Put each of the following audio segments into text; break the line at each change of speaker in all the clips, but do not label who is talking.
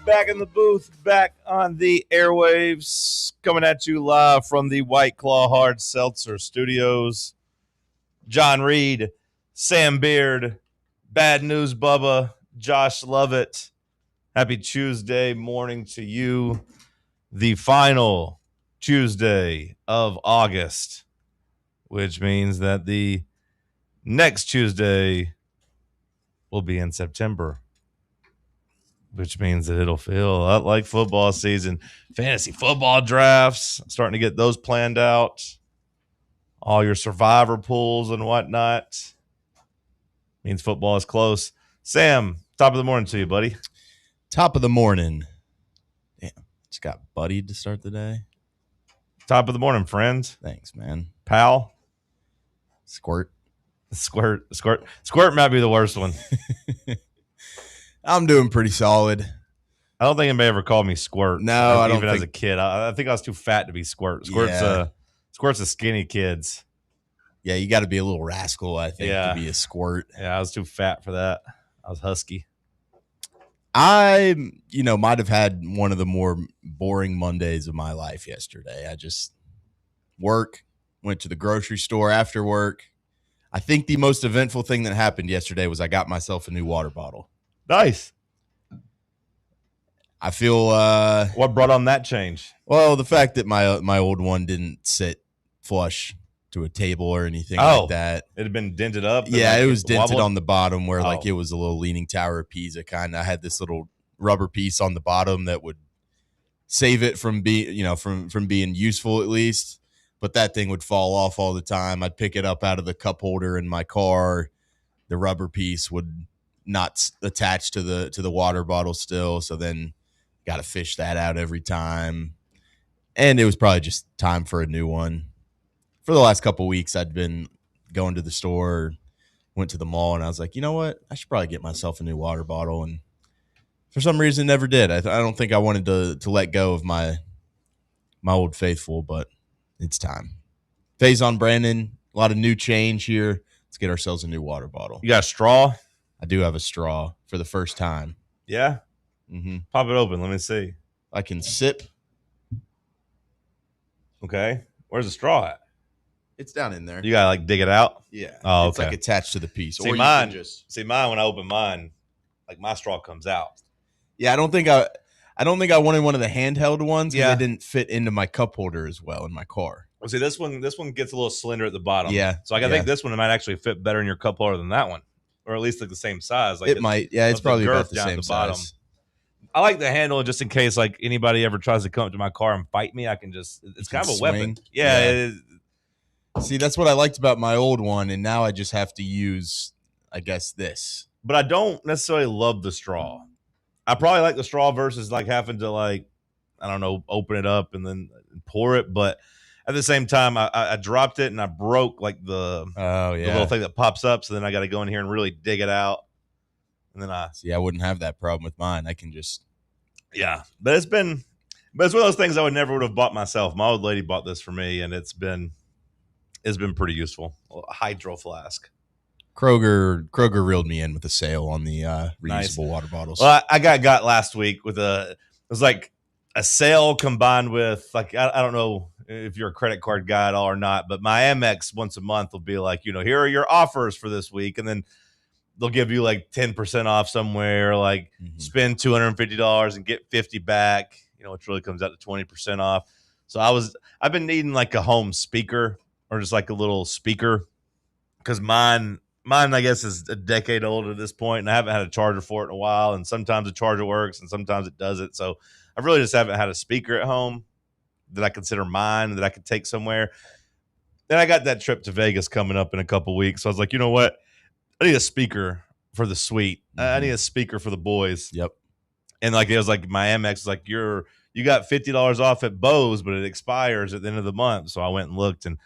Back in the booth, back on the airwaves, coming at you live from the White Claw Hard Seltzer Studios. John Reed, Sam Beard, Bad News Bubba, Josh Lovett. Happy Tuesday morning to you. The final Tuesday of August, which means that the next Tuesday will be in September, which means that it'll feel a lot like football season. Fantasy football drafts, starting to get those planned out. All your survivor pools and whatnot. Means football is close. Sam, top of the morning to you, buddy.
Top of the morning. Damn, just got buddied to start the day.
Top of the morning, friends.
Thanks, man.
Pal.
Squirt.
Squirt might be the worst one.
I'm doing pretty solid.
I don't think anybody ever called me Squirt.
No, I don't
even
think...
as a kid. I think I was too fat to be Squirt. Squirt's a skinny kids.
Yeah, you got to be a little rascal, I think, to be a squirt.
Yeah, I was too fat for that. I was husky.
I, might have had one of the more boring Mondays of my life yesterday. I just went to the grocery store after work. I think the most eventful thing that happened yesterday was I got myself a new water bottle.
Nice.
I feel
what brought on that change?
Well, the fact that my old one didn't sit flush to a table or anything like that.
It had been dented up.
Yeah, it was dented on the bottom where like it was a little leaning tower of Pisa kind of. I had this little rubber piece on the bottom that would save it from being, from being useful at least. But that thing would fall off all the time. I'd pick it up out of the cup holder in my car. The rubber piece would not attach to the water bottle still. So then got to fish that out every time. And it was probably just time for a new one. For the last couple of weeks, I'd been going to the store, went to the mall, and I was like, you know what? I should probably get myself a new water bottle. And for some reason, never did. I don't think I wanted to let go of my old faithful, but it's time. Faizon, Brandon, a lot of new change here. Let's get ourselves a new water bottle.
You got a straw?
I do have a straw for the first time.
Yeah?
Mm-hmm.
Pop it open. Let me see.
I can sip.
Okay. Where's the straw at?
It's down in there.
You gotta like dig it out.
Yeah.
Oh,
it's
okay.
like attached to the piece.
See, mine when I open mine, like my straw comes out.
Yeah, I don't think I wanted one of the handheld ones because
Yeah.
it didn't fit into my cup holder as well in my car.
Well, see, this one gets a little slender at the bottom.
Yeah.
So I think this one might actually fit better in your cup holder than that one, or at least like the same size. Like
it might. Yeah, it's probably about the same
bottom.
size.
I like the handle just in case like anybody ever tries to come up to my car and fight me. I can just it's kind of a weapon. Yeah. It is.
See, that's what I liked about my old one, and now I just have to use, I guess, this.
But I don't necessarily love the straw. I probably like the straw versus like having to like, I don't know, open it up and then pour it. But at the same time, I dropped it and I broke like the little thing that pops up. So then I got to go in here and really dig it out. And then I
wouldn't have that problem with mine. I can just.
Yeah. But it's one of those things I would have bought myself. My old lady bought this for me, and it's been pretty useful. A hydro flask.
Kroger reeled me in with a sale on the reusable water bottles.
Well, I got last week with it was like a sale combined with like, I don't know if you're a credit card guy at all or not, but my Amex once a month will be like, here are your offers for this week. And then they'll give you like 10% off somewhere, like spend $250 and get 50 back, which really comes out to 20% off. So I've been needing like a home speaker or just like a little speaker because mine, I guess, is a decade old at this point, and I haven't had a charger for it in a while. And sometimes the charger works, and sometimes it doesn't. So I really just haven't had a speaker at home that I consider mine that I could take somewhere. Then I got that trip to Vegas coming up in a couple weeks, so I was like, you know what? I need a speaker for the suite. I need a speaker for the boys.
Yep.
And like it was like my Amex was like you got $50 off at Bose, but it expires at the end of the month. So I went and looked and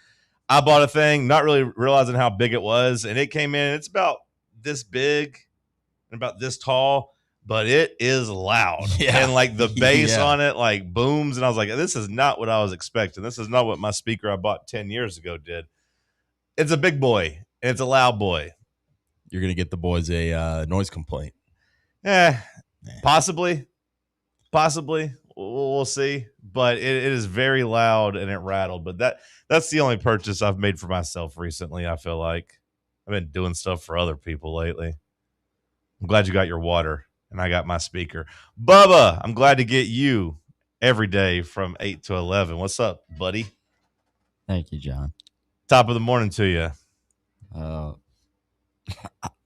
I bought a thing, not really realizing how big it was. And it came in, it's about this big and about this tall, but it is loud.
Yeah.
And like the bass on it like booms. And I was like, this is not what I was expecting. This is not what my speaker I bought 10 years ago did. It's a big boy. And it's a loud boy.
You're going to get the boys a noise complaint.
Possibly. We'll see. But it is very loud and it rattled. But that's the only purchase I've made for myself recently, I feel like. I've been doing stuff for other people lately. I'm glad you got your water and I got my speaker. Bubba, I'm glad to get you every day from 8 to 11. What's up, buddy?
Thank you, John.
Top of the morning to you.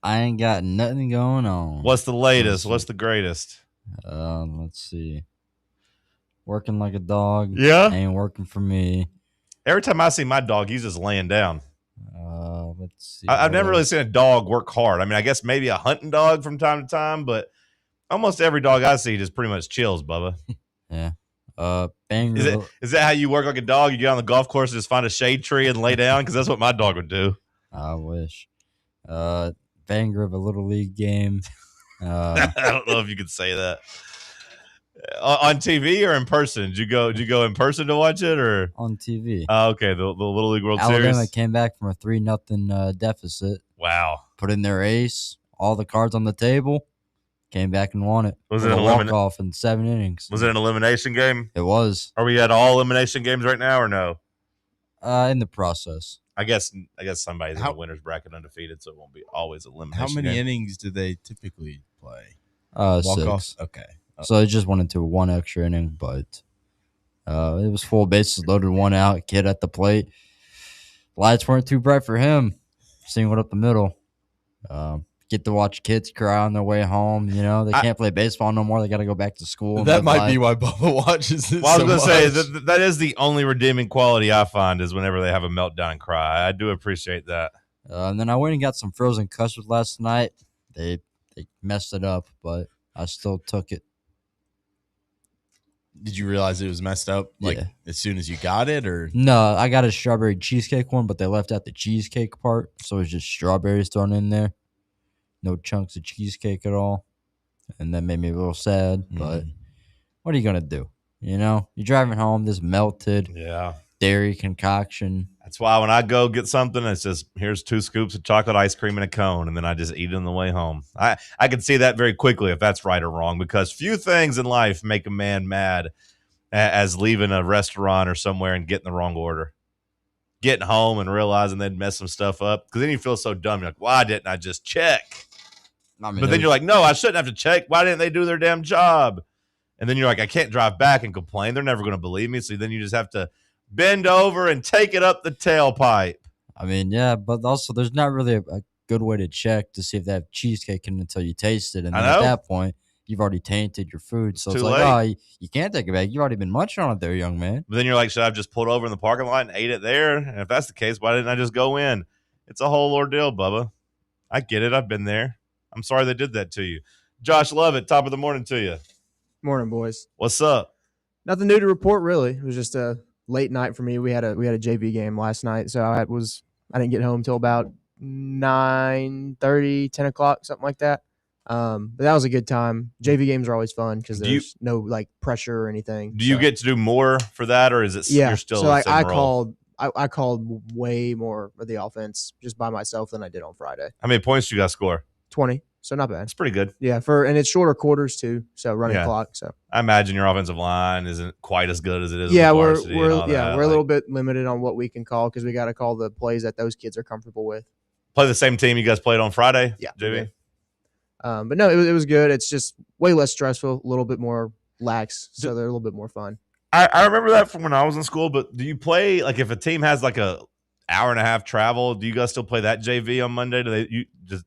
I ain't got nothing going on.
What's the latest? What's the greatest?
Let's see. Working like a dog.
Yeah?
Ain't working for me.
Every time I see my dog, he's just laying down.
Let's see.
I've never really seen a dog work hard. I mean, I guess maybe a hunting dog from time to time, but almost every dog I see just pretty much chills, Bubba.
Yeah.
Is that how you work like a dog? You get on the golf course and just find a shade tree and lay down? Because that's what my dog would do.
I wish. Banger of a little league game.
I don't know if you could say that. On TV or in person? Did you go in person to watch it or
on TV?
Okay, the Little League World Series.
Alabama came back from a 3-0 deficit.
Wow!
Put in their ace, all the cards on the table, came back and won it.
Was it a
walk-off in 7 innings?
Was it an elimination game?
It was.
Are we at all elimination games right now or no?
In the process.
I guess somebody's in the winner's bracket undefeated, so it won't be always elimination.
How many innings do they typically play?
6.
Okay.
So it just went into one extra inning, but it was full bases loaded, 1 out, kid at the plate. Lights weren't too bright for him. Singled up the middle. Get to watch kids cry on their way home. You know, they can't play baseball no more. They got to go back to school.
That might be why Bubba watches this.
Well, I was going to say that is the only redeeming quality I find is whenever they have a meltdown and cry. I do appreciate that.
And then I went and got some frozen custard last night. They messed it up, but I still took it.
Did you realize it was messed up? Like as soon as you got it, or
no? I got a strawberry cheesecake one, but they left out the cheesecake part, so it's just strawberries thrown in there. No chunks of cheesecake at all, and that made me a little sad. But what are you gonna do? You know, you're driving home, this melted dairy concoction.
That's why when I go get something, it's just here's 2 scoops of chocolate ice cream in a cone, and then I just eat it on the way home. I can see that very quickly if that's right or wrong, because few things in life make a man mad as leaving a restaurant or somewhere and getting the wrong order. Getting home and realizing they'd messed some stuff up, because then you feel so dumb. You're like, why didn't I just check? But then you're like, no, I shouldn't have to check. Why didn't they do their damn job? And then you're like, I can't drive back and complain. They're never going to believe me. So then you just have to bend over and take it up the tailpipe.
I mean, yeah, but also there's not really a good way to check to see if they have cheesecake until you taste it. And then at that point, you've already tainted your food. So it's like, oh, you can't take it back. You've already been munching on it there, young man.
But then you're like, should I have just pulled over in the parking lot and ate it there? And if that's the case, why didn't I just go in? It's a whole ordeal, Bubba. I get it. I've been there. I'm sorry they did that to you. Josh Lovett, top of the morning to you.
Morning, boys.
What's up?
Nothing new to report, really. It was just a late night for me. We had a JV game last night, so I didn't get home till about 9:30, 10 o'clock, something like that. But that was a good time. JV games are always fun because there's no like pressure or anything.
Do you get to do more for that, or is it you're still
so
the same role?
I called way more of the offense just by myself than I did on Friday.
How many points do you guys score?
20, so not bad.
That's pretty good.
Yeah, and it's shorter quarters too, so running clock. So
I imagine your offensive line isn't quite as good as it is.
Yeah,
we're
a little bit limited on what we can call because we got to call the plays that those kids are comfortable with.
Play the same team you guys played on Friday.
Yeah,
JV.
But no, it was good. It's just way less stressful, a little bit more lax, so they're a little bit more fun.
I remember that from when I was in school. But do you play like if a team has like a hour and a half travel? Do you guys still play that JV on Monday? Do they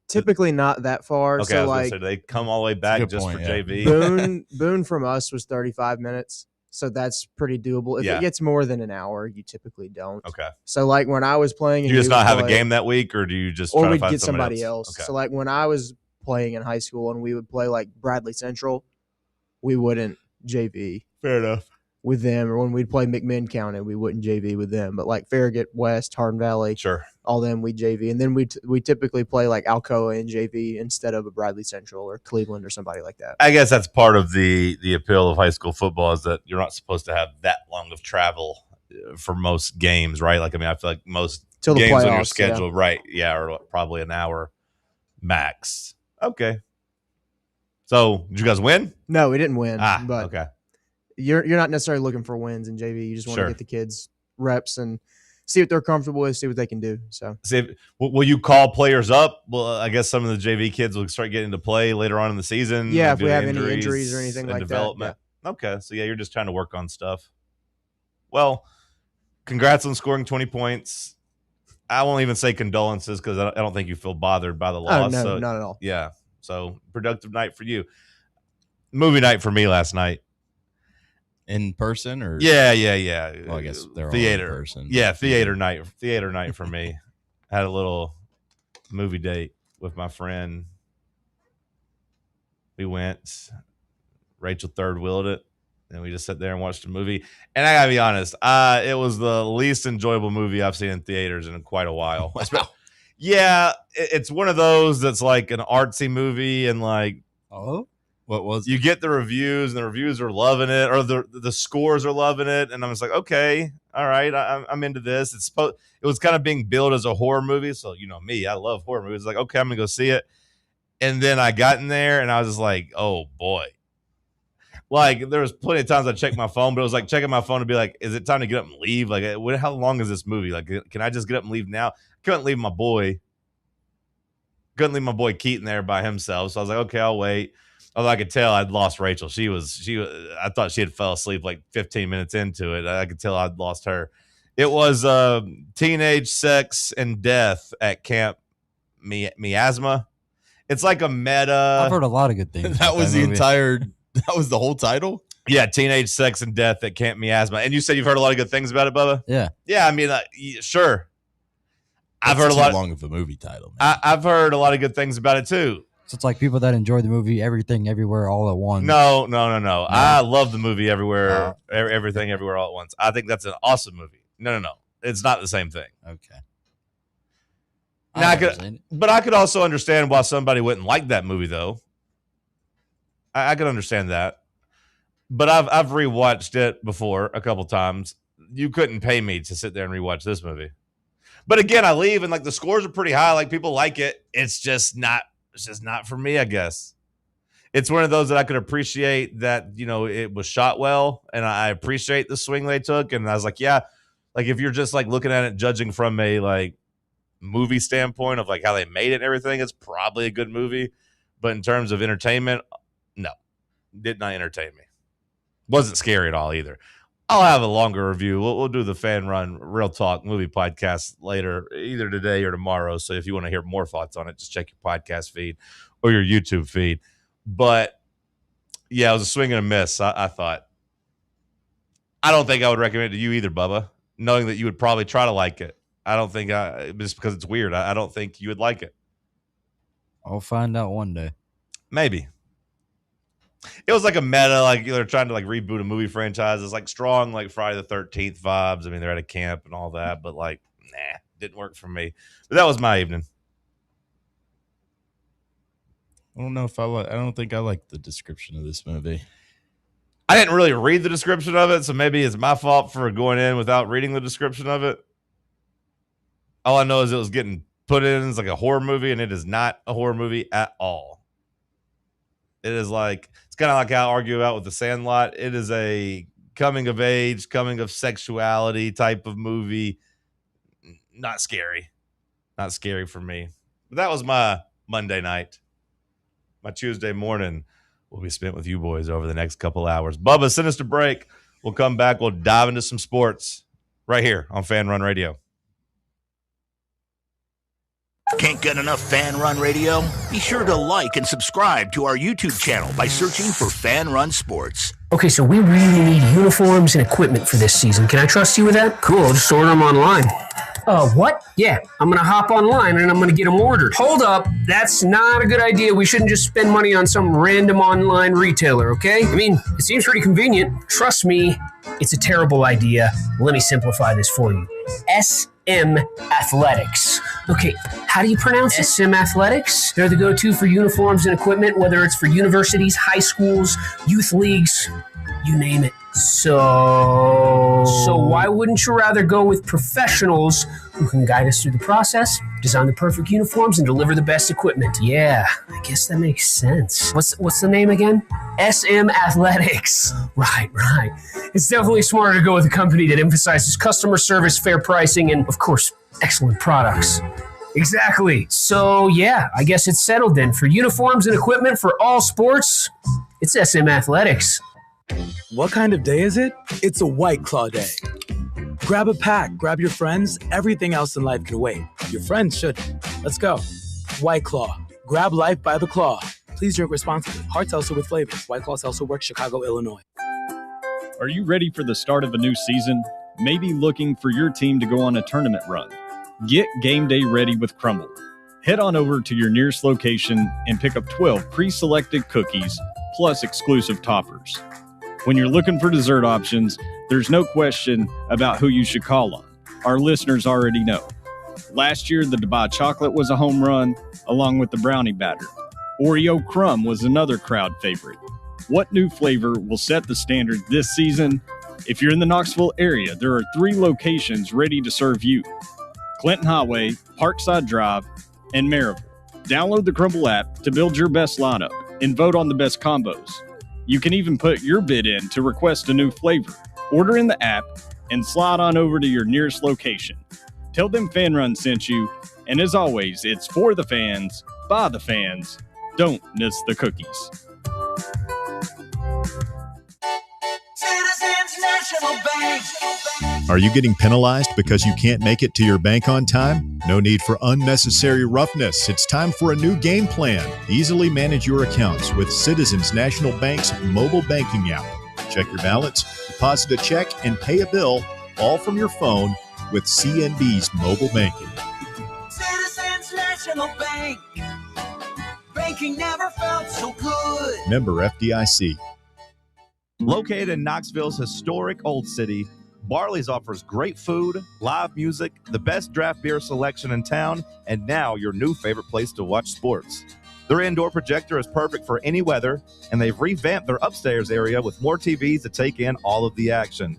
typically not that far?
Okay,
so
do they come all the way back just for
JV? Boone from us was 35 minutes, so that's pretty doable. If it gets more than an hour, you typically don't.
Okay.
So like when I was playing,
do you just not have a game that week, or do you just
or
try
we'd
to find
get somebody else?
Okay.
So like when I was playing in high school and we would play like Bradley Central, we wouldn't JV.
Fair enough.
with them, or when we'd play McMinn County, we wouldn't JV with them. But like Farragut, West, Hardin Valley,
Sure.
all them we JV, and then we typically play like Alcoa in JV instead of a Bradley Central or Cleveland or somebody like that.
I guess that's part of the appeal of high school football is that you're not supposed to have that long of travel for most games, right? Like, I mean, I feel like most
Till the
games on your
playoffs,
schedule, right? Yeah, or probably an hour max. Okay. So, did you guys win?
No, we didn't win. But
okay.
You're not necessarily looking for wins in JV. You just want to get the kids reps and see what they're comfortable with, see what they can do. So,
will you call players up? Well, I guess some of the JV kids will start getting to play later on in the season.
Yeah, if we have any injuries or anything like
development. That. Yeah. Okay, so you're just trying to work on stuff. Well, congrats on scoring 20 points. I won't even say condolences because I don't think you feel bothered by the loss.
No,
so,
not at all.
Yeah, so productive night for you. Movie night for me last night.
In person or
yeah.
Well, I guess they're
theater
all in person.
Yeah, theater night for me. I had a little movie date with my friend. We went. Rachel third wheeled it, and we just sat there and watched a movie. And I gotta be honest, it was the least enjoyable movie I've seen in theaters in quite a while.
Wow.
Yeah, it's one of those that's like an artsy movie, and like,
what was
you get the reviews, and the reviews are loving it, or the scores are loving it, and I'm just like, okay, all right, I'm into this. It was kind of being billed as a horror movie, so you know me, I love horror movies. Like, okay, I'm gonna go see it, and then I got in there, and I was just like, oh boy. Like, there was plenty of times I checked my phone, but it was like checking my phone to be like, is it time to get up and leave? Like, how long is this movie? Like, can I just get up and leave now? Couldn't leave my boy Keaton there by himself. So I was like, okay, I'll wait. Although I could tell I'd lost Rachel. I thought she had fell asleep like 15 minutes into it. I could tell I'd lost her. It was teenage sex and death at Camp Miasma. It's like a meta.
I've heard a lot of good things.
That was that was the whole title?
Yeah, teenage sex and death at Camp Miasma. And you said you've heard a lot of good things about it, Bubba?
Yeah.
Yeah, I mean, sure.
I've heard a lot. Long of a movie title.
I've heard a lot of good things about it too.
So it's like people that enjoy the movie Everything Everywhere All at Once.
No. I love the movie Everything Everywhere All at Once. I think that's an awesome movie. No. It's not the same thing.
Okay.
But I could also understand why somebody wouldn't like that movie, though. I could understand that. But I've rewatched it before a couple times. You couldn't pay me to sit there and rewatch this movie. But again, I leave and like the scores are pretty high. Like people like it. It's just not for me, I guess. It's one of those that I could appreciate that, you know, it was shot well, and I appreciate the swing they took. And I was like, yeah, like if you're just like looking at it, judging from a like movie standpoint of like how they made it and everything, it's probably a good movie. But in terms of entertainment, no, did not entertain me. Wasn't scary at all either. I'll have a longer review. We'll do the Fan Run Real Talk movie podcast later, either today or tomorrow. So if you want to hear more thoughts on it, just check your podcast feed or your YouTube feed. But yeah, it was a swing and a miss. I thought. I don't think I would recommend it to you either, Bubba, knowing that you would probably try to like it. I don't think just because it's weird. I don't think you would like it.
I'll find out one day.
Maybe. It was like a meta, like they're trying to like reboot a movie franchise. It's like strong, like Friday the 13th vibes. I mean, they're at a camp and all that, but like, didn't work for me. But that was my evening.
I don't know if I don't think I like the description of this movie.
I didn't really read the description of it, so maybe it's my fault for going in without reading the description of it. All I know is it was getting put in as like a horror movie, and it is not a horror movie at all. It is like, it's kind of like how I argue about with The Sandlot. It is a coming of age, coming of sexuality type of movie. Not scary. Not scary for me. But that was my Monday night. My Tuesday morning will be spent with you boys over the next couple hours. Bubba, send us a break. We'll come back. We'll dive into some sports right here on Fan Run Radio.
Can't get enough Fan Run Radio? Be sure to like and subscribe to our YouTube channel by searching for Fan Run Sports.
Okay, so we really need uniforms and equipment for this season. Can I trust you with that? Cool, I'll just order them online. What? Yeah, I'm going to hop online and I'm going to get them ordered. Hold up. That's not a good idea. We shouldn't just spend money on some random online retailer, okay? I mean, it seems pretty convenient. Trust me, it's a terrible idea. Let me simplify this for you. SM Athletics. Okay, how do you pronounce it? SM Athletics? They're the go-to for uniforms and equipment, whether it's for universities, high schools, youth leagues, you name it. So why wouldn't you rather go with professionals who can guide us through the process, design the perfect uniforms, and deliver the best equipment? Yeah, I guess that makes sense. What's the name again? SM Athletics. Right. It's definitely smarter to go with a company that emphasizes customer service, fair pricing, and, of course, excellent products. Exactly. So, yeah, I guess it's settled then. For uniforms and equipment for all sports, it's SM Athletics.
What kind of day is it? It's a White Claw day. Grab a pack, grab your friends. Everything else in life can wait. Your friends shouldn't. Let's go. White Claw. Grab life by the claw. Please drink responsibly. Hard seltzer with flavors. White Claw Seltzer Works, Chicago, Illinois.
Are you ready for the start of a new season? Maybe looking for your team to go on a tournament run? Get game day ready with Crumble. Head on over to your nearest location and pick up 12 pre-selected cookies plus exclusive toppers. When you're looking for dessert options, there's no question about who you should call on. Our listeners already know. Last year, the Dubai chocolate was a home run, along with the brownie batter. Oreo crumb was another crowd favorite. What new flavor will set the standard this season? If you're in the Knoxville area, there are 3 locations ready to serve you: Clinton Highway, Parkside Drive, and Maryville. Download the Crumble app to build your best lineup and vote on the best combos. You can even put your bid in to request a new flavor. Order in the app and slide on over to your nearest location. Tell them Fan Run sent you, and as always, it's for the fans, by the fans. Don't miss the cookies.
Citizens National Bank. Are you getting penalized because you can't make it to your bank on time? No need for unnecessary roughness. It's time for a new game plan. Easily manage your accounts with Citizens National Bank's mobile banking app. Check your balance, deposit a check, and pay a bill, all from your phone with CNB's mobile banking.
Citizens National Bank. Banking never felt so good.
Member FDIC.
Located in Knoxville's historic Old City, Barley's offers great food, live music, the best draft beer selection in town, and now your new favorite place to watch sports. Their indoor projector is perfect for any weather, and they've revamped their upstairs area with more TVs to take in all of the action.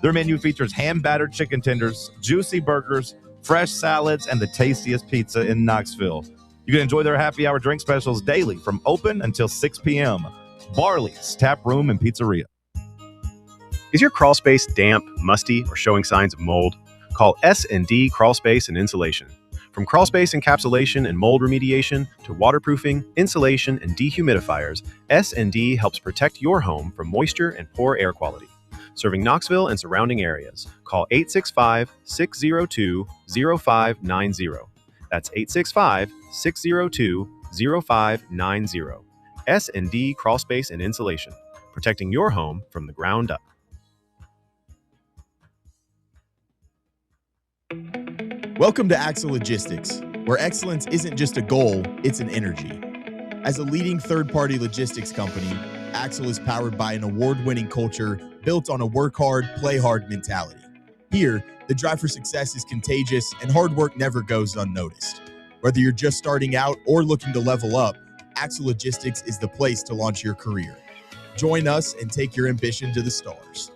Their menu features hand-battered chicken tenders, juicy burgers, fresh salads, and the tastiest pizza in Knoxville. You can enjoy their happy hour drink specials daily from open until 6 p.m. Barley's Tap Room and Pizzeria.
Is your crawl space damp, musty, or showing signs of mold? Call S&D Crawl Space and Insulation. From crawl space encapsulation and mold remediation to waterproofing, insulation, and dehumidifiers, S&D helps protect your home from moisture and poor air quality. Serving Knoxville and surrounding areas, call 865-602-0590. That's 865-602-0590. S&D Crawl Space and Insulation, protecting your home from the ground up.
Welcome to Axle Logistics, where excellence isn't just a goal, it's an energy. As a leading third-party logistics company, Axle is powered by an award-winning culture built on a work hard, play hard mentality. Here, the drive for success is contagious and hard work never goes unnoticed. Whether you're just starting out or looking to level up, Axle Logistics is the place to launch your career. Join us and take your ambition to the stars.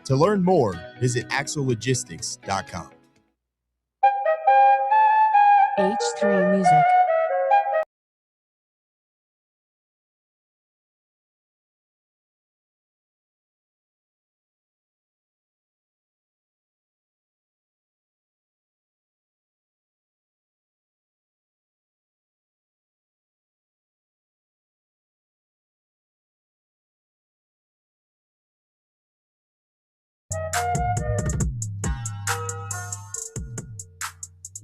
To learn more, visit axlelogistics.com.
H3 Music.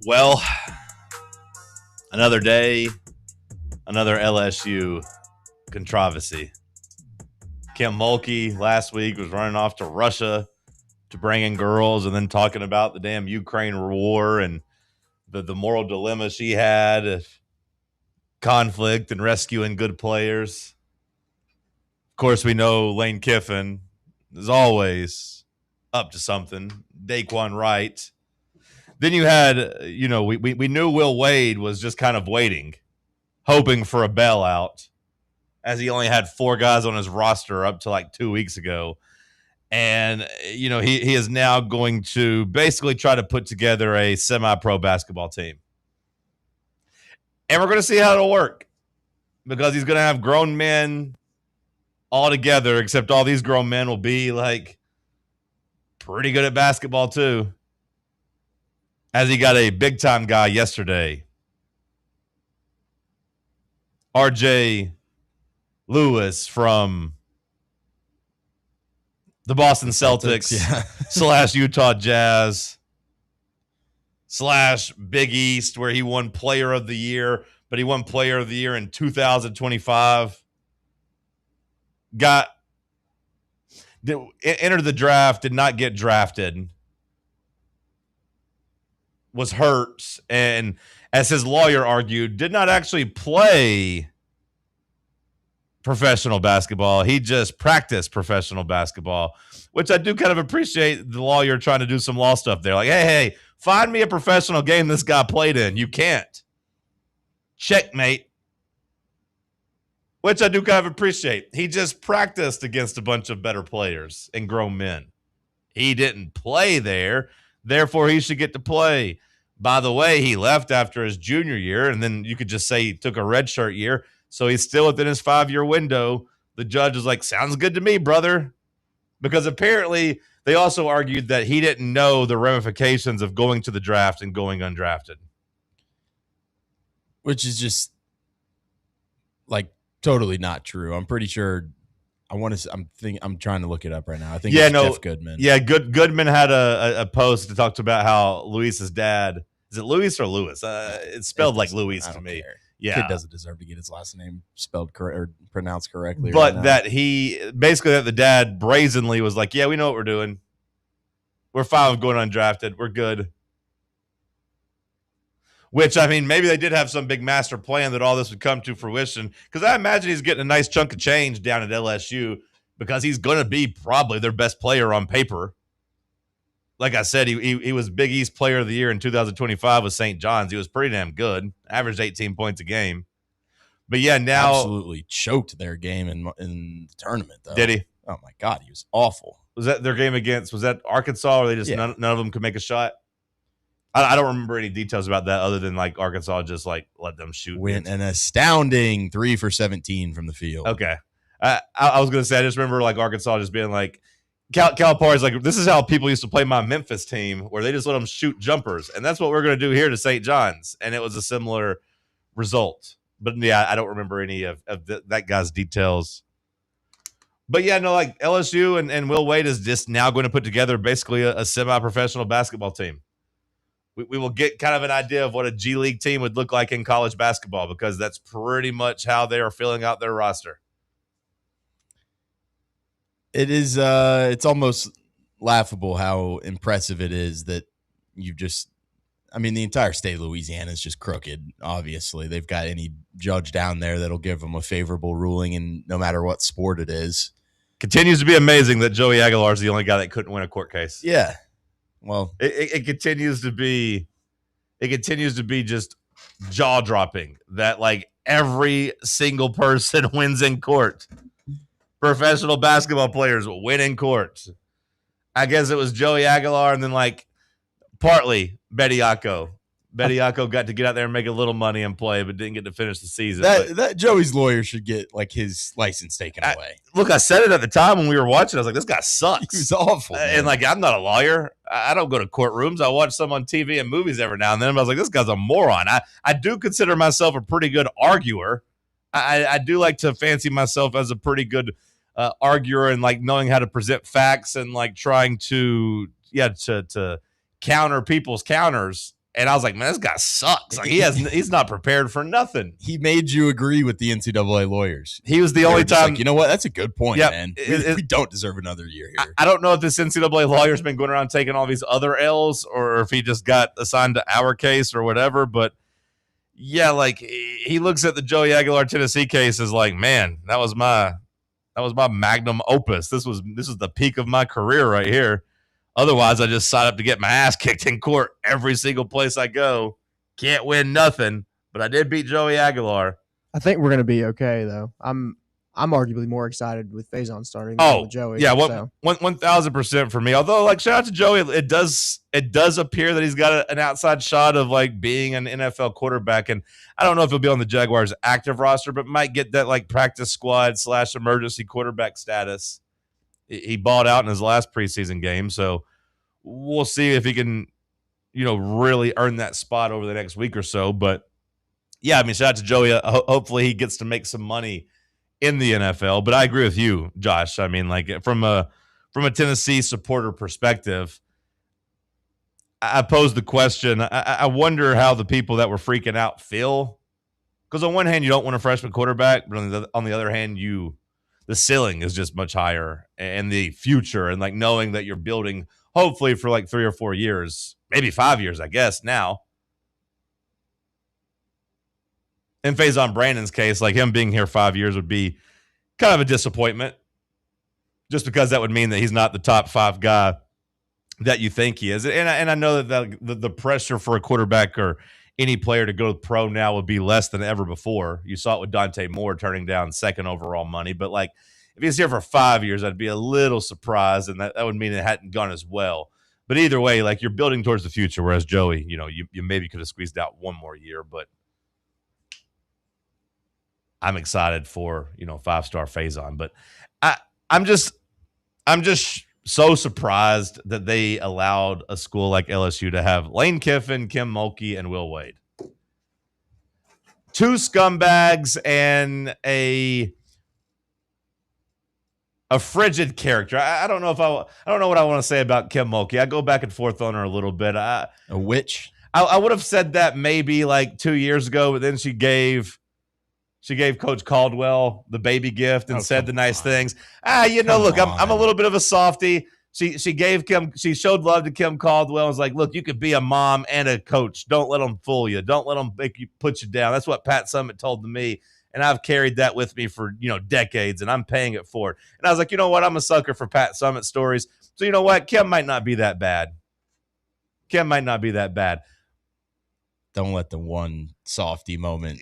Well, another day, another LSU controversy. Kim Mulkey last week was running off to Russia to bring in girls and then talking about the damn Ukraine war and the moral dilemma she had of conflict and rescuing good players. Of course, we know Lane Kiffin is always up to something. Daquan Wright. Then you had, we knew Will Wade was just kind of waiting, hoping for a bailout, as he only had 4 guys on his roster up to like 2 weeks ago. And, he is now going to basically try to put together a semi-pro basketball team. And we're going to see how it'll work, because he's going to have grown men all together, except all these grown men will be like pretty good at basketball too. As he got a big-time guy yesterday, RJ Lewis from the Boston Celtics / Utah Jazz / Big East, where he won Player of the Year, but he won Player of the Year in 2025. Entered the draft, did not get drafted, was hurt, and as his lawyer argued, did not actually play professional basketball. He just practiced professional basketball, which I do kind of appreciate the lawyer trying to do some law stuff there. Like, hey, find me a professional game this guy played in. You can't. Checkmate. Which I do kind of appreciate. He just practiced against a bunch of better players and grown men. He didn't play there, therefore he should get to play. By the way, he left after his junior year, and then you could just say he took a redshirt year, so he's still within his 5-year window. The judge is like, sounds good to me, brother. Because apparently they also argued that he didn't know the ramifications of going to the draft and going undrafted.
Which is just like totally not true. I'm pretty sure. I'm trying to look it up right now. I think it's Jeff Goodman.
Yeah, Goodman had a post that talked about how Luis's dad, is it Luis or Lewis? It's spelled like Luis to me.
Care.
Yeah,
kid doesn't deserve to get his last name spelled correct or pronounced correctly.
But
right
that the dad brazenly was like, yeah, we know what we're doing. We're fine with going undrafted. We're good. Which, I mean, maybe they did have some big master plan that all this would come to fruition, because I imagine he's getting a nice chunk of change down at LSU, because he's going to be probably their best player on paper. Like I said, he was Big East Player of the Year in 2025 with St. John's. He was pretty damn good, averaged 18 points a game. But yeah, now
absolutely choked their game in the tournament, though.
Did he?
Oh my God, he was awful.
Was that their game against? Was that Arkansas, or they just none of them could make a shot? I don't remember any details about that other than like Arkansas just like let them shoot.
Went an astounding 3 for 17 from the field.
Okay. I was going to say, I just remember like Arkansas just being like, Calipari's like, this is how people used to play my Memphis team, where they just let them shoot jumpers. And that's what we're going to do here to St. John's. And it was a similar result. But yeah, I don't remember any of that guy's details. But yeah, no, like LSU and Will Wade is just now going to put together basically a semi-professional basketball team. We will get kind of an idea of what a G League team would look like in college basketball, because that's pretty much how they are filling out their roster.
It is it's almost laughable how impressive it is that the entire state of Louisiana is just crooked. Obviously, they've got any judge down there that'll give them a favorable ruling, and no matter what sport it is.
Continues to be amazing that Joey Aguilar is the only guy that couldn't win a court case.
Yeah. Well,
it continues to be just jaw dropping that like every single person wins in court. Professional basketball players win in court. I guess it was Joey Aguilar, and then like partly Bediako. Bediako got to get out there and make a little money and play, but didn't get to finish the season.
That Joey's lawyer should get like his license taken away.
Look, I said it at the time when we were watching. I was like, this guy sucks.
He was awful.
And like, I'm not a lawyer. I don't go to courtrooms. I watch some on TV and movies every now and then. But I was like, this guy's a moron. I do consider myself a pretty good arguer. I do like to fancy myself as a pretty good arguer, and like knowing how to present facts and like trying to counter people's counters. And I was like, man, this guy sucks. Like he's not prepared for nothing.
He made you agree with the NCAA lawyers.
He was the only time.
Like, you know what? That's a good point,
Yep,
man. We don't deserve another year here.
I don't know if this NCAA lawyer's been going around taking all these other L's or if he just got assigned to our case or whatever. But yeah, like he looks at the Joey Aguilar Tennessee case as like, man, that was my magnum opus. This is the peak of my career right here. Otherwise, I just signed up to get my ass kicked in court every single place I go. Can't win nothing, but I did beat Joey Aguilar.
I think we're going to be okay, though. I'm arguably more excited with Faizon starting than with Joey.
Yeah, 1,000% for me. Although, like, shout out to Joey. It does appear that he's got an outside shot of, like, being an NFL quarterback. And I don't know if he'll be on the Jaguars' active roster, but might get that, like, practice squad / emergency quarterback status. He balled out in his last preseason game, so we'll see if he can, really earn that spot over the next week or so. But yeah, I mean, shout out to Joey. Hopefully, he gets to make some money in the NFL. But I agree with you, Josh. I mean, like from a Tennessee supporter perspective, I posed the question. I wonder how the people that were freaking out feel, because on one hand, you don't want a freshman quarterback, but on the other hand, the ceiling is just much higher, and the future, and like knowing that you're building hopefully for like 3 or 4 years, maybe 5 years, I guess now. In Faizon Brandon's case, like him being here 5 years would be kind of a disappointment, just because that would mean that he's not the top 5 guy that you think he is. And I know that the pressure for a quarterback or any player to go pro now would be less than ever before. You saw it with Dante Moore turning down 2nd overall money. But, like, if he's here for 5 years, I'd be a little surprised, and that would mean it hadn't gone as well. But either way, like, you're building towards the future, whereas Joey, you maybe could have squeezed out 1 more year. But I'm excited for, 5-star Faizon. But I'm just so surprised that they allowed a school like LSU to have Lane Kiffin, Kim Mulkey, and Will Wade. 2 scumbags and a frigid character. I don't know what I want to say about Kim Mulkey. I go back and forth on her a little bit.
A witch.
I would have said that maybe like 2 years ago, but then she gave Coach Caldwell the baby gift and said the nice things. Look, I'm a little bit of a softie. She showed love to Kim Caldwell and was like, look, you could be a mom and a coach. Don't let them fool you. Don't let them put you down. That's what Pat Summitt told me. And I've carried that with me for, decades, and I'm paying it forward. And I was like, you know what? I'm a sucker for Pat Summitt stories. So you know what? Kim might not be that bad.
Don't let the one softy moment,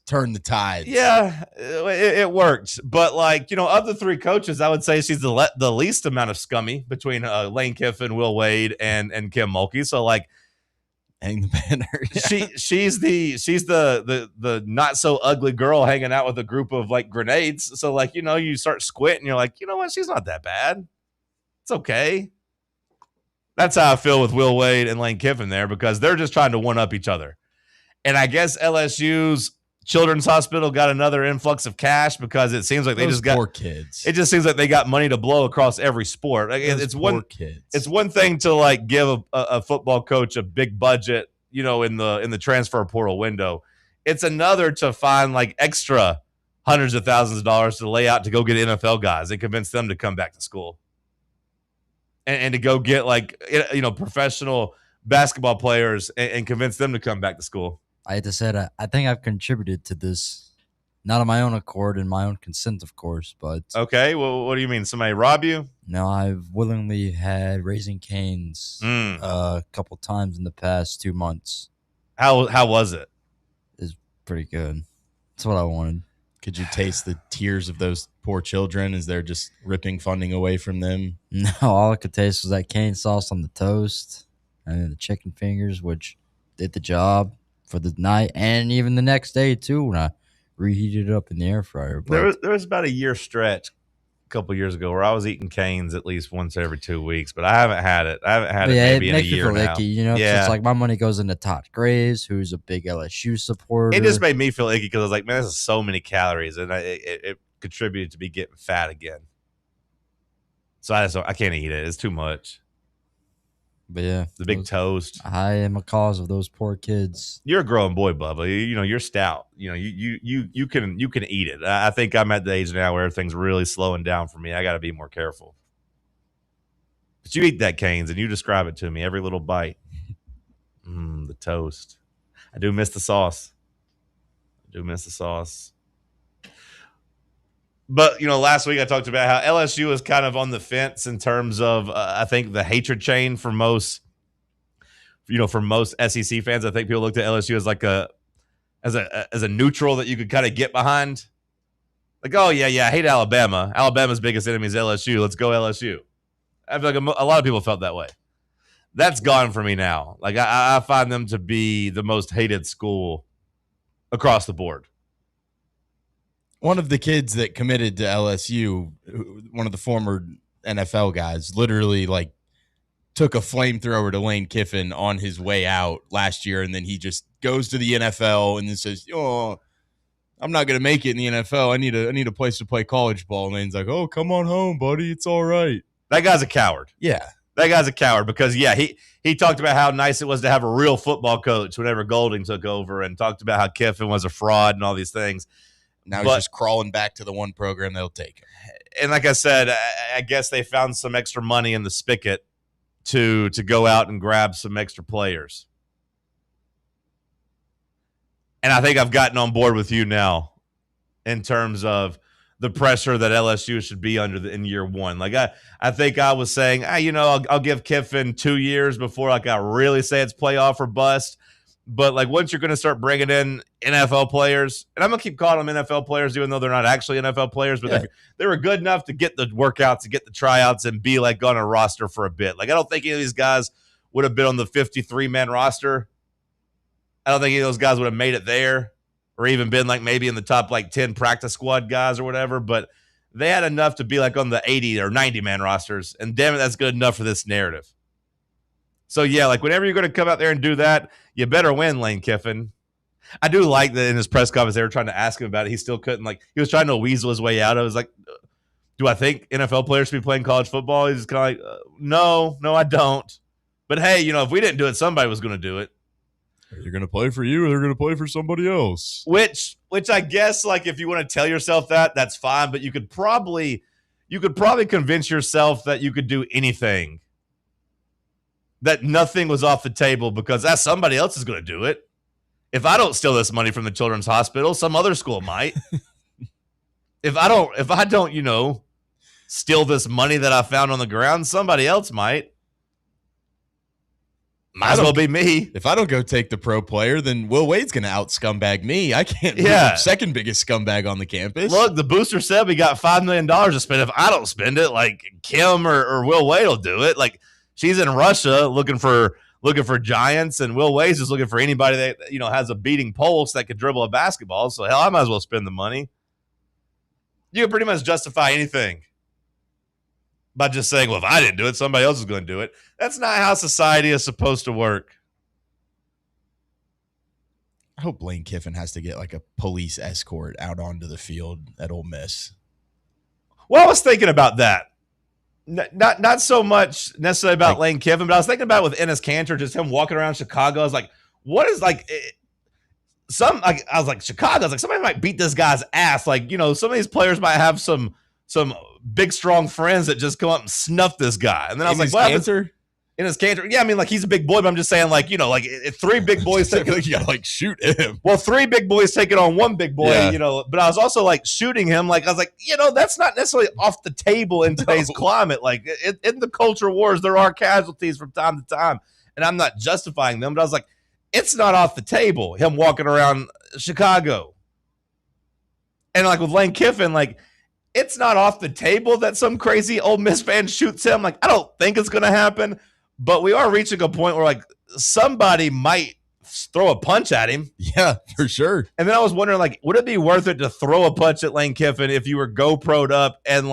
turn the tides.
Yeah, it worked. But of the 3 coaches, I would say she's the least amount of scummy between Lane Kiffin, Will Wade, and Kim Mulkey. So
hang the banner.
Yeah. She's the not so ugly girl hanging out with a group of grenades. So you start squinting, you're like, you know what? She's not that bad. It's okay. That's how I feel with Will Wade and Lane Kiffin there, because they're just trying to one-up each other. And I guess LSU's Children's Hospital got another influx of cash because it seems like
Those poor kids.
It just seems like they got money to blow across every sport. It's one thing to give a football coach a big budget, in the transfer portal window. It's another to find extra hundreds of thousands of dollars to lay out to go get NFL guys and convince them to come back to school. And to go get professional basketball players and convince them to come back to school.
I had to say that I think I've contributed to this, not on my own accord and my own consent, of course, but
okay. Well, what do you mean? Somebody rob you?
No, I've willingly had Raising Cane's a couple times in the past 2 months.
How was it?
It's pretty good. That's what I wanted.
Could you taste the tears of those poor children as they're just ripping funding away from them?
No, all I could taste was that cane sauce on the toast and then the chicken fingers, which did the job for the night and even the next day, too, when I reheated it up in the air fryer.
But there was about a year stretch a couple years ago where I was eating canes at least once every 2 weeks, but I haven't had it. Maybe in a year now.
Icky, it's like my money goes into Todd Graves, who's a big LSU supporter.
It just made me feel icky because I was like, man, this is so many calories, and it contributed to me getting fat again. So I can't eat it. It's too much.
But yeah,
the big toast.
I am a cause of those poor kids.
You're a growing boy, Bubba. You're stout. You can eat it. I think I'm at the age now where everything's really slowing down for me. I got to be more careful. But you eat that, Canes, and you describe it to me every little bite. The toast. I do miss the sauce. But, last week I talked about how LSU is kind of on the fence in terms of, I think, the hatred chain for most, for most SEC fans. I think people looked at LSU as like as a neutral that you could kind of get behind. Like, oh, yeah, I hate Alabama. Alabama's biggest enemy is LSU. Let's go LSU. I feel like a lot of people felt that way. That's gone for me now. Like, I find them to be the most hated school across the board.
One of the kids that committed to LSU, one of the former NFL guys, literally like took a flamethrower to Lane Kiffin on his way out last year, and then he just goes to the NFL and then says, "Oh, I'm not going to make it in the NFL. I need a place to play college ball." And Lane's like, "Oh, come on home, buddy. It's all right."
That guy's a coward.
Yeah.
That guy's a coward because, he talked about how nice it was to have a real football coach whenever Golding took over, and talked about how Kiffin was a fraud and all these things.
Now he's just crawling back to the one program that'll take him.
And like I said, I guess they found some extra money in the spigot to go out and grab some extra players. And I think I've gotten on board with you now in terms of the pressure that LSU should be under in year one. Like I think I was saying, I'll give Kiffin 2 years before I really say it's playoff or bust. But like once you're going to start bringing in NFL players, and I'm going to keep calling them NFL players, even though they're not actually NFL players, but they were good enough to get the workouts, to get the tryouts, and be like on a roster for a bit. Like I don't think any of these guys would have been on the 53-man roster. I don't think any of those guys would have made it there, or even been like maybe in the top like 10 practice squad guys or whatever. But they had enough to be like on the 80 or 90-man rosters, and damn it, that's good enough for this narrative. So, yeah, like whenever you're going to come out there and do that, you better win, Lane Kiffin. I do like that in his press conference, they were trying to ask him about it. He still couldn't, he was trying to weasel his way out. I was like, do I think NFL players should be playing college football? He's kind of like, no, I don't. But, hey, if we didn't do it, somebody was going to do it.
They're going to play for you or they're going to play for somebody else.
Which I guess, if you want to tell yourself that, that's fine. But you could probably convince yourself that you could do anything. That nothing was off the table because somebody else is going to do it. If I don't steal this money from the Children's Hospital, some other school might. If I don't, steal this money that I found on the ground, somebody else might. Might as well be me.
If I don't go take the pro player, then Will Wade's going to out scumbag me. I can't be the second biggest scumbag on the campus.
Look, the booster said we got $5 million to spend. If I don't spend it, Kim or Will Wade will do it. She's in Russia looking for giants, and Will Wade's just looking for anybody that has a beating pulse that could dribble a basketball. So hell, I might as well spend the money. You can pretty much justify anything by just saying, "Well, if I didn't do it, somebody else is going to do it." That's not how society is supposed to work.
I hope Lane Kiffin has to get a police escort out onto the field at Ole Miss.
Well, I was thinking about that. Not so much necessarily about Lane Kiffin, but I was thinking about it with Enes Kanter, just him walking around Chicago. I was like, what is I was like, Chicago. I was like, somebody might beat this guy's ass. Some of these players might have some big, strong friends that just come up and snuff this guy. And then I was like, what happens? Enes Kanter. Yeah, I mean, he's a big boy, but I'm just saying, if 3 big boys take it,
you gotta shoot him.
Well, 3 big boys take it on 1 big boy, but I was also shooting him. I was like, that's not necessarily off the table in today's climate. In the culture wars, there are casualties from time to time, and I'm not justifying them, but I was like, it's not off the table, him walking around Chicago. And with Lane Kiffin, it's not off the table that some crazy Ole Miss fan shoots him. I don't think it's going to happen. But we are reaching a point where somebody might throw a punch at him.
Yeah, for sure.
And then I was wondering, would it be worth it to throw a punch at Lane Kiffin if you were GoPro'd up and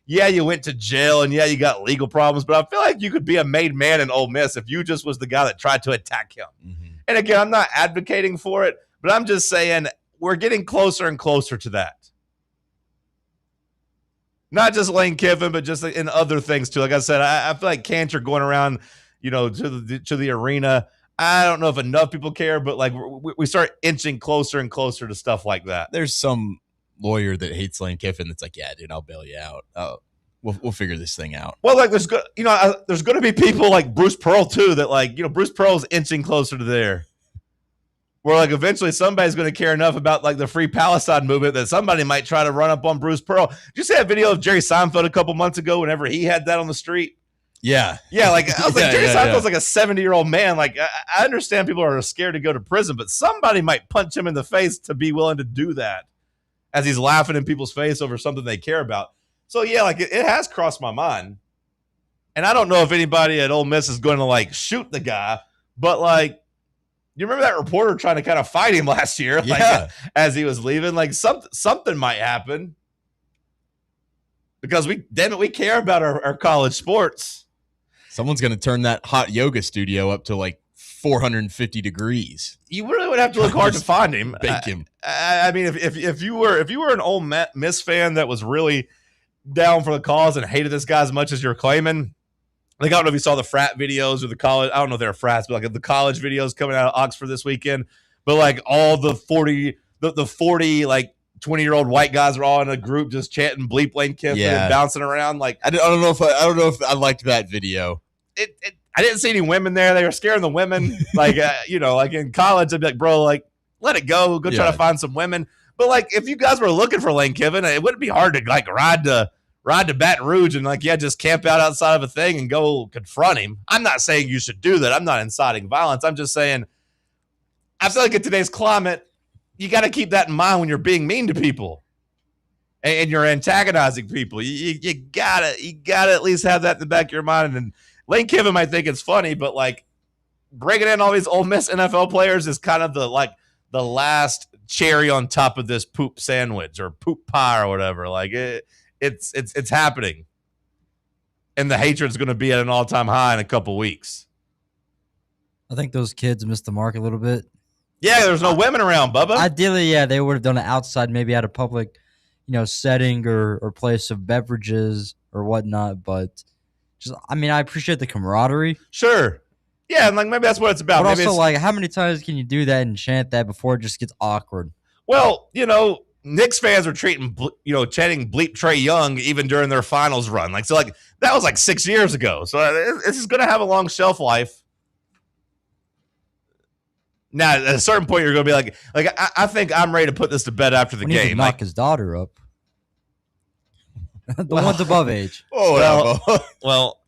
you went to jail and you got legal problems, but I feel like you could be a made man in Ole Miss if you just was the guy that tried to attack him. Mm-hmm. And again, I'm not advocating for it, but I'm just saying we're getting closer and closer to that. Not just Lane Kiffin, but just in other things too. Like I said, I feel like Kanter going around, to the arena. I don't know if enough people care, but like we start inching closer and closer to stuff like that.
There's some lawyer that hates Lane Kiffin that's like, yeah, dude, I'll bail you out. We'll figure this thing out.
Well, like there's going to be people like Bruce Pearl too that like, Bruce Pearl's inching closer to there. Where like eventually somebody's going to care enough about like the Free Palestine movement that somebody might try to run up on Bruce Pearl. Did you see that video of Jerry Seinfeld a couple months ago whenever he had that on the street?
Yeah.
Yeah, like I was like, Jerry Seinfeld's like a 70-year-old man. Like I understand people are scared to go to prison, but somebody might punch him in the face to be willing to do that as he's laughing in people's face over something they care about. So yeah, like it has crossed my mind. And I don't know if anybody at Ole Miss is going to like shoot the guy, but like, you remember that reporter trying to kind of fight him last year, like as he was leaving? Like something might happen because we care about our college sports.
Someone's going to turn that hot yoga studio up to like 450 degrees.
You really would have to look hard to find him.
Bake him.
I mean, if you were an Ole Miss fan that was really down for the cause and hated this guy as much as you're claiming, like I don't know if you saw the frat videos or the college. I don't know if they're frats, but like the college videos coming out of Oxford this weekend. But like all the 40 like 20-year-old white guys are all in a group just chanting "Bleep Lane Kiffin" and bouncing around. Like
I don't know if I liked that video.
I didn't see any women there. They were scaring the women. Like, like in college, I'd be like, bro, like, let it go. Go try to find some women. But like, if you guys were looking for Lane Kiffin, it wouldn't be hard to like ride to Baton Rouge and like, just camp out outside of a thing and go confront him. I'm not saying you should do that. I'm not inciting violence. I'm just saying, I feel like in today's climate, you got to keep that in mind when you're being mean to people and you're antagonizing people. You gotta at least have that in the back of your mind. And Lane Kiffin might think it's funny, but like bringing in all these Ole Miss NFL players is kind of the last cherry on top of this poop sandwich or poop pie or whatever. Like it's happening, and the hatred's going to be at an all-time high in a couple weeks.
I think those kids missed the mark a little bit.
Yeah, there's no women around, Bubba.
Ideally, yeah, they would have done it outside, maybe at a public, setting or place of beverages or whatnot, but. I appreciate the camaraderie.
Sure. Yeah, and like maybe that's what it's about.
But
maybe
also, like, how many times can you do that and chant that before it just gets awkward?
Well, Knicks fans were chanting "Bleep Trae Young" even during their finals run. Like, so, like that was like 6 years ago. So this is going to have a long shelf life. Now, at a certain point, you're going to be like I think I'm ready to put this to bed after the game.
He knock his daughter up. The one's above age.
Well,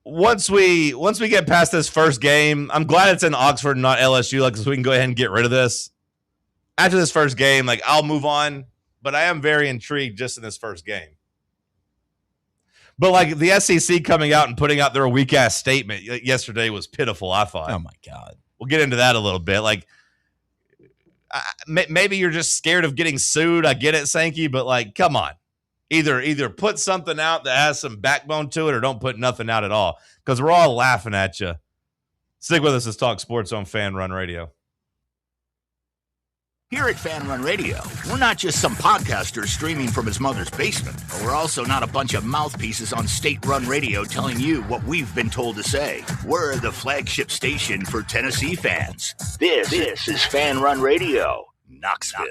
once we get past this first game, I'm glad it's in Oxford and not LSU, like, so we can go ahead and get rid of this. After this first game, like, I'll move on, but I am very intrigued just in this first game. But like the SEC coming out and putting out their weak ass statement yesterday was pitiful, I thought.
Oh my God.
We'll get into that a little bit. Like, maybe you're just scared of getting sued. I get it, Sankey, but like, come on. Either put something out that has some backbone to it or don't put nothing out at all, because we're all laughing at you. Stick with us as Talk Sports on Fan Run Radio.
Here at Fan Run Radio, we're not just some podcaster streaming from his mother's basement, but we're also not a bunch of mouthpieces on state-run radio telling you what we've been told to say. We're the flagship station for Tennessee fans. This is Fan Run Radio, Knoxville.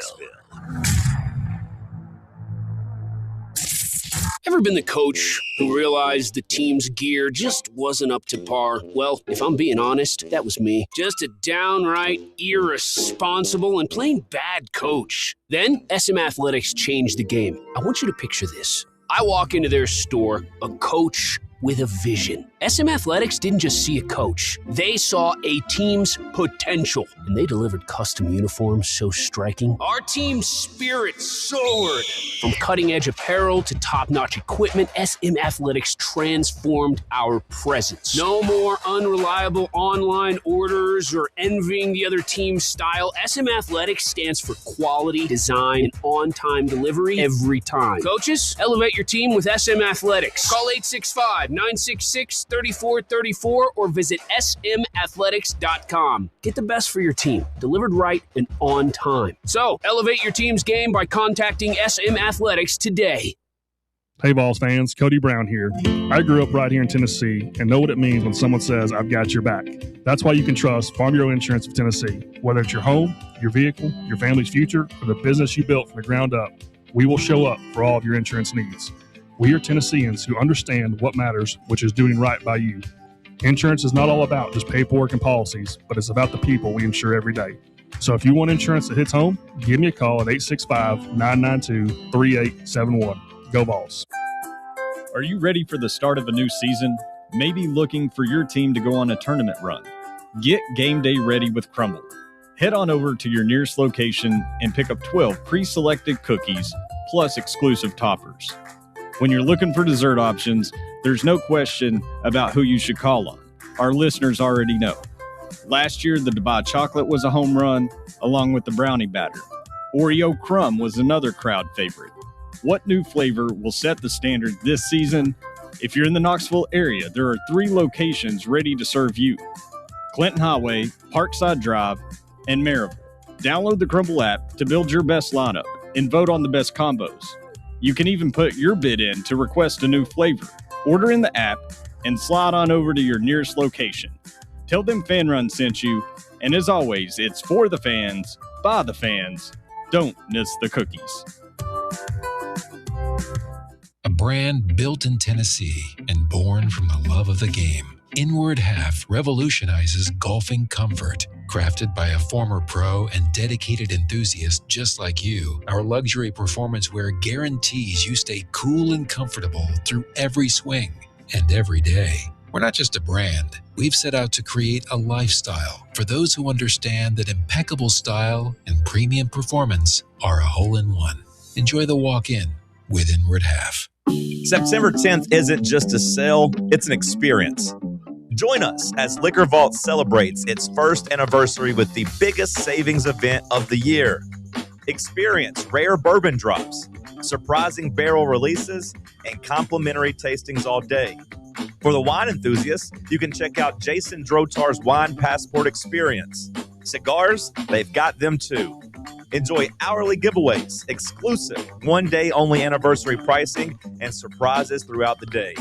Ever been the coach who realized the team's gear just wasn't up to par? Well, if I'm being honest, that was me. Just a downright irresponsible and plain bad coach. Then, SM Athletics changed the game. I want you to picture this. I walk into their store, a coach with a vision. SM Athletics didn't just see a coach. They saw a team's potential, and they delivered custom uniforms so striking. Our team's spirit soared. From cutting-edge apparel to top-notch equipment, SM Athletics transformed our presence. No more unreliable online orders or envying the other team's style. SM Athletics stands for quality, design, and on-time delivery every time. Coaches, elevate your team with SM Athletics. Call 865-966-3434 or visit smathletics.com. Get the best for your team, delivered right and on time. So, elevate your team's game by contacting SM Athletics today.
Hey, Vols fans, Cody Brown here. I grew up right here in Tennessee and know what it means when someone says, I've got your back. That's why you can trust Farm Bureau Insurance of Tennessee. Whether it's your home, your vehicle, your family's future, or the business you built from the ground up, we will show up for all of your insurance needs. We are Tennesseans who understand what matters, which is doing right by you. Insurance is not all about just paperwork and policies, but it's about the people we insure every day. So if you want insurance that hits home, give me a call at 865-992-3871. Go Vols.
Are you ready for the start of a new season? Maybe looking for your team to go on a tournament run? Get game day ready with Crumble. Head on over to your nearest location and pick up 12 pre-selected cookies plus exclusive toppers. When you're looking for dessert options, there's no question about who you should call on. Our listeners already know. Last year, the Dubai chocolate was a home run, along with the brownie batter. Oreo crumb was another crowd favorite. What new flavor will set the standard this season? If you're in the Knoxville area, there are 3 locations ready to serve you: Clinton Highway, Parkside Drive, and Maryville. Download the Crumble app to build your best lineup and vote on the best combos. You can even put your bid in to request a new flavor. Order in the app and slide on over to your nearest location. Tell them Fan Run sent you, and as always, it's for the fans, by the fans. Don't miss the cookies.
A brand built in Tennessee and born from the love of the game, Inward Half revolutionizes golfing comfort. Crafted by a former pro and dedicated enthusiast just like you, our luxury performance wear guarantees you stay cool and comfortable through every swing and every day. We're not just a brand. We've set out to create a lifestyle for those who understand that impeccable style and premium performance are a hole-in-one. Enjoy the walk-in with Inward Half.
September 10th isn't just a sale, it's an experience. Join us as Liquor Vault celebrates its first anniversary with the biggest savings event of the year. Experience rare bourbon drops, surprising barrel releases, and complimentary tastings all day. For the wine enthusiasts, you can check out Jason Drotar's Wine Passport Experience. Cigars, they've got them too. Enjoy hourly giveaways, exclusive one-day only anniversary pricing, and surprises throughout the day.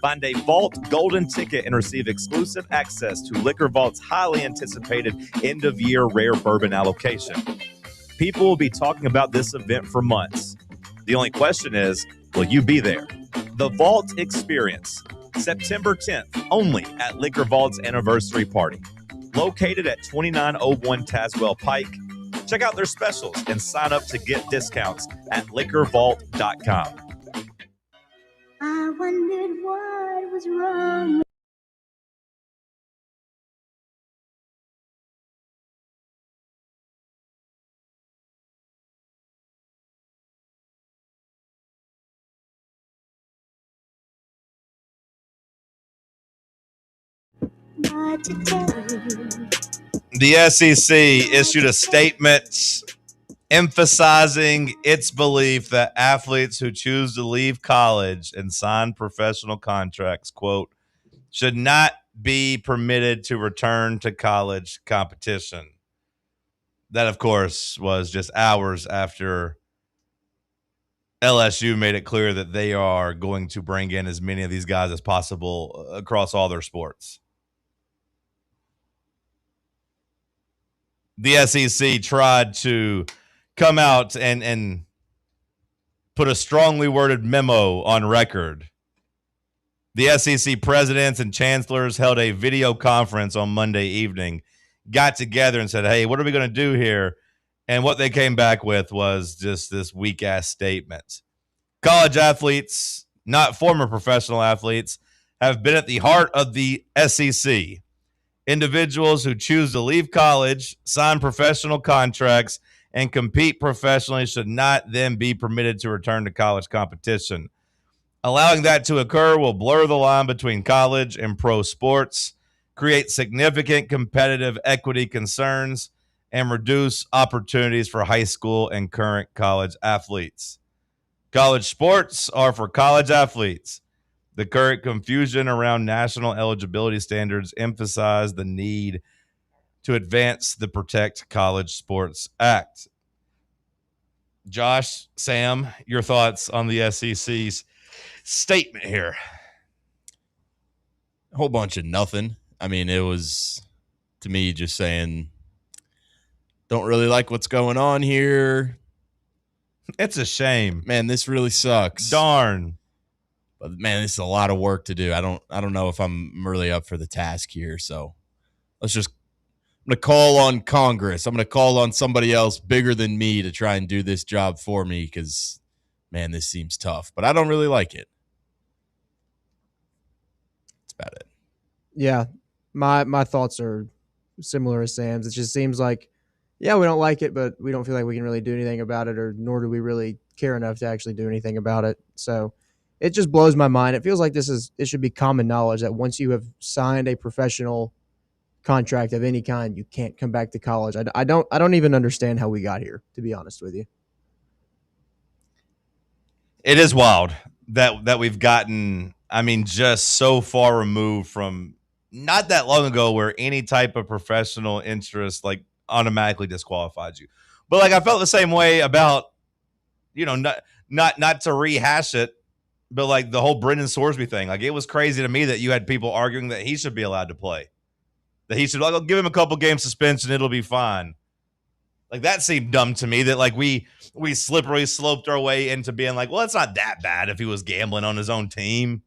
Find a Vault Golden ticket and receive exclusive access to Liquor Vault's highly anticipated end-of-year rare bourbon allocation. People will be talking about this event for months. The only question is, will you be there? The Vault Experience, September 10th, only at Liquor Vault's anniversary party. Located at 2901 Tazewell Pike. Check out their specials and sign up to get discounts at liquorvault.com.
I wondered what was wrong. What to tell you.
The SEC issued a statement emphasizing its belief that athletes who choose to leave college and sign professional contracts, quote, should not be permitted to return to college competition. That, of course, was just hours after LSU made it clear that they are going to bring in as many of these guys as possible across all their sports. The SEC tried to come out and put a strongly worded memo on record. The SEC presidents and chancellors held a video conference on Monday evening, got together and said, hey, what are we going to do here? And what they came back with was just this weak-ass statement. College athletes, not former professional athletes, have been at the heart of the SEC. Individuals who choose to leave college, sign professional contracts, and compete professionally should not then be permitted to return to college competition. Allowing that to occur will blur the line between college and pro sports, create significant competitive equity concerns, and reduce opportunities for high school and current college athletes. College sports are for college athletes. The current confusion around national eligibility standards emphasize the need to advance the Protect College Sports Act. Josh, Sam, your thoughts on the SEC's statement here?
A whole bunch of nothing. I mean, it was, to me, just saying, don't really like what's going on here.
It's a shame.
Man, this really sucks.
Darn.
But man, this is a lot of work to do. I don't know if I'm really up for the task here. So I'm going to call on Congress. I'm going to call on somebody else bigger than me to try and do this job for me because, man, this seems tough. But I don't really like it. That's about it.
Yeah, my thoughts are similar as Sam's. It just seems like, yeah, we don't like it, but we don't feel like we can really do anything about it, or nor do we really care enough to actually do anything about it. So it just blows my mind. It feels like it should be common knowledge that once you have signed a professional contract of any kind, you can't come back to college. I don't even understand how we got here, to be honest with you.
It is wild that we've gotten, I mean, just so far removed from not that long ago where any type of professional interest like automatically disqualifies you. But like I felt the same way about, not to rehash it, but like the whole Brendan Sorsby thing. Like it was crazy to me that you had people arguing that he should be allowed to play. That he should I'll give him a couple game suspension, it'll be fine. Like that seemed dumb to me that like we slippery sloped our way into being like, well, it's not that bad if he was gambling on his own team,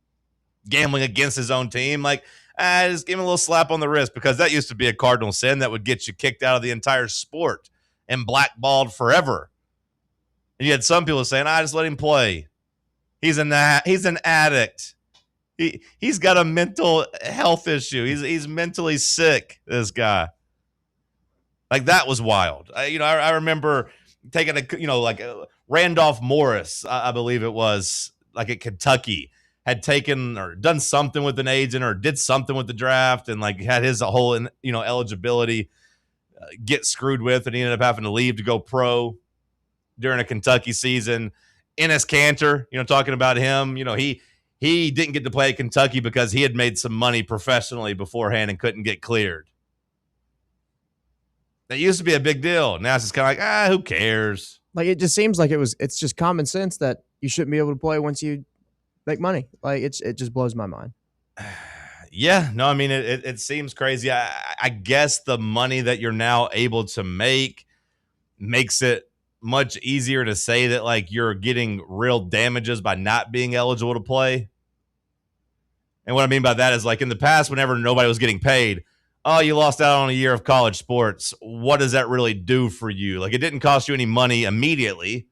gambling against his own team. Like, just give him a little slap on the wrist because that used to be a cardinal sin that would get you kicked out of the entire sport and blackballed forever. And you had some people saying, just let him play. He's an addict. He's got a mental health issue. He's mentally sick, this guy. Like that was wild. I remember taking Randolph Morris, I believe it was, like at Kentucky, had taken or done something with an agent or did something with the draft and like had his whole eligibility get screwed with, and he ended up having to leave to go pro during a Kentucky season. Enes Kanter, talking about him, he didn't get to play at Kentucky because he had made some money professionally beforehand and couldn't get cleared. That used to be a big deal. Now it's just kind of like, who cares?
Like it just seems like it's just common sense that you shouldn't be able to play once you make money. Like it just blows my mind.
Yeah, no, I mean it seems crazy. I guess the money that you're now able to make makes it much easier to say that like you're getting real damages by not being eligible to play. And what I mean by that is like in the past, whenever nobody was getting paid, you lost out on a year of college sports. What does that really do for you? Like it didn't cost you any money immediately.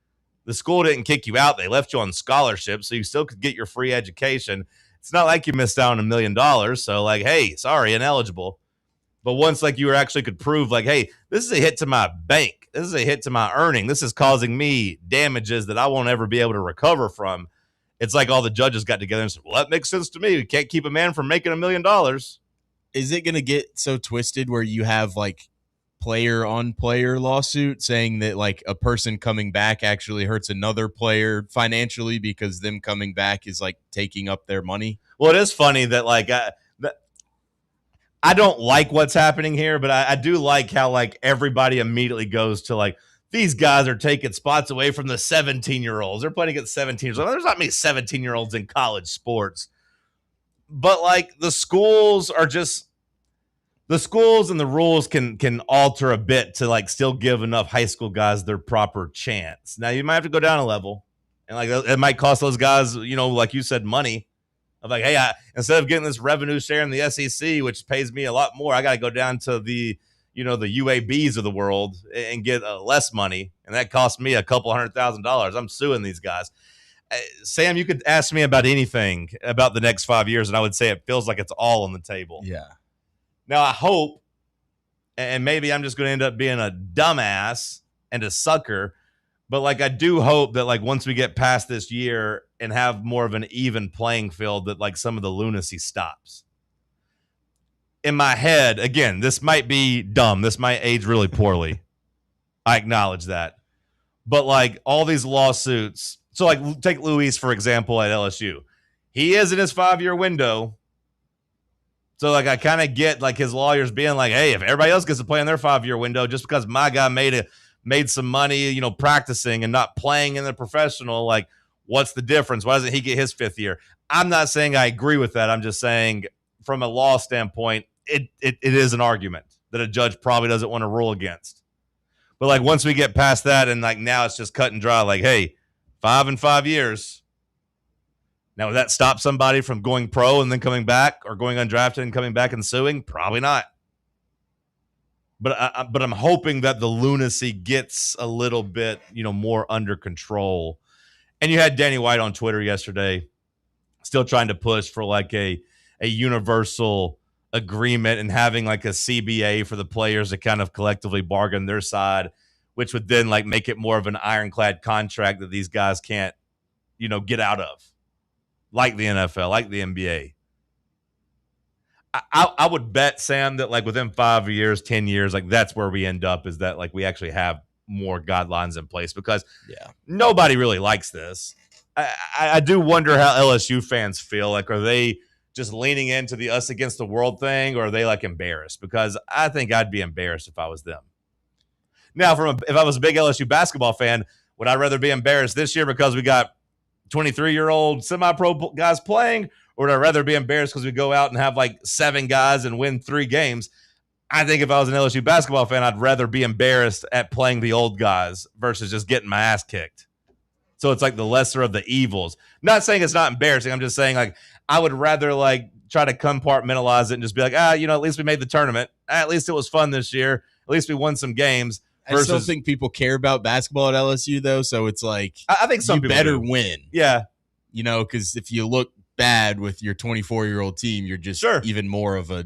The school didn't kick you out. They left you on scholarship, so you still could get your free education. It's not like you missed out on $1 million. So like, hey, sorry, ineligible. But once like you actually could prove like, hey, this is a hit to my bank. This is a hit to my earning. This is causing me damages that I won't ever be able to recover from. It's like all the judges got together and said, well, that makes sense to me. We can't keep a man from making $1 million.
Is it going to get so twisted where you have like player on player lawsuit saying that like a person coming back actually hurts another player financially because them coming back is like taking up their money?
Well, it is funny that like I don't like what's happening here, but I do like how like everybody immediately goes to like, these guys are taking spots away from the 17-year-olds. They're playing against 17-year-olds. There's not many 17-year-olds in college sports. But like the schools and the rules can alter a bit to like still give enough high school guys their proper chance. Now you might have to go down a level, and like it might cost those guys, like you said, money. Of like, hey, instead of getting this revenue share in the SEC, which pays me a lot more, I got to go down to the UABs of the world and get less money, and that cost me a couple $100,000. I'm suing these guys. Sam, you could ask me about anything about the next 5 years, and I would say it feels like it's all on the table.
Yeah.
Now, I hope, and maybe I'm just going to end up being a dumbass and a sucker, but like I do hope that like once we get past this year and have more of an even playing field, that like some of the lunacy stops. In my head, again, this might be dumb. This might age really poorly. I acknowledge that. But like all these lawsuits, so like take Luis, for example, at LSU. He is in his 5-year window. So like I kind of get like his lawyers being like, hey, if everybody else gets to play in their 5-year window, just because my guy made some money, practicing and not playing in the professional, like What's the difference? Why doesn't he get his 5th year? I'm not saying I agree with that. I'm just saying from a law standpoint, it is an argument that a judge probably doesn't want to rule against. But like once we get past that and like now it's just cut and dry, like, hey, 5 and 5 years. Now, would that stop somebody from going pro and then coming back or going undrafted and coming back and suing? Probably not. But I'm hoping that the lunacy gets a little bit, more under control. And you had Danny White on Twitter yesterday still trying to push for like a universal agreement and having like a CBA for the players to kind of collectively bargain their side, which would then like make it more of an ironclad contract that these guys can't, get out of, like the NFL, like the NBA. I would bet, Sam, that like within 5 years, 10 years, like that's where we end up, is that like we actually have more guidelines in place because nobody really likes this. I do wonder how LSU fans feel. Like, are they just leaning into the us against the world thing, or are they like embarrassed? Because I think I'd be embarrassed if I was them. Now, if I was a big LSU basketball fan, would I rather be embarrassed this year because we got 23-year-old semi-pro guys playing, or would I rather be embarrassed because we go out and have like 7 guys and win 3 games? I think if I was an LSU basketball fan, I'd rather be embarrassed at playing the old guys versus just getting my ass kicked. So it's like the lesser of the evils. Not saying it's not embarrassing. I'm just saying like I would rather like try to compartmentalize it and just be like, at least we made the tournament. At least it was fun this year. At least we won some games.
I still think people care about basketball at LSU though, so it's like
I think some people
better
do.
win.
Yeah,
because if you look bad with your 24-year-old team, you're just even more of a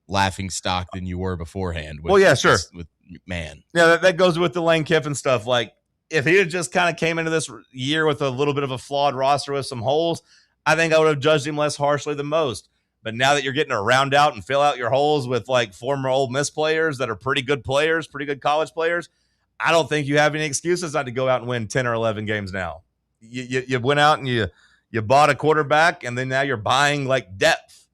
laughing stock than you were beforehand. With McMahon.
Yeah, that goes with the Lane Kiffin stuff. Like, if he had just kind of came into this year with a little bit of a flawed roster with some holes, I think I would have judged him less harshly than most. But now that you're getting to round out and fill out your holes with like former Ole Miss players that are pretty good players, pretty good college players, I don't think you have any excuses not to go out and win 10 or 11 games now. You went out and you bought a quarterback, and then now you're buying like depth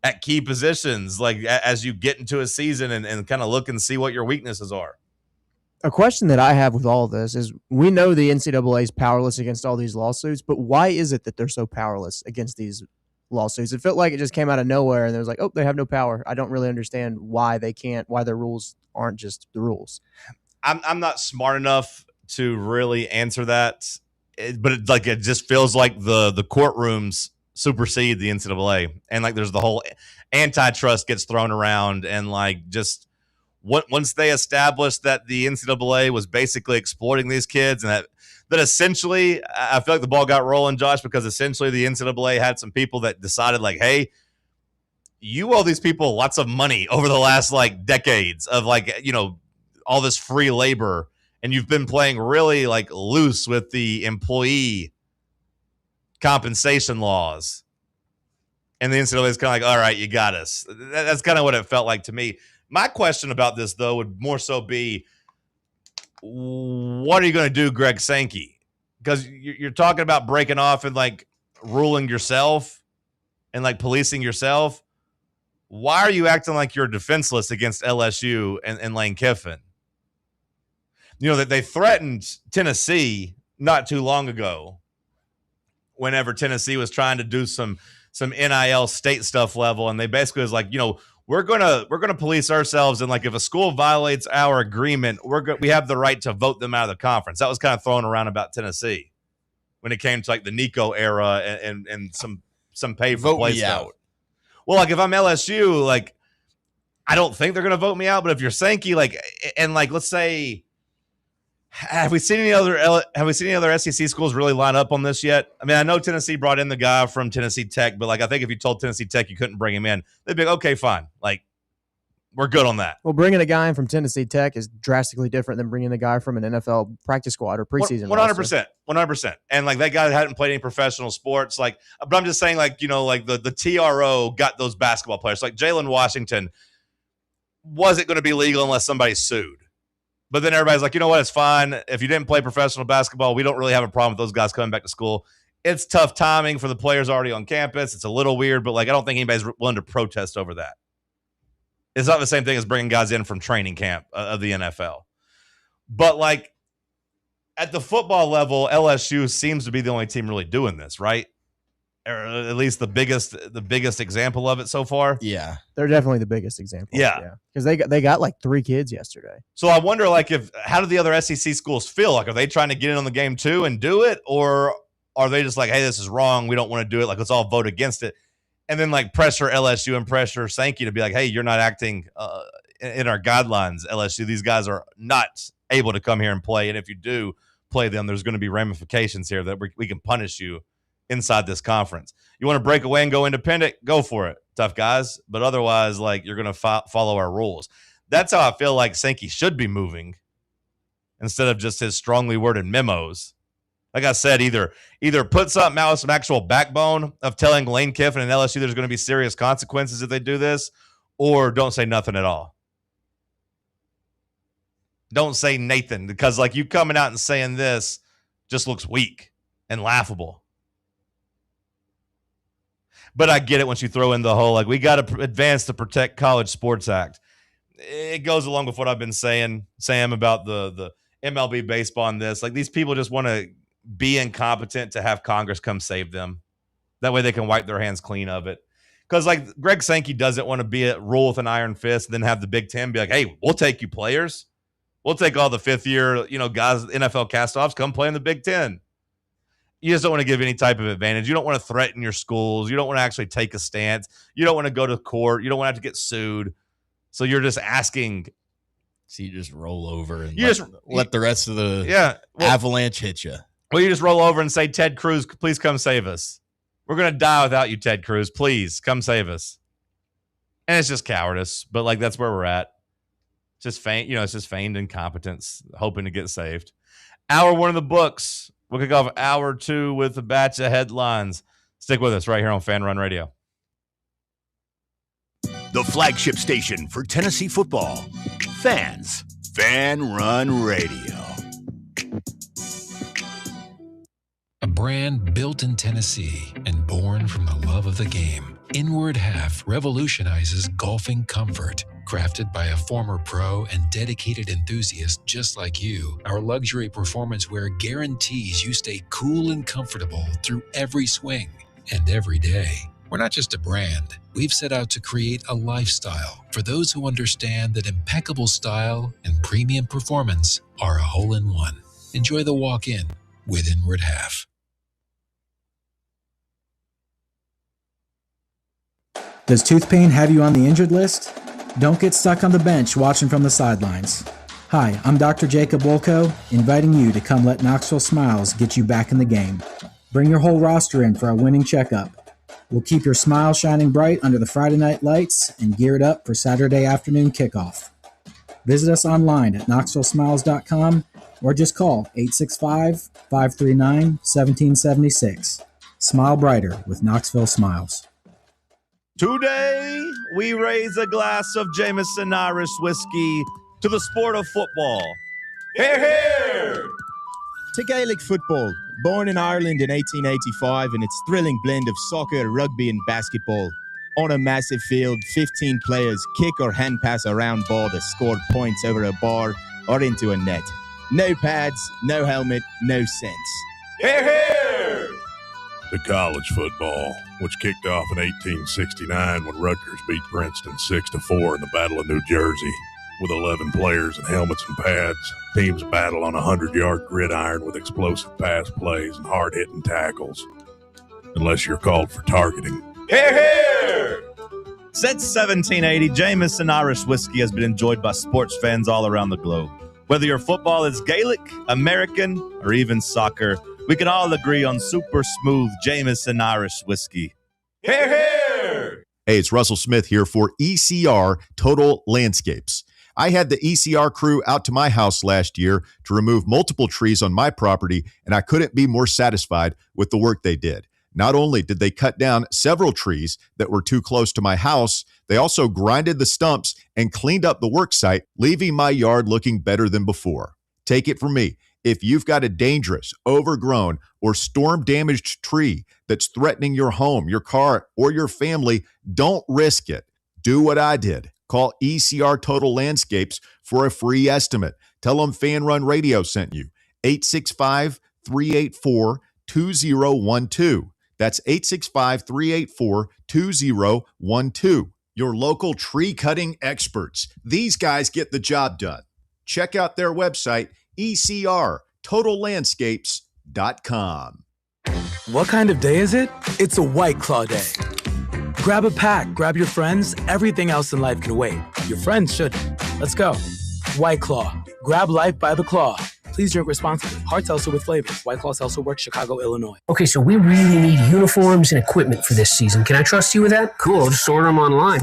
at key positions, like as you get into a season and kind of look and see what your weaknesses are.
A question that I have with all of this is, we know the NCAA is powerless against all these lawsuits, but why is it that they're so powerless against these lawsuits? It felt like it just came out of nowhere and there was like, oh, they have no power. I don't really understand why their rules aren't just the rules.
I'm not smart enough to really answer that, but it just feels like the courtrooms supersede the NCAA, and like there's the whole antitrust gets thrown around, and like just once they established that the NCAA was basically exploiting these kids, and that essentially, I feel like the ball got rolling, Josh, because essentially the NCAA had some people that decided like, hey, you owe these people lots of money over the last like decades of like, all this free labor, and you've been playing really like loose with the employee compensation laws. And the NCAA is kind of like, all right, you got us. That's kind of what it felt like to me. My question about this, though, would more so be, what are you going to do, Greg Sankey? Because you're talking about breaking off and like ruling yourself and like policing yourself. Why are you acting like you're defenseless against LSU and Lane Kiffin? That they threatened Tennessee not too long ago whenever Tennessee was trying to do some NIL state stuff level, and they basically was like, we're gonna police ourselves, and like if a school violates our agreement, we have the right to vote them out of the conference. That was kind of thrown around about Tennessee when it came to like the Nico era and some pay for play stuff. Out. Well, like if I'm LSU, like I don't think they're gonna vote me out, but if you're Sankey, like, and like let's say, have we seen any other SEC schools really line up on this yet? I mean, I know Tennessee brought in the guy from Tennessee Tech, but like I think if you told Tennessee Tech you couldn't bring him in, they'd be like, okay, fine, like we're good on that.
Well, bringing a guy in from Tennessee Tech is drastically different than bringing a guy from an NFL practice squad or preseason.
100%. And like that guy hadn't played any professional sports. Like, but I'm just saying, like like the TRO got those basketball players. Like Jalen Washington wasn't going to be legal unless somebody sued. But then everybody's like, you know what? It's fine. If you didn't play professional basketball, we don't really have a problem with those guys coming back to school. It's tough timing for the players already on campus. It's a little weird, but like I don't think anybody's willing to protest over that. It's not the same thing as bringing guys in from training camp of the NFL. But like at the football level, LSU seems to be the only team really doing this, right? Or at least the biggest example of it so far.
Yeah,
they're definitely the biggest example.
Yeah,
because they got like 3 kids yesterday.
So I wonder, like, how do the other SEC schools feel? Like, are they trying to get in on the game too and do it, or are they just like, hey, this is wrong, we don't want to do it, like, let's all vote against it, and then like pressure LSU and pressure Sankey to be like, hey, you're not acting in our guidelines, LSU. These guys are not able to come here and play, and if you do play them, there's going to be ramifications here that we can punish you inside this conference. You want to break away and go independent? Go for it, tough guys. But otherwise, like, you're going to follow our rules. That's how I feel like Sankey should be moving instead of just his strongly worded memos. Like I said, either put something out with some actual backbone of telling Lane Kiffin and LSU there's going to be serious consequences if they do this, or don't say nothing at all. Don't say Nathan, because like you coming out and saying this just looks weak and laughable. But I get it once you throw in the whole, like, we got to advance the Protect College Sports Act. It goes along with what I've been saying, Sam, about the MLB baseball and this. Like, these people just want to be incompetent to have Congress come save them. That way they can wipe their hands clean of it. Because, like, Greg Sankey doesn't want to be a rule with an iron fist and then have the Big Ten be like, hey, we'll take you players. We'll take all the fifth-year, guys, NFL cast-offs, come play in the Big Ten. You just don't want to give any type of advantage. You don't want to threaten your schools. You don't want to actually take a stance. You don't want to go to court. You don't want to have to get sued. So you're just asking.
So you just roll over and let the rest of the avalanche hit you.
Well, you just roll over and say, Ted Cruz, please come save us. We're going to die without you, Ted Cruz. Please come save us. And it's just cowardice. But, like, that's where we're at. It's just it's just feigned incompetence, hoping to get saved. Hour 1 of the books. We'll kick off hour 2 with a batch of headlines. Stick with us right here on Fan Run Radio.
The flagship station for Tennessee football. Fans. Fan Run Radio.
A brand built in Tennessee and born from the love of the game. Inward Half revolutionizes golfing comfort. Crafted by a former pro and dedicated enthusiast just like you, our luxury performance wear guarantees you stay cool and comfortable through every swing and every day. We're not just a brand. We've set out to create a lifestyle for those who understand that impeccable style and premium performance are a hole-in-one. Enjoy the walk-in with Inward Half.
Does tooth pain have you on the injured list? Don't get stuck on the bench watching from the sidelines. Hi, I'm Dr. Jacob Wolko, inviting you to come let Knoxville Smiles get you back in the game. Bring your whole roster in for our winning checkup. We'll keep your smile shining bright under the Friday night lights and gear it up for Saturday afternoon kickoff. Visit us online at knoxvillesmiles.com or just call 865-539-1776. Smile brighter with Knoxville Smiles.
Today, we raise a glass of Jameson Irish whiskey to the sport of football. Hear, hear!
To Gaelic football, born in Ireland in 1885 in its thrilling blend of soccer, rugby and basketball. On a massive field, 15 players kick or hand pass a round ball that scored points over a bar or into a net. No pads, no helmet, no sense.
Hear, hear!
To college football, which kicked off in 1869 when Rutgers beat Princeton 6-4 in the Battle of New Jersey. With 11 players in helmets and pads, teams battle on a 100-yard gridiron with explosive pass plays and hard-hitting tackles. Unless you're called for targeting.
Hear, hear! Since 1780, Jameson Irish whiskey has been enjoyed by sports fans all around the globe. Whether your football is Gaelic, American, or even soccer, we can all agree on super smooth Jameson Irish whiskey. Hear, hear!
Hey, it's Russell Smith here for ECR Total Landscapes. I had the ECR crew out to my house last year to remove multiple trees on my property, and I couldn't be more satisfied with the work they did. Not only did they cut down several trees that were too close to my house, they also grinded the stumps and cleaned up the work site, leaving my yard looking better than before. Take it from me. If you've got a dangerous, overgrown, or storm-damaged tree that's threatening your home, your car, or your family, don't risk it. Do what I did. Call ECR Total Landscapes for a free estimate. Tell them Fan Run Radio sent you. 865-384-2012. That's 865-384-2012. Your local tree cutting experts. These guys get the job done. Check out their website, ecrtotallandscapes.com.
What kind of day is it? It's a White Claw day. Grab a pack, grab your friends, everything else in life can wait. Your friends shouldn't. Let's go. White Claw. Grab life by the claw. Please drink responsibly. Hard seltzer with flavors. White Claw Seltzer Works, Chicago, Illinois.
Okay, so we really need uniforms and equipment for this season. Can I trust you with that? Cool, I'll just order them online.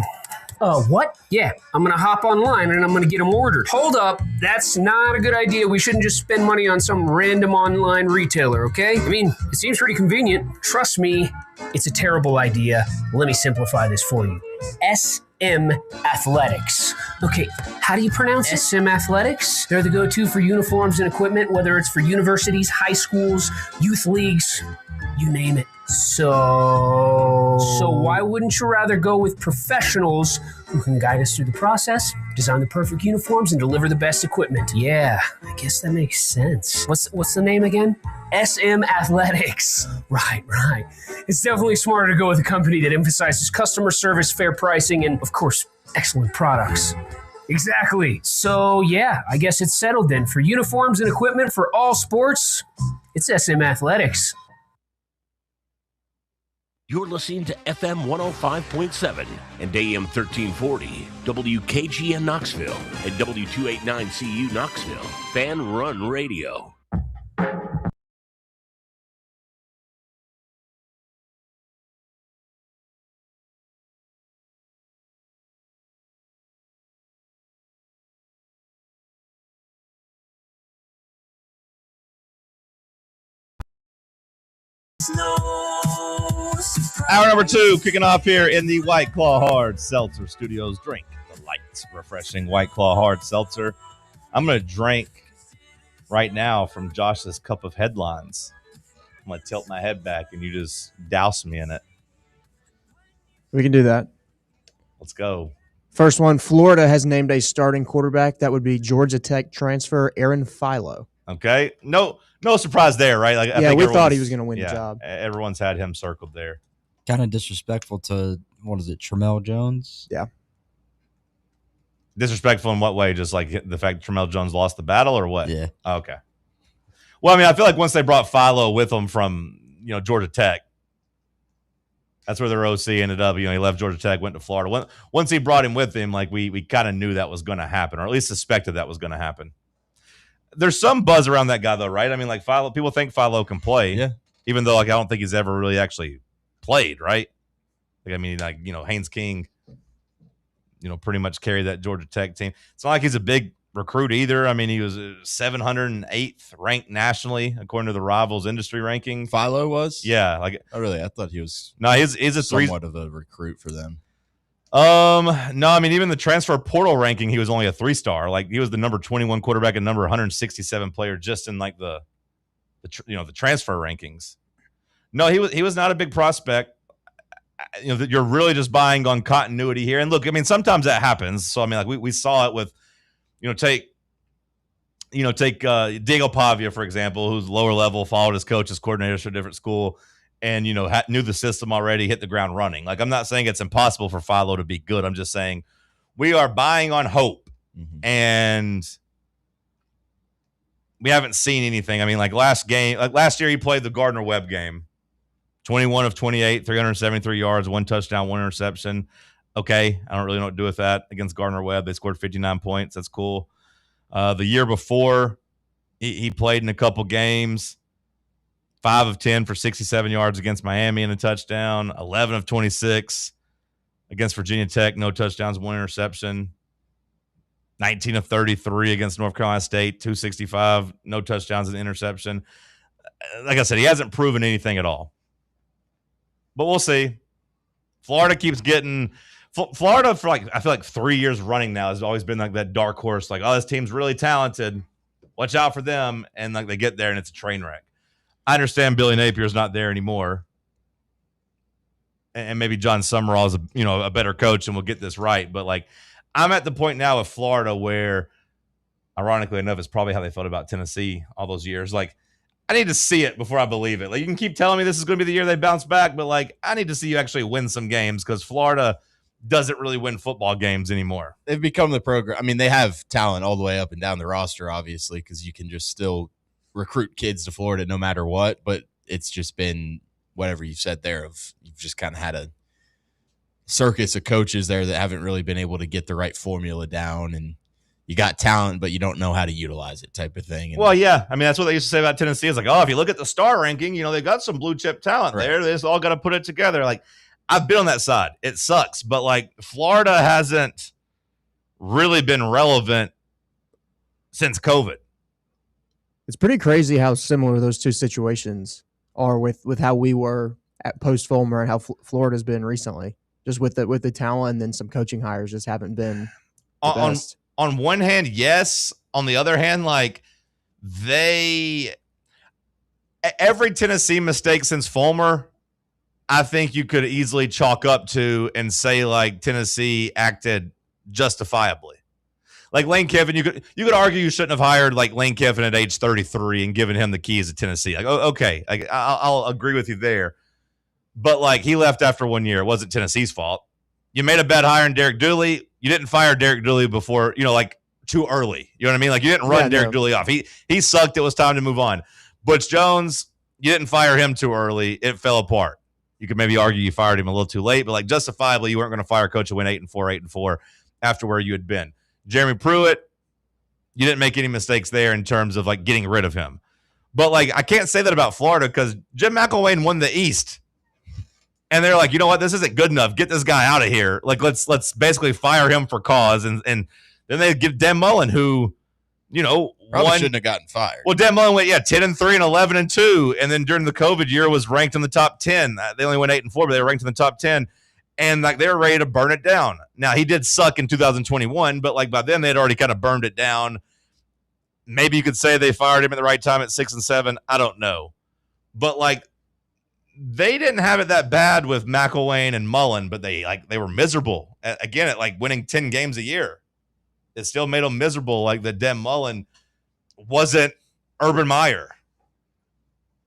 What? Yeah, I'm going to hop online and I'm going to get them ordered. Hold up, that's not a good idea. We shouldn't just spend money on some random online retailer, okay? I mean, it seems pretty convenient. Trust me, it's a terrible idea. Let me simplify this for you. SM Athletics. Okay, how do you pronounce it? SM Athletics? They're the go-to for uniforms and equipment, whether it's for universities, high schools, youth leagues, you name it. So why wouldn't you rather go with professionals who can guide us through the process, design the perfect uniforms, and deliver the best equipment? Yeah, I guess that makes sense. What's the name again? SM Athletics. Right. It's definitely smarter to go with a company that emphasizes customer service, fair pricing, and, of course, excellent products. Exactly. So, yeah, I guess it's settled then. For uniforms and equipment for all sports, it's SM Athletics.
You're listening to FM 105.7 and AM 1340, WKGN Knoxville, and W289CU Knoxville, Fan Run Radio.
Hour number 2 kicking off here in the White Claw Hard Seltzer Studios. Drink the light, refreshing White Claw Hard Seltzer. I'm going to drink right now from Josh's cup of headlines. I'm going to tilt my head back and you just douse me in it.
We can do that.
Let's go.
First one, Florida has named a starting quarterback. That would be Georgia Tech transfer Aaron Philo.
Okay. No surprise there, right? Like, I think
we thought he was going to win the job.
Everyone's had him circled there.
Kind of disrespectful to, Tramel Jones?
Yeah.
Disrespectful in what way? Just like the fact that Tramel Jones lost the battle or what?
Yeah.
Okay. Well, I mean, I feel like once they brought Philo with them from, Georgia Tech, that's where their OC ended up. He left Georgia Tech, went to Florida. Once he brought him with him, like we kind of knew that was going to happen, or at least suspected that was going to happen. There's some buzz around that guy, though, right? I mean, like Philo, people think Philo can play,
Yeah.
Even though I don't think he's ever really actually played, right? Haynes King, pretty much carried that Georgia Tech team. It's not like he's a big recruit either. I mean, he was 708th ranked nationally according to the Rivals industry ranking.
Philo was?
Yeah.
Oh, really? I thought he was
he's a
somewhat of a recruit for them.
No, I mean, even the transfer portal ranking, he was only a 3-star. Like, he was the number 21 quarterback and number 167 player just in like the transfer rankings. No, he was not a big prospect. You're really just buying on continuity here. And look, I mean, sometimes that happens. So I mean, like we saw it with, take Diego Pavia, for example, who's lower level, followed his coach as coordinator to a different school, and knew the system already, hit the ground running. Like, I'm not saying it's impossible for Philo to be good. I'm just saying we are buying on hope, and we haven't seen anything. I mean, like last year, he played the Gardner Webb game. 21 of 28, 373 yards, 1 touchdown, 1 interception. Okay, I don't really know what to do with that against Gardner Webb. They scored 59 points. That's cool. The year before, he played in a couple games. 5 of 10 for 67 yards against Miami and a touchdown. 11 of 26 against Virginia Tech, no touchdowns, 1 interception. 19 of 33 against North Carolina State, 265, no touchdowns and interception. Like I said, he hasn't proven anything at all. But we'll see. Florida keeps getting Florida for I feel like 3 years running now has always been like that dark horse. Like, oh, this team's really talented. Watch out for them. And like they get there and it's a train wreck. I understand Billy Napier's not there anymore. And maybe John Summerall is a better coach and will get this right. But like, I'm at the point now with Florida where ironically enough, is probably how they felt about Tennessee all those years. Like, I need to see it before I believe it. Like, you can keep telling me this is going to be the year they bounce back, but like, I need to see you actually win some games because Florida doesn't really win football games anymore.
They've become the program. I mean, they have talent all the way up and down the roster, obviously, because you can just still recruit kids to Florida no matter what. But it's just been whatever you said there. You've just kind of had a circus of coaches there that haven't really been able to get the right formula down, and you got talent, but you don't know how to utilize it, type of thing. And
well, yeah, I mean that's what they used to say about Tennessee. It's like, oh, if you look at the star ranking, they got some blue chip talent there. They just all got to put it together. Like, I've been on that side. It sucks, but like Florida hasn't really been relevant since COVID.
It's pretty crazy how similar those two situations are with how we were at post Fulmer and how Florida's been recently. Just with the talent and then some coaching hires just haven't been the best.
On one hand, yes. On the other hand, like every Tennessee mistake since Fulmer, I think you could easily chalk up to and say like Tennessee acted justifiably. Like Lane Kiffin, you could argue you shouldn't have hired like Lane Kiffin at age 33 and given him the keys to Tennessee. Like, okay, I'll agree with you there. But like he left after 1 year. It wasn't Tennessee's fault. You made a bad hire in Derek Dooley. You didn't fire Derek Dooley before, like too early. You know what I mean? Like you didn't run Derek Dooley off. He sucked. It was time to move on. Butch Jones, you didn't fire him too early. It fell apart. You could maybe argue you fired him a little too late, but like justifiably, you weren't going to fire a coach who went 8-4 after where you had been. Jeremy Pruitt, you didn't make any mistakes there in terms of like getting rid of him. But like I can't say that about Florida because Jim McElwain won the East. And they're like, you know what? This isn't good enough. Get this guy out of here. Like, let's basically fire him for cause. And then they give Dan Mullen, who,
probably shouldn't have gotten fired.
Well, Dan Mullen went 10-3 and 11-2, and then during the COVID year was ranked in the top 10. They only went 8-4, but they were ranked in the top 10, and like they were ready to burn it down. Now he did suck in 2021, but like by then they had already kind of burned it down. Maybe you could say they fired him at the right time at 6-7. I don't know, but like. They didn't have it that bad with McElwain and Mullen, but they were miserable again at like winning 10 games a year. It still made them miserable. Like the Dan Mullen wasn't Urban Meyer.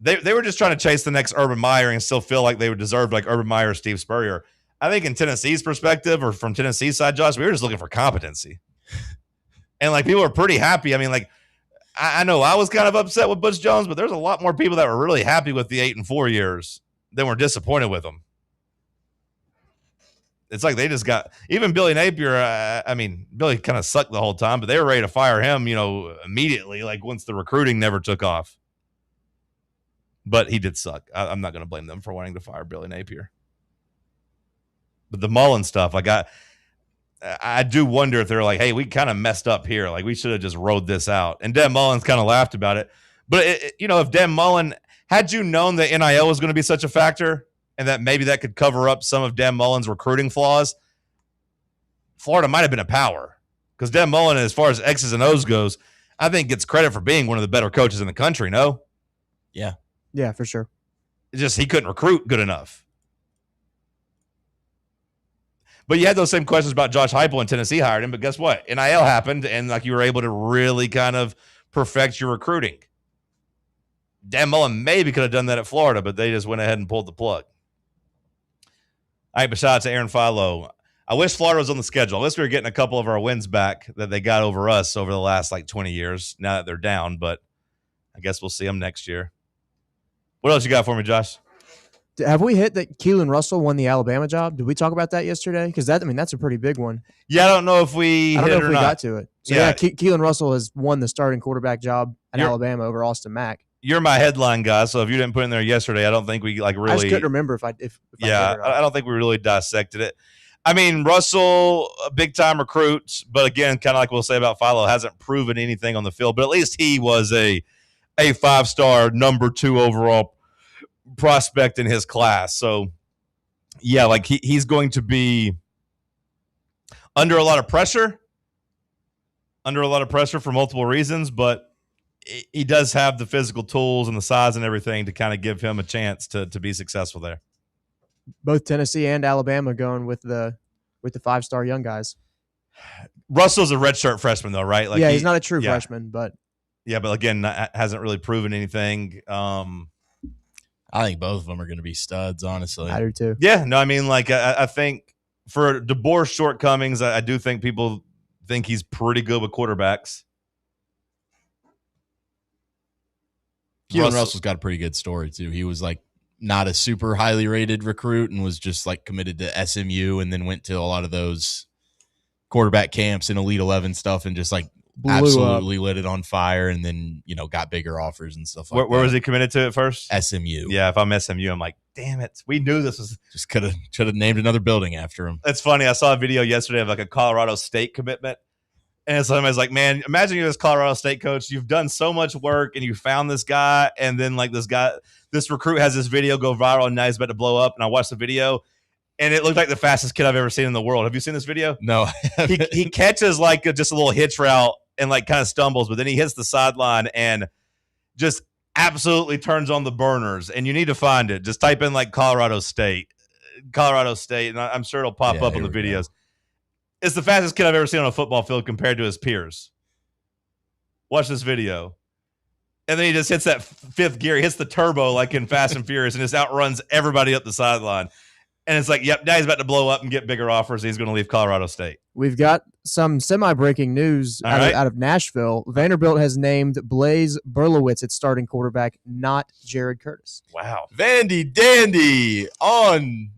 They were just trying to chase the next Urban Meyer and still feel like they would deserve like Urban Meyer or Steve Spurrier. I think in Tennessee's perspective or from Tennessee's side, Josh, we were just looking for competency. And like people were pretty happy. I mean, like I know I was kind of upset with Butch Jones, but there's a lot more people that were really happy with the 8-4 years than were disappointed with them. It's like they just got even Billy Napier. Billy kind of sucked the whole time, but they were ready to fire him, immediately. Like once the recruiting never took off. But he did suck. I'm not going to blame them for wanting to fire Billy Napier. But the Mullen stuff, like I do wonder if they're like, hey, we kind of messed up here. Like we should have just rode this out. And Dan Mullen's kind of laughed about it. But, if Dan Mullen, had you known that NIL was going to be such a factor and that maybe that could cover up some of Dan Mullen's recruiting flaws, Florida might have been a power. Because Dan Mullen, as far as X's and O's goes, I think gets credit for being one of the better coaches in the country, no?
Yeah.
Yeah, for sure.
It's just he couldn't recruit good enough. But you had those same questions about Josh Heupel when Tennessee hired him. But guess what? NIL happened, and like you were able to really kind of perfect your recruiting. Dan Mullen maybe could have done that at Florida, but they just went ahead and pulled the plug. All right, but shout out to Aaron Philo. I wish Florida was on the schedule. I wish we were getting a couple of our wins back that they got over us over the last 20 years now that they're down. But I guess we'll see them next year. What else you got for me, Josh?
Have we hit that Keelan Russell won the Alabama job? Did we talk about that yesterday? Because that's a pretty big one.
Yeah, I don't know if we
got to it. So yeah, Keelan Russell has won the starting quarterback job at Alabama over Austin Mack.
You're my headline guy, so if you didn't put in there yesterday, I don't think we really.
I just couldn't remember if I did
I don't think we really dissected it. I mean, Russell, a big time recruit, but again, kind of like we'll say about Philo, hasn't proven anything on the field. But at least he was a 5-star, number 2 overall prospect in his class. So yeah, like he's going to be under a lot of pressure for multiple reasons, but he does have the physical tools and the size and everything to kind of give him a chance to be successful there.
Both Tennessee and Alabama going with the 5-star young guys.
Russell's a redshirt freshman, though, right?
Like he's not a true freshman, but
again, hasn't really proven anything.
I think both of them are going to be studs, honestly.
I do too.
Yeah, no, I mean, like I think for DeBoer's shortcomings, I do think people think he's pretty good with quarterbacks.
Russell's got a pretty good story too. He was like not a super highly rated recruit and was just like committed to SMU and then went to a lot of those quarterback camps and Elite 11 stuff and just like absolutely lit it on fire and then, got bigger offers and stuff like that.
Where was he committed to at first?
SMU.
Yeah, if I'm SMU, I'm like, damn it. We knew this was.
Just should have named another building after him.
It's funny. I saw a video yesterday of like a Colorado State commitment. And somebody's like, man, imagine you're this Colorado State coach. You've done so much work and you found this guy. And then like this recruit has this video go viral and now he's about to blow up. And I watched the video and it looked like the fastest kid I've ever seen in the world. Have you seen this video?
No.
He catches like just a little hitch route and like kind of stumbles, but then he hits the sideline and just absolutely turns on the burners. And you need to find it. Just type in like Colorado State. And I'm sure it'll pop up on the videos. Go. It's the fastest kid I've ever seen on a football field compared to his peers. Watch this video. And then he just hits that fifth gear. He hits the turbo like in Fast and Furious and just outruns everybody up the sideline. And it's like, yep, now he's about to blow up and get bigger offers. He's going to leave Colorado State.
We've got some semi-breaking news out of Nashville. Vanderbilt has named Blaise Berlowitz its starting quarterback, not Jared Curtis.
Wow.
Vandy Dandy on...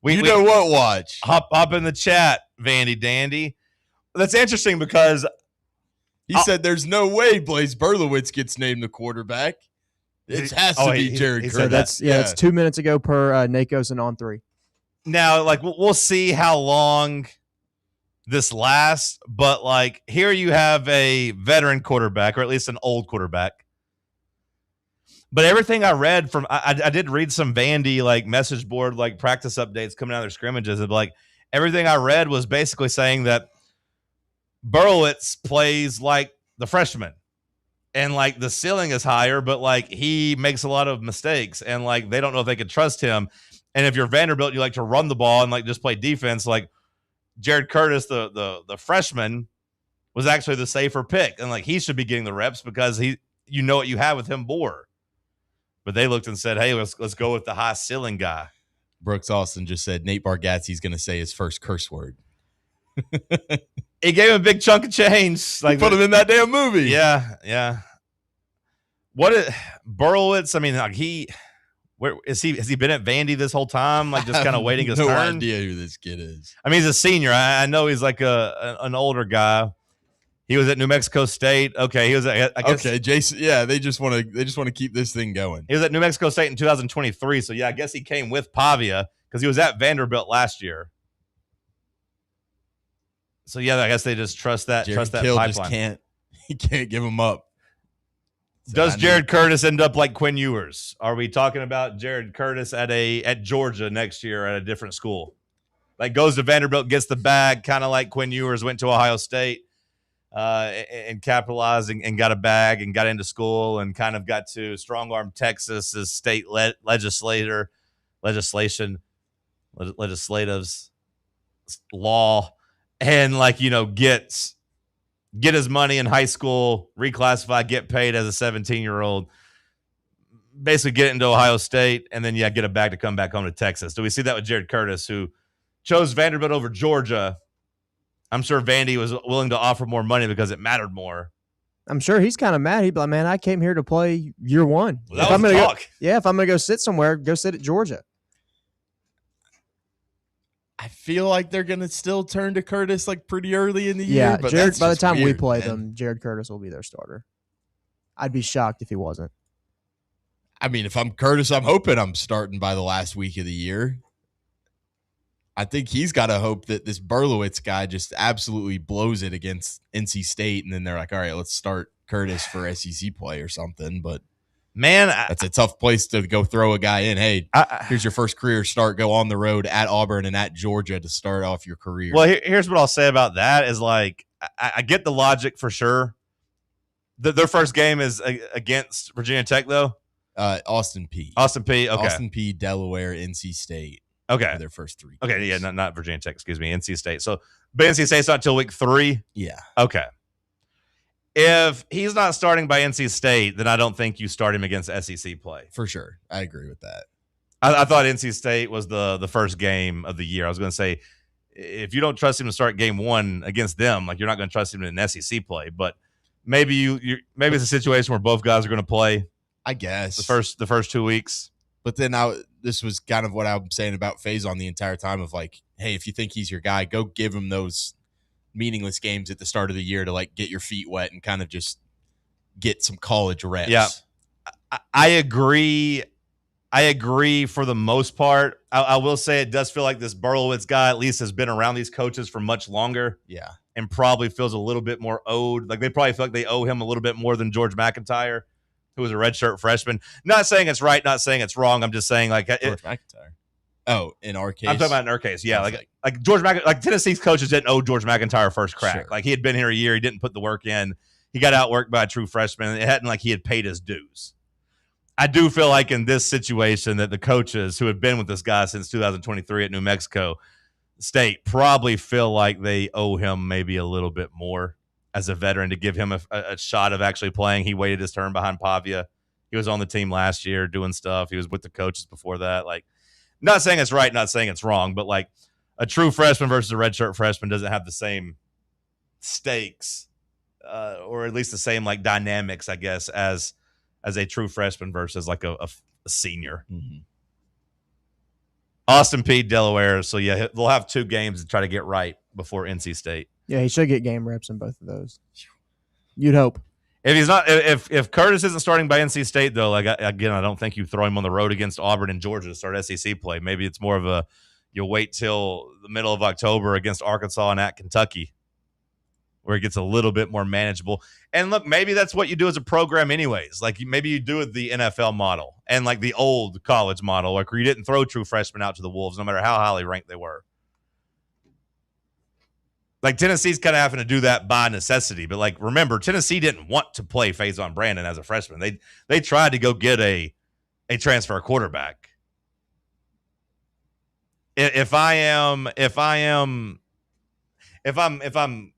know what? Watch.
Hop in the chat, Vandy Dandy. That's interesting because
he said there's no way Blaise Berlowitz gets named the quarterback. It has to be Jared Curtis.
That's 2 minutes ago per Nakos and On 3.
Now, like, we'll see how long this lasts, but like here you have a veteran quarterback, or at least an old quarterback. But everything I read from, I did read some Vandy like message board like practice updates coming out of their scrimmages, and like everything I read was basically saying that Berlowitz plays like the freshman, and like the ceiling is higher, but like he makes a lot of mistakes, and like they don't know if they could trust him. And if you're Vanderbilt, you like to run the ball and like just play defense. Like Jared Curtis, the freshman, was actually the safer pick, and like he should be getting the reps because you know what you have with him, Bohr. But they looked and said, hey, let's go with the high ceiling guy.
Brooks Austin just said Nate Bargatze's going to say his first curse word.
He gave him a big chunk of change.
Like put him in that damn movie.
Yeah. Berlowitz? I mean, like where is he? Has he been at Vandy this whole time? Like just kind of waiting his turn?
No idea who this kid is.
I mean, he's a senior. I know he's like an older guy. He was at New Mexico State. Okay, he was at, I guess.
Okay, Jason. Yeah, they just want to keep this thing going.
He was at New Mexico State in 2023. So yeah, I guess he came with Pavia because he was at Vanderbilt last year. So yeah, I guess they just trust that pipeline.
Just can't give him up.
So does Jared Curtis end up like Quinn Ewers? Are we talking about Jared Curtis at Georgia next year at a different school? Like goes to Vanderbilt, gets the bag, kind of like Quinn Ewers went to Ohio State. And capitalized and got a bag and got into school and kind of got to strong-arm Texas as state legislative law and like, get his money in high school, reclassify, get paid as a 17-year-old, basically get into Ohio State and then, get a bag to come back home to Texas. Do we see that with Jared Curtis, who chose Vanderbilt over Georgia? I'm sure Vandy was willing to offer more money because it mattered more.
I'm sure he's kind of mad. He'd be like, man, I came here to play year one.
Well, if I'm
going to go sit somewhere, go sit at Georgia.
I feel like they're going to still turn to Curtis like pretty early in the year.
Yeah, Jared, by the time we play them, Jared Curtis will be their starter. I'd be shocked if he wasn't.
I mean, if I'm Curtis, I'm hoping I'm starting by the last week of the year. I think he's got to hope that this Berlowitz guy just absolutely blows it against NC State, and then they're like, all right, let's start Curtis for SEC play or something. But,
man,
that's a tough place to go throw a guy in. Hey, here's your first career start. Go on the road at Auburn and at Georgia to start off your career.
Well, here's what I'll say about that is, like, I get the logic for sure. Their first game is against Virginia Tech, though?
Austin P.
Okay.
Austin P, Delaware, NC State.
Okay.
for their first 3
Okay,
games.
yeah, not Virginia Tech, excuse me, NC State. So, but NC State's not till week 3?
Yeah.
Okay. If he's not starting by NC State, then I don't think you start him against SEC play.
For sure. I agree with that.
I thought NC State was the first game of the year. I was going to say, if you don't trust him to start game 1 against them, like you're not going to trust him in SEC play. But maybe maybe it's a situation where both guys are going to play.
I guess
the first 2 weeks.
But then this was kind of what I'm saying about Faizon the entire time of like, hey, if you think he's your guy, go give him those meaningless games at the start of the year to like get your feet wet and kind of just get some college reps.
Yeah, I agree. I agree for the most part. I will say it does feel like this Berlowitz guy at least has been around these coaches for much longer.
Yeah.
And probably feels a little bit more owed. Like they probably feel like they owe him a little bit more than George McIntyre, who was a redshirt freshman. Not saying it's right, not saying it's wrong. I'm just saying like
George McIntyre. Oh, in our case.
I'm talking about in our case. Yeah, like George like Tennessee's coaches didn't owe George McIntyre first crack.
Sure.
Like he had been here a year, he didn't put the work in. He got outworked by a true freshman. It hadn't like he had paid his dues. I do feel like in this situation that the coaches who have been with this guy since 2023 at New Mexico State probably feel like they owe him maybe a little bit more as a veteran to give him a shot of actually playing. He waited his turn behind Pavia. He was on the team last year doing stuff. He was with the coaches before that. Like, not saying it's right, not saying it's wrong, but like a true freshman versus a redshirt freshman doesn't have the same stakes or at least the same like dynamics, I guess, as a true freshman versus like a senior.
Mm-hmm.
Austin Peay, Delaware. So yeah, they'll have 2 games to try to get right before NC State.
Yeah, he should get game reps in both of those. You'd hope.
If he's not, if Curtis isn't starting by NC State though, like again, I don't think you throw him on the road against Auburn and Georgia to start SEC play. Maybe it's more of a you'll wait till the middle of October against Arkansas and at Kentucky, where it gets a little bit more manageable. And look, maybe that's what you do as a program anyways. Like maybe you do it the NFL model and like the old college model, like where you didn't throw true freshmen out to the Wolves no matter how highly ranked they were. Like Tennessee's kind of having to do that by necessity. But like remember, Tennessee didn't want to play Faizon Brandon as a freshman. They tried to go get a transfer quarterback. If I'm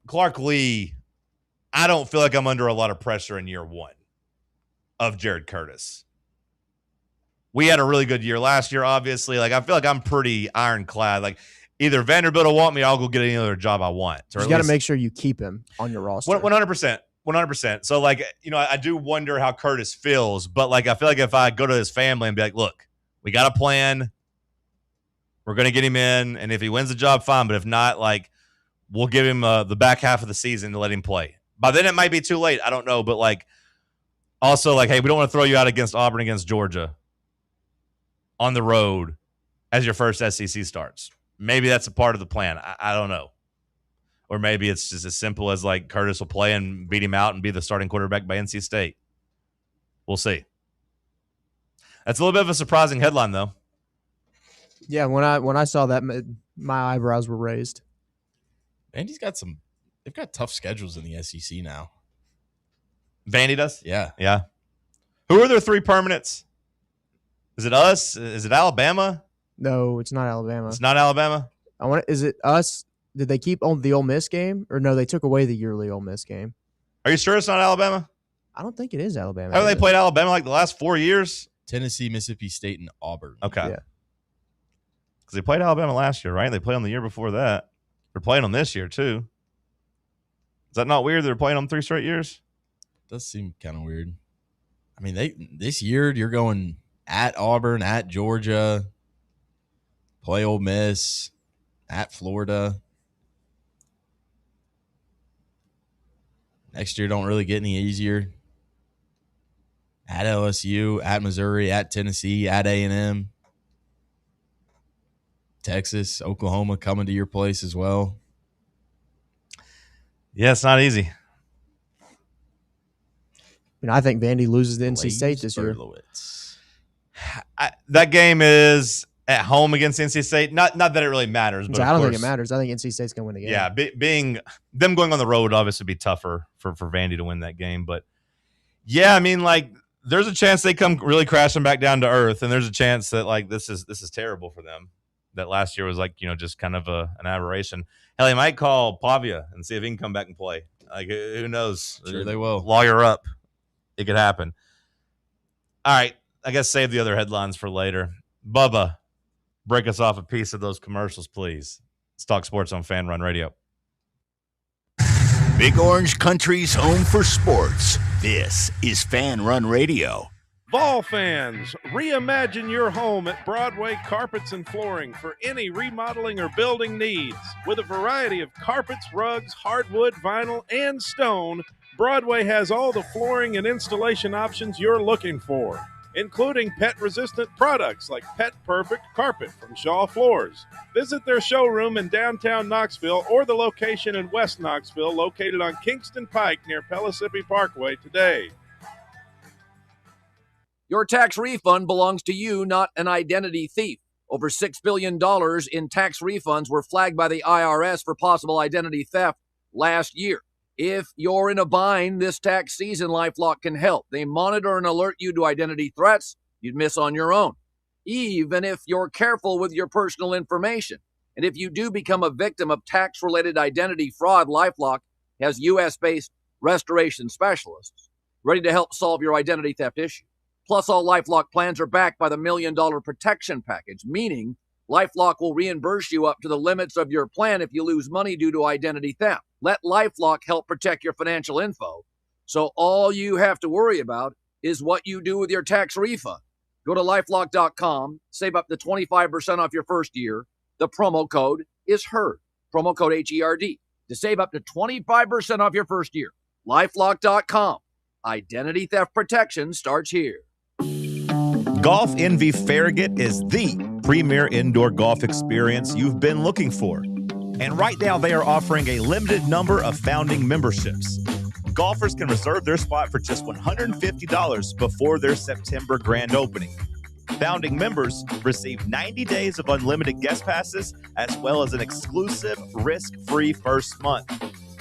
Clark Lee, I don't feel like I'm under a lot of pressure in year 1 of Jared Curtis. We had a really good year last year, obviously. Like I feel like I'm pretty ironclad. Like either Vanderbilt will want me, or I'll go get any other job I want.
You got to make sure you keep him on your roster.
100%. So like, I do wonder how Curtis feels, but like I feel like if I go to his family and be like, look, we got a plan. We're going to get him in, and if he wins the job, fine. But if not, like, we'll give him the back half of the season to let him play. By then, it might be too late. I don't know. But, like, also, like, hey, we don't want to throw you out against Auburn, against Georgia on the road as your first SEC starts. Maybe that's a part of the plan. I don't know. Or maybe it's just as simple as, like, Curtis will play and beat him out and be the starting quarterback by NC State. We'll see. That's a little bit of a surprising headline, though.
Yeah, when I saw that, my eyebrows were raised.
Vandy's got they've got tough schedules in the SEC now.
Vandy does?
Yeah.
Yeah. Who are their 3 permanents? Is it us? Is it Alabama?
No, it's not Alabama.
It's not Alabama?
Is it us? Did they keep on the Ole Miss game? Or no, they took away the yearly Ole Miss game.
Are you sure it's not Alabama?
I don't think it is Alabama.
Haven't they played Alabama like the last 4 years?
Tennessee, Mississippi State, and Auburn.
Okay.
Yeah.
Because they played Alabama last year, right? They played on the year before that. They're playing on this year, too. Is that not weird? They're playing on 3 straight years?
Does seem kind of weird. I mean, this year you're going at Auburn, at Georgia, play Ole Miss, at Florida. Next year don't really get any easier. At LSU, at Missouri, at Tennessee, at A&M. Texas, Oklahoma coming to your place as well.
Yeah, it's not easy.
I think Vandy loses to NC State this year.
That game is at home against NC State. Not that it really matters. But
I don't think it matters. I think NC State's going to win the game.
Yeah, being them going on the road would obviously be tougher for Vandy to win that game. But, yeah, I mean, like, there's a chance they come really crashing back down to earth, and there's a chance that, like, this is terrible for them. that last year was like, just kind of an aberration. Hell, he might call Pavia and see if he can come back and play. Like, who knows?
Sure they will.
Lawyer up. It could happen. All right. I guess save the other headlines for later. Bubba, break us off a piece of those commercials, please. Let's talk sports on Fan Run Radio.
Big Orange Country's home for sports. This is Fan Run Radio.
Vol fans, reimagine your home at Broadway Carpets and Flooring for any remodeling or building needs. With a variety of carpets, rugs, hardwood, vinyl, and stone, Broadway has all the flooring and installation options you're looking for, including pet-resistant products like Pet Perfect Carpet from Shaw Floors. Visit their showroom in downtown Knoxville or the location in West Knoxville located on Kingston Pike near Pellissippi Parkway today.
Your tax refund belongs to you, not an identity thief. Over $6 billion in tax refunds were flagged by the IRS for possible identity theft last year. If you're in a bind this tax season, LifeLock can help. They monitor and alert you to identity threats you'd miss on your own, even if you're careful with your personal information. And if you do become a victim of tax-related identity fraud, LifeLock has U.S.-based restoration specialists ready to help solve your identity theft issue. Plus, all LifeLock plans are backed by the $1 Million Protection Package, meaning LifeLock will reimburse you up to the limits of your plan if you lose money due to identity theft. Let LifeLock help protect your financial info, so all you have to worry about is what you do with your tax refund. Go to LifeLock.com, save up to 25% off your first year. The promo code is HERD, promo code HERD, to save up to 25% off your first year. LifeLock.com. Identity theft protection starts here.
Golf Envy Farragut is the premier indoor golf experience you've been looking for. And right now they are offering a limited number of founding memberships. Golfers can reserve their spot for just $150 before their September grand opening. Founding members receive 90 days of unlimited guest passes as well as an exclusive risk-free first month.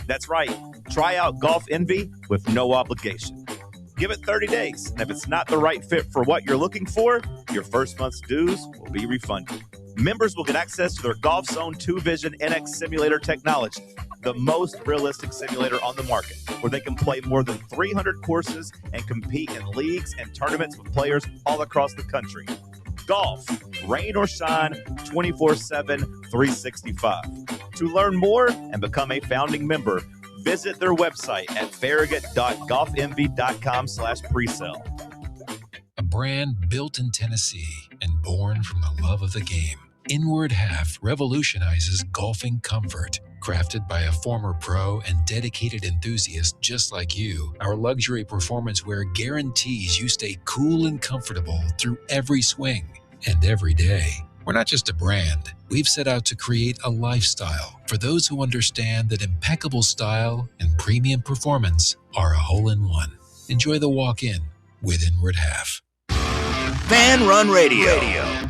That's right. Try out Golf Envy with no obligation. Give it 30 days, and if it's not the right fit for what you're looking for, your first month's dues will be refunded. Members will get access to their Golf Zone 2 Vision NX simulator technology, the most realistic simulator on the market, where they can play more than 300 courses and compete in leagues and tournaments with players all across the country. Golf, rain or shine, 24/7, 365. To learn more and become a founding member, visit their website at farragut.golfenvy.com/presale.
A brand built in Tennessee and born from the love of the game. Inward Half revolutionizes golfing comfort. Crafted by a former pro and dedicated enthusiast just like you, our luxury performance wear guarantees you stay cool and comfortable through every swing and every day. We're not just a brand. We've set out to create a lifestyle for those who understand that impeccable style and premium performance are a hole-in-one. Enjoy the walk-in with Inward Half.
Fan Run Radio,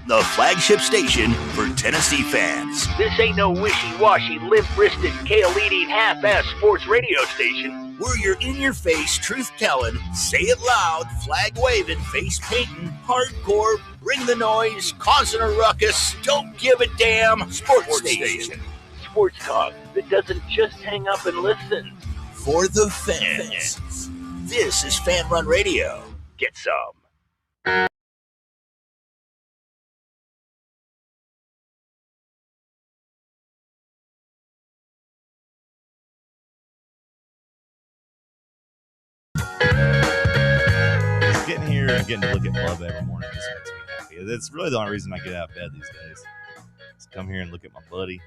the flagship station for Tennessee fans.
This ain't no wishy-washy, limp-wristed, kale-eating, half-ass sports radio station.
We're your in-your-face, truth-telling, say it loud, flag-waving, face-painting, hardcore, bring the noise, causing a ruckus, don't give a damn sports station.
Sports talk that doesn't just hang up and listen.
For the fans. This is Fan Run Radio. Get some.
Getting here and getting to look at Bubba every morning just makes me happy. It's really the only reason I get out of bed these days. Just come here and look at my buddy,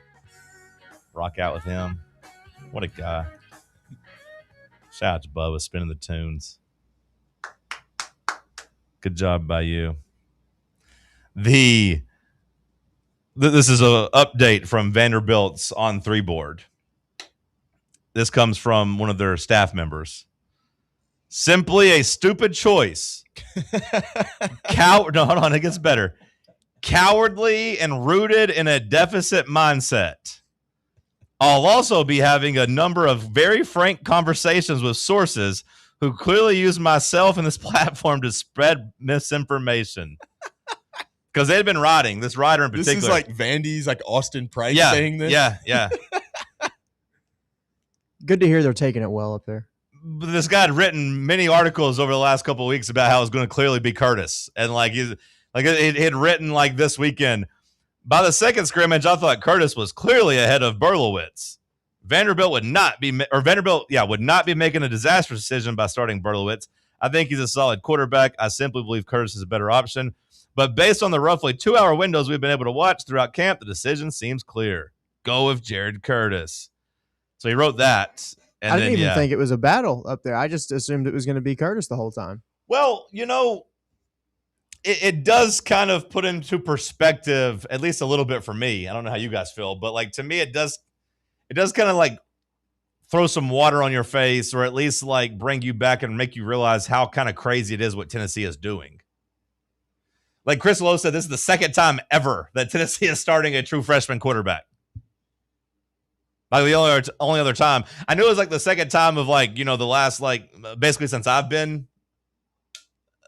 rock out with him. What a guy. Shout out to Bubba spinning the tunes. Good job by you. This is an update from Vanderbilt's On 3 board. This comes from one of their staff members. Simply a stupid choice. No, hold on, it gets better. Cowardly and rooted in a deficit mindset. I'll also be having a number of very frank conversations with sources who clearly use myself and this platform to spread misinformation. because they had been riding this rider in particular.
This is like Vandy's like Austin Price
yeah,
saying this.
Yeah.
Good to hear they're taking it well up there.
But this guy had written many articles over the last couple of weeks about how it was going to clearly be Curtis, and it had written like this weekend. By the second scrimmage, I thought Curtis was clearly ahead of Berlowitz. Vanderbilt would not be making a disastrous decision by starting Berlowitz. I think he's a solid quarterback. I simply believe Curtis is a better option. But based on the roughly 2-hour windows we've been able to watch throughout camp, the decision seems clear. Go with Jared Curtis. So he wrote that. And
I didn't even think it was a battle up there. I just assumed it was going to be Curtis the whole time.
Well, it does kind of put into perspective, at least a little bit for me. I don't know how you guys feel, but like to me, it does kind of like throw some water on your face, or at least like bring you back and make you realize how kind of crazy it is what Tennessee is doing. Like Chris Lowe said, this is the second time ever that Tennessee is starting a true freshman quarterback. Like the only other time, I knew it was like the second time of like, the last like basically since I've been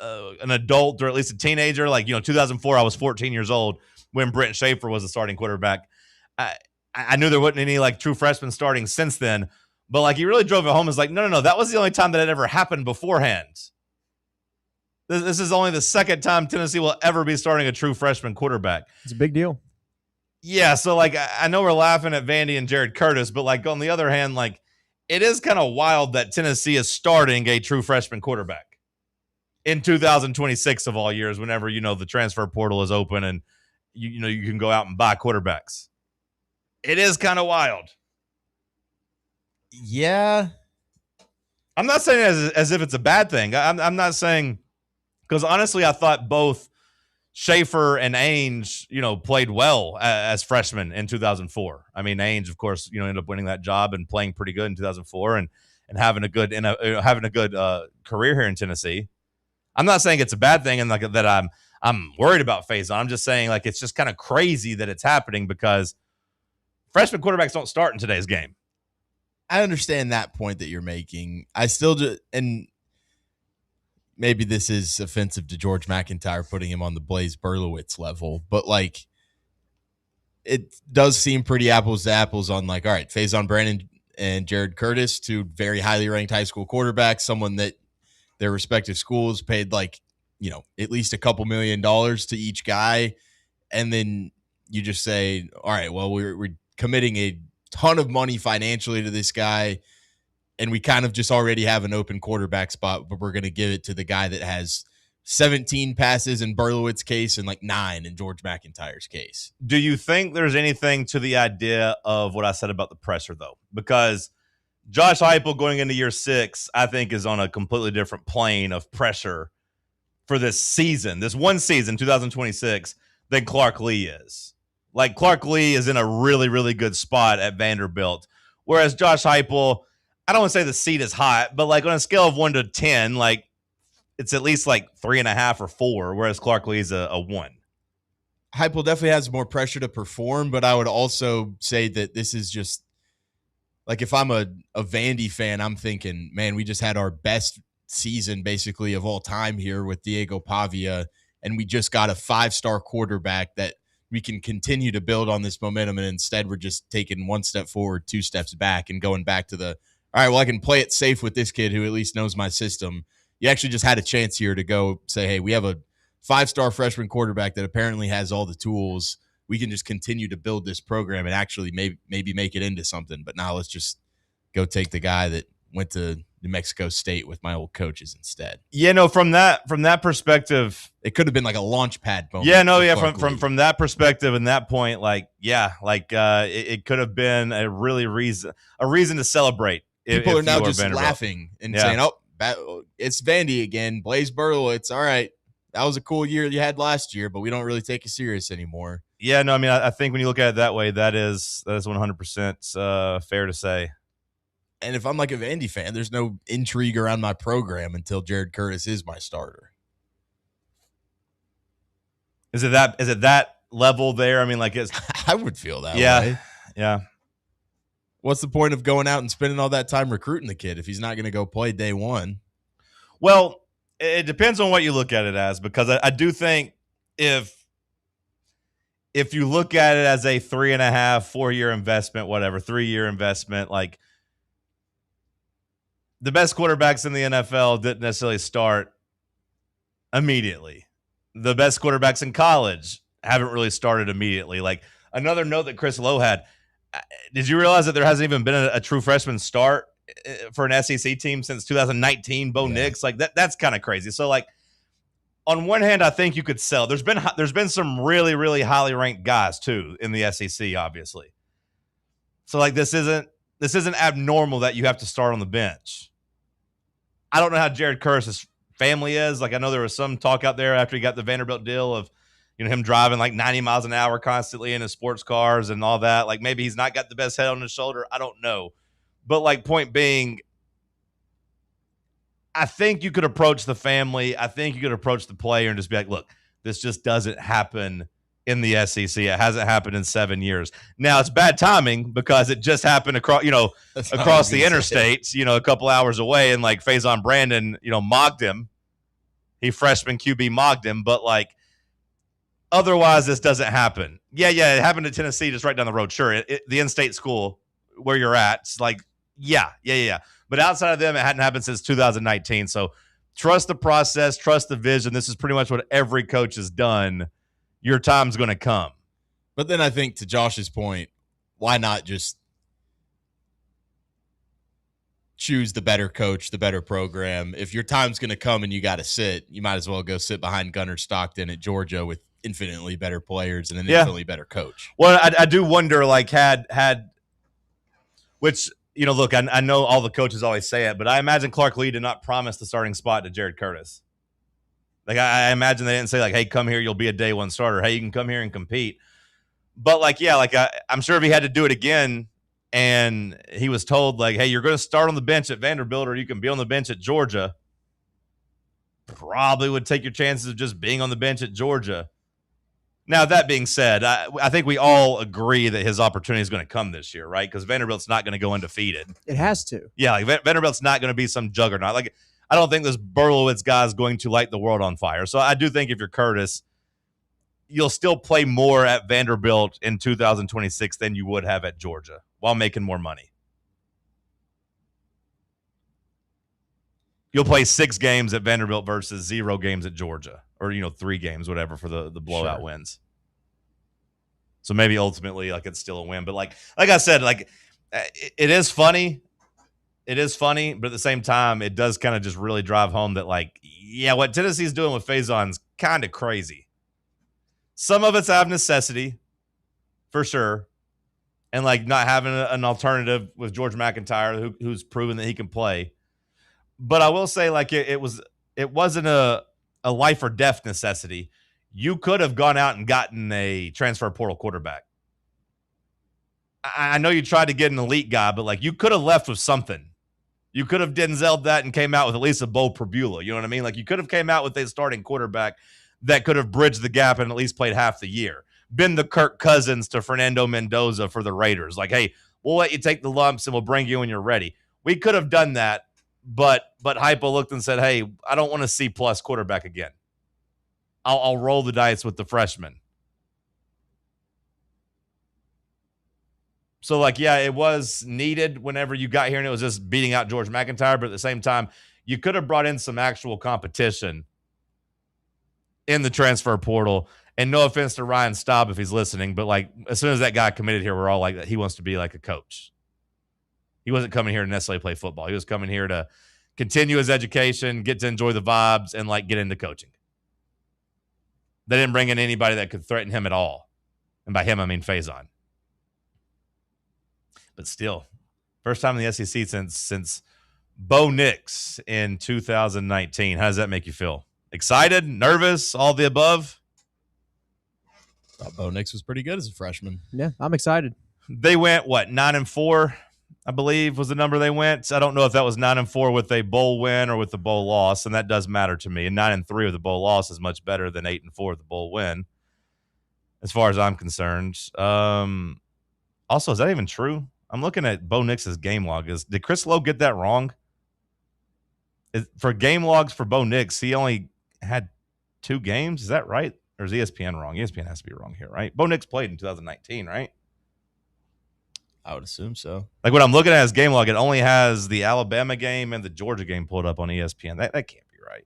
an adult, or at least a teenager. Like 2004, I was 14 years old when Brent Schaefer was the starting quarterback. I knew there wasn't any like true freshmen starting since then, but like he really drove it home. Is like no, that was the only time that had ever happened beforehand. This is only the second time Tennessee will ever be starting a true freshman quarterback.
It's a big deal.
Yeah, so like I know we're laughing at Vandy and Jared Curtis, but like on the other hand, like it is kind of wild that Tennessee is starting a true freshman quarterback in 2026 of all years, whenever the transfer portal is open and you can go out and buy quarterbacks. It is kind of wild.
Yeah,
I'm not saying as if it's a bad thing. I'm not saying, because honestly, I thought both Schaefer and Ainge, played well as freshmen in 2004. I mean, Ainge, of course, ended up winning that job and playing pretty good in 2004 and having a good career here in Tennessee. I'm not saying it's a bad thing and like that I'm worried about Faizon. I'm just saying like it's just kind of crazy that it's happening because freshman quarterbacks don't start in today's game.
I understand that point that you're making. I still do, and maybe this is offensive to George McIntyre putting him on the Blaze Berlowitz level, but like it does seem pretty apples to apples on like, all right, Faizon Brandon and Jared Curtis, two very highly ranked high school quarterbacks, someone that their respective schools paid like, at least a couple $1 million to each guy. And then you just say, all right, well, we're committing a ton of money financially to this guy, and we kind of just already have an open quarterback spot, but we're going to give it to the guy that has 17 passes in Berlowitz's case and like 9 in George McIntyre's case.
Do you think there's anything to the idea of what I said about the pressure, though? Because Josh Heupel going into year 6, I think, is on a completely different plane of pressure for this season, this one season, 2026, than Clark Lee is. Like, Clark Lee is in a really, really good spot at Vanderbilt, whereas Josh Heupel, I don't want to say the seat is hot, but like on a scale of 1 to 10, like it's at least like 3.5 or 4, whereas Clark Lee is a 1.
Heupel definitely has more pressure to perform, but I would also say that this is just like if I'm a Vandy fan, I'm thinking, man, we just had our best season basically of all time here with Diego Pavia, and we just got a 5-star quarterback that we can continue to build on this momentum, and instead we're just taking 1 step forward, 2 steps back, and going back to the, all right, well, I can play it safe with this kid who at least knows my system. You actually just had a chance here to go say, hey, we have a 5-star freshman quarterback that apparently has all the tools. We can just continue to build this program and actually maybe make it into something. But now let's just go take the guy that went to New Mexico State with my old coaches instead.
Yeah, no, from that perspective,
it could have been like a launch pad moment.
Yeah, no, yeah, from that perspective and that point, like, yeah, like it could have been a reason to celebrate.
People are now just laughing and saying, "Oh, it's Vandy again, Blaze Berlowitz. All right, that was a cool year you had last year, but we don't really take you serious anymore."
Yeah, no, I mean, I think when you look at it that way, that is 100% fair to say.
And if I'm like a Vandy fan, there's no intrigue around my program until Jared Curtis is my starter.
Is it that level there? I mean, like,
I would feel that way.
Yeah.
What's the point of going out and spending all that time recruiting the kid if he's not going to go play day one?
Well, it depends on what you look at it as, because I do think if if you look at it as a 3.5, 4-year investment, whatever, 3-year investment, like the best quarterbacks in the NFL didn't necessarily start immediately. The best quarterbacks in college haven't really started immediately. Like another note that Chris Lowe had, did you realize that there hasn't even been a true freshman start for an SEC team since 2019? Bo Nix, like that's kind of crazy. So like on one hand, I think you could sell. There's been some really, really highly ranked guys too in the SEC, obviously. So like this isn't abnormal that you have to start on the bench. I don't know how Jared Curtis's family is. Like I know there was some talk out there after he got the Vanderbilt deal of him driving like 90 miles an hour constantly in his sports cars and all that. Like maybe he's not got the best head on his shoulder. I don't know. But like point being, I think you could approach the family. I think you could approach the player and just be like, look, this just doesn't happen in the SEC. It hasn't happened in 7 years. Now it's bad timing because it just happened across the interstate, a couple hours away, and like Faizon Brandon, mocked him. He freshman QB mocked him, but like otherwise this doesn't happen. Yeah, it happened in Tennessee just right down the road. Sure, the in-state school where you're at, it's like, yeah. But outside of them, it hadn't happened since 2019. So trust the process, trust the vision. This is pretty much what every coach has done. Your time's going to come.
But then I think to Josh's point, why not just choose the better coach, the better program? If your time's going to come and you got to sit, you might as well go sit behind Gunnar Stockton at Georgia with infinitely better players and an infinitely better coach.
Well, I do wonder, like, which, look, I know all the coaches always say it, but I imagine Clark Lee did not promise the starting spot to Jared Curtis. Like, I imagine they didn't say, like, hey, come here, you'll be a day one starter. Hey, you can come here and compete. But, like, yeah, like, I'm sure if he had to do it again and he was told, like, hey, you're going to start on the bench at Vanderbilt or you can be on the bench at Georgia, probably would take your chances of just being on the bench at Georgia. Now, that being said, I think we all agree that his opportunity is going to come this year, right? Because Vanderbilt's not going to go undefeated.
It has to.
Yeah, like Vanderbilt's not going to be some juggernaut. Like, I don't think this Berlowitz guy is going to light the world on fire. So I do think if you're Curtis, you'll still play more at Vanderbilt in 2026 than you would have at Georgia while making more money. You'll play 6 games at Vanderbilt versus 0 games at Georgia, or 3 games, whatever, for the blowout wins. So maybe ultimately, like, it's still a win. But like I said, like, it is funny. It is funny, but at the same time, it does kind of just really drive home that, like, yeah, what Tennessee's doing with Faizon's kind of crazy. Some of it's out of necessity, for sure, and like not having an alternative with George McIntyre, who's proven that he can play. But I will say, like, it wasn't a life or death necessity. You could have gone out and gotten a transfer portal quarterback. I know you tried to get an elite guy, but like you could have left with something. You could have Denzel'd that and came out with at least a Bo Prabula. You know what I mean? Like you could have came out with a starting quarterback that could have bridged the gap and at least played half the year. Been the Kirk Cousins to Fernando Mendoza for the Raiders. Like, hey, we'll let you take the lumps and we'll bring you when you're ready. We could have done that, but Hypo looked and said, hey, I don't want a C+ quarterback again. I'll roll the dice with the freshman. So, like, yeah, it was needed whenever you got here, and it was just beating out George McIntyre. But at the same time, you could have brought in some actual competition in the transfer portal. And no offense to Ryan Staub if he's listening, but, like, as soon as that guy committed here, we're all like, he wants to be like a coach. He wasn't coming here to necessarily play football. He was coming here to continue his education, get to enjoy the vibes, and, like, get into coaching. They didn't bring in anybody that could threaten him at all. And by him, I mean Faizon. But still, first time in the SEC since Bo Nix in 2019. How does that make you feel? Excited? Nervous? All the above?
Thought Bo Nix was pretty good as a freshman.
Yeah, I'm excited.
They went, 9-4, I believe was the number they went. I don't know if that was 9-4 with a bowl win or with the bowl loss, and that does matter to me. And 9-3 with the bowl loss is much better than 8-4 with the bowl win, as far as I'm concerned. Also, is that even true? I'm looking at Bo Nix's game log. Did Chris Lowe get that wrong? For game logs for Bo Nix, he only had 2 games. Is that right? Or is ESPN wrong? ESPN has to be wrong here, right? Bo Nix played in 2019, right?
I would assume so.
Like when I'm looking at his game log, it only has the Alabama game and the Georgia game pulled up on ESPN. That can't be right.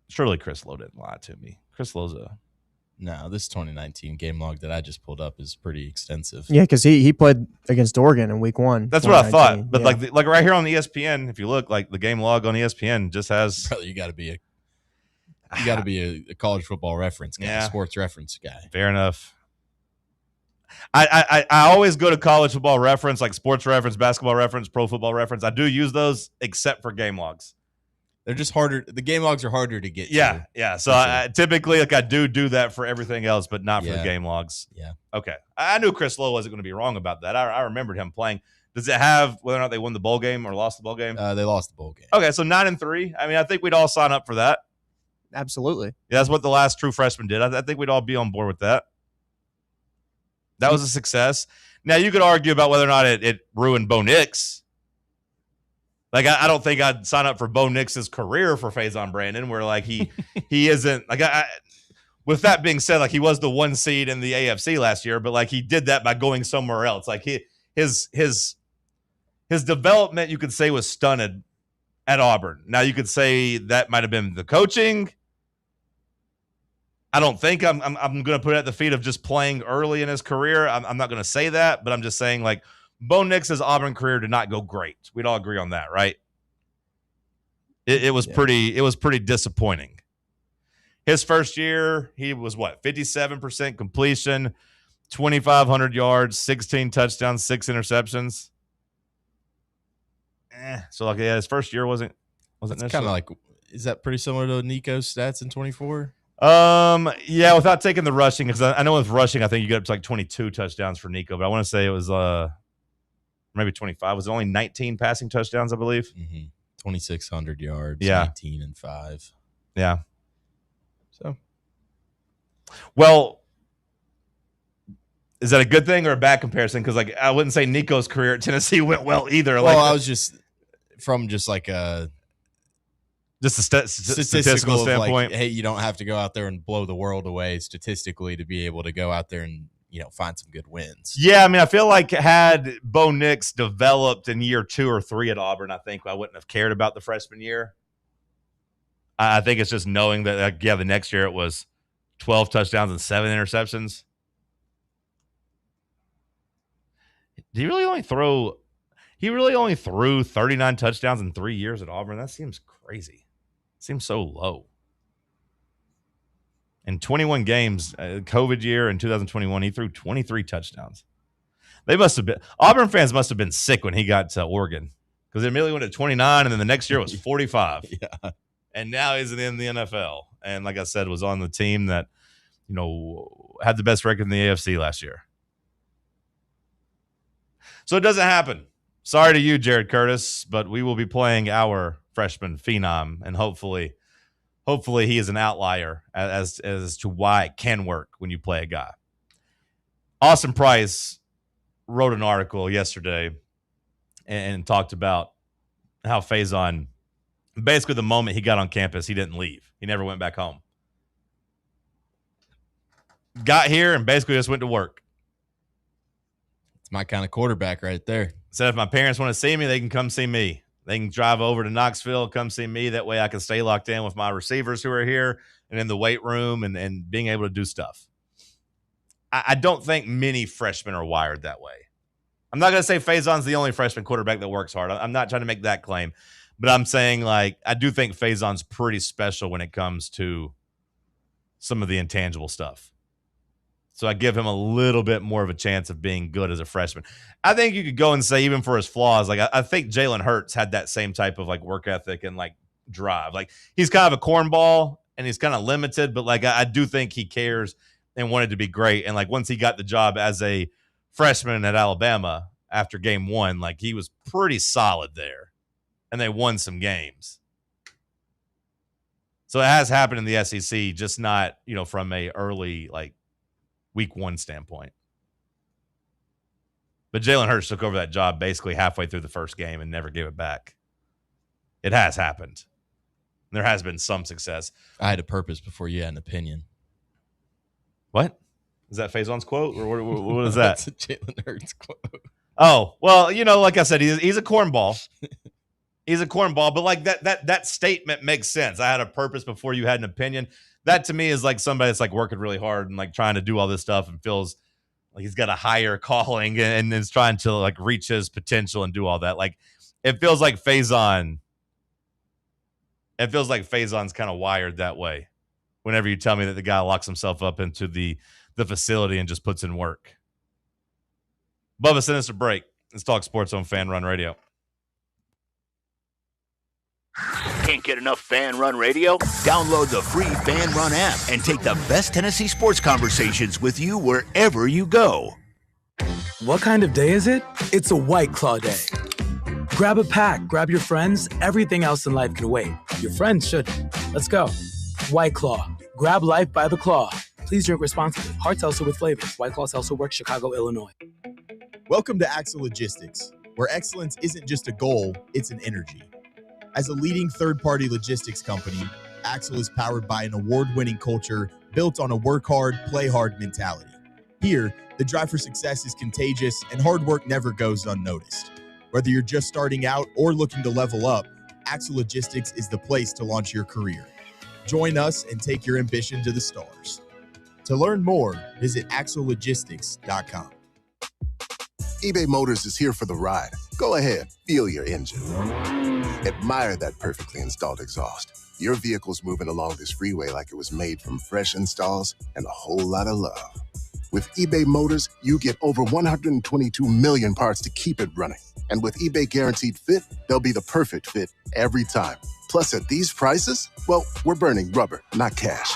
Surely Chris Lowe didn't lie to me. Chris Lowe's
No, this 2019 game log that I just pulled up is pretty extensive.
Yeah, because he played against Oregon in week 1.
That's what I thought. But like right here on the ESPN, if you look, like the game log on ESPN just has.
Brother, you got to be a college football reference guy, sports reference guy.
Fair enough. I always go to college football reference, like sports reference, basketball reference, pro football reference. I do use those except for game logs.
They're just harder. The game logs are harder to get
to. Yeah. So I typically, like, I do that for everything else, but not for the
Yeah.
game logs.
Yeah.
Okay. I knew Chris Lowe wasn't going to be wrong about that. I remembered him playing. Does it have whether or not they won the bowl game or lost the bowl game?
They lost the bowl game.
Okay, so 9-3. I mean, I think we'd all sign up for that.
Absolutely.
Yeah, that's what the last true freshman did. I think we'd all be on board with that. That was a success. Now, you could argue about whether or not it ruined Bo Nix. Like, I don't think I'd sign up for Bo Nix's career for Faizon Brandon, where, like, he isn't – like, with that being said, like, he was the 1 seed in the AFC last year, but, like, he did that by going somewhere else. Like, his development, you could say, was stunted at Auburn. Now, you could say that might have been the coaching. I don't think I'm going to put it at the feet of just playing early in his career. I'm not going to say that, but I'm just saying, like, Bo Nix's Auburn career did not go great. We'd all agree on that, right? It was pretty disappointing. His first year, he was 57% completion, 2,500 yards, 16 touchdowns, 6 interceptions. So like, yeah, his first year wasn't
kind of like, is that pretty similar to Nico's stats in 24?
Yeah, without taking the rushing, because I know with rushing, I think you get up to like 22 touchdowns for Nico, but I want to say it was maybe 25. Was it only 19 passing touchdowns, I believe?
2,600 yards,
yeah.
19 and 5.
Yeah.
So,
well, is that a good thing or a bad comparison? Because, like, I wouldn't say Nico's career at Tennessee went well either.
Well,
like,
I was just from just like a
statistical standpoint.
Like, hey, you don't have to go out there and blow the world away statistically to be able to go out there and, find some good wins.
Yeah, I mean, I feel like had Bo Nix developed in year 2 or 3 at Auburn, I think I wouldn't have cared about the freshman year. I think it's just knowing that, like, the next year it was 12 touchdowns and 7 interceptions. He really only threw 39 touchdowns in 3 years at Auburn. That seems crazy. It seems so low. In 21 games, COVID year in 2021, he threw 23 touchdowns. Auburn fans must have been sick when he got to Oregon, because they immediately went to 29, and then the next year was 45.
Yeah.
And now he's in the NFL. And like I said, was on the team that, had the best record in the AFC last year. So it doesn't happen. Sorry to you, Jared Curtis, but we will be playing our freshman phenom, and hopefully he is an outlier as to why it can work when you play a guy. Austin Price wrote an article yesterday and talked about how Faizon, basically the moment he got on campus, he didn't leave. He never went back home. Got here and basically just went to work.
It's my kind of quarterback right there.
Said if my parents want to see me, they can come see me. They can drive over to Knoxville, come see me. That way I can stay locked in with my receivers who are here and in the weight room and being able to do stuff. I don't think many freshmen are wired that way. I'm not going to say Faizon's the only freshman quarterback that works hard. I'm not trying to make that claim. But I'm saying, like, I do think Faizon's pretty special when it comes to some of the intangible stuff. So I give him a little bit more of a chance of being good as a freshman. I think you could go and say, even for his flaws, like, I think Jalen Hurts had that same type of, like, work ethic and, like, drive. Like, he's kind of a cornball and he's kind of limited, but, like, I do think he cares and wanted to be great. And, like, once he got the job as a freshman at Alabama after game 1, like, he was pretty solid there. And they won some games. So it has happened in the SEC, just not, from a early, like, week 1 standpoint. But Jalen Hurts took over that job basically halfway through the first game and never gave it back. It has happened. There has been some success.
I had a purpose before you had an opinion.
What? Is that Faizon's quote? Or what is that?
That's a Jalen Hurts quote.
Oh, well, like I said, he's a cornball. He's a cornball, but like that statement makes sense. I had a purpose before you had an opinion. That to me is like somebody that's like working really hard and like trying to do all this stuff and feels like he's got a higher calling and is trying to like reach his potential and do all that. Like it feels like Faizon. It feels like Faizon's kind of wired that way. Whenever you tell me that the guy locks himself up into the facility and just puts in work. Bubba, send us a break. Let's talk sports on Fan Run Radio.
Can't get enough Fan Run Radio? Download the free Fan Run app and take the best Tennessee sports conversations with you wherever you go.
What kind of day is it? It's a White Claw day. Grab a pack, grab your friends, everything else in life can wait. Your friends shouldn't. Let's go. White Claw. Grab life by the claw. Please drink responsibly. Hard seltzer with flavors. White Claw Seltzer Works, Chicago, Illinois.
Welcome to Axle Logistics, where excellence isn't just a goal, it's an energy. As a leading third-party logistics company, Axle is powered by an award-winning culture built on a work hard, play hard mentality. Here, the drive for success is contagious and hard work never goes unnoticed. Whether you're just starting out or looking to level up, Axle Logistics is the place to launch your career. Join us and take your ambition to the stars. To learn more, visit axlelogistics.com.
eBay Motors is here for the ride. Go ahead, feel your engine. Admire that perfectly installed exhaust. Your vehicle's moving along this freeway like it was made from fresh installs and a whole lot of love. With eBay Motors, you get over 122 million parts to keep it running. And with eBay Guaranteed Fit, they'll be the perfect fit every time. Plus, at these prices, well, we're burning rubber, not cash.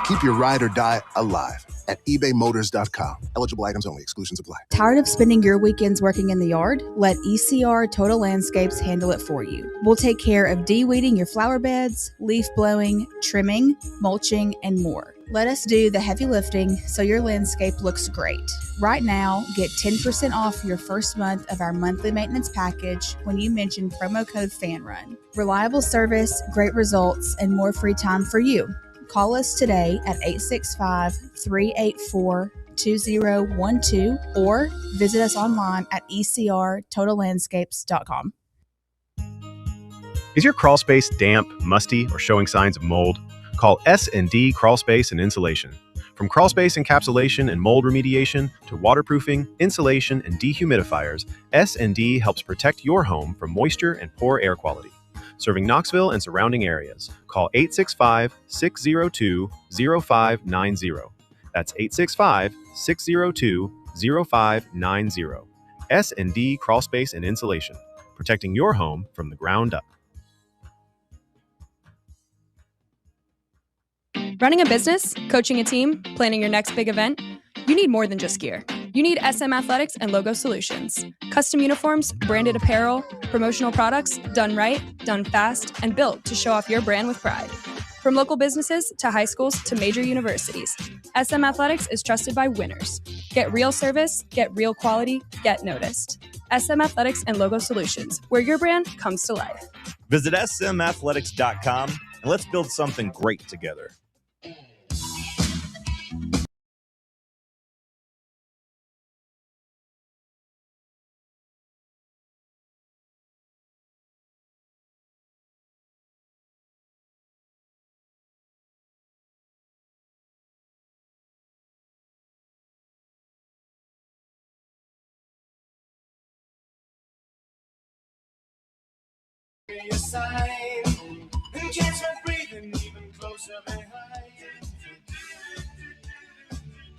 Keep your ride or die alive at ebaymotors.com. Eligible items only. Exclusions apply.
Tired of spending your weekends working in the yard? Let ECR Total Landscapes handle it for you. We'll take care of de-weeding your flower beds, leaf blowing, trimming, mulching, and more. Let us do the heavy lifting so your landscape looks great. Right now, get 10% off your first month of our monthly maintenance package when you mention promo code FANRUN. Reliable service, great results, and more free time for you. Call us today at 865-384-2012 or visit us online at ecrtotallandscapes.com.
Is your crawl space damp, musty, or showing signs of mold? Call S&D Crawl Space and Insulation. From crawl space encapsulation and mold remediation to waterproofing, insulation, and dehumidifiers, S&D helps protect your home from moisture and poor air quality. Serving Knoxville and surrounding areas. Call 865-602-0590. That's 865-602-0590. S&D Crawl Space and Insulation, protecting your home from the ground up.
Running a business, coaching a team, planning your next big event, you need more than just gear. You need SM Athletics and Logo Solutions. Custom uniforms, branded apparel, promotional products, done right, done fast, and built to show off your brand with pride. From local businesses to high schools to major universities, SM Athletics is trusted by winners. Get real service, get real quality, get noticed. SM Athletics and Logo Solutions, where your brand comes to life.
Visit smathletics.com and let's build something great together.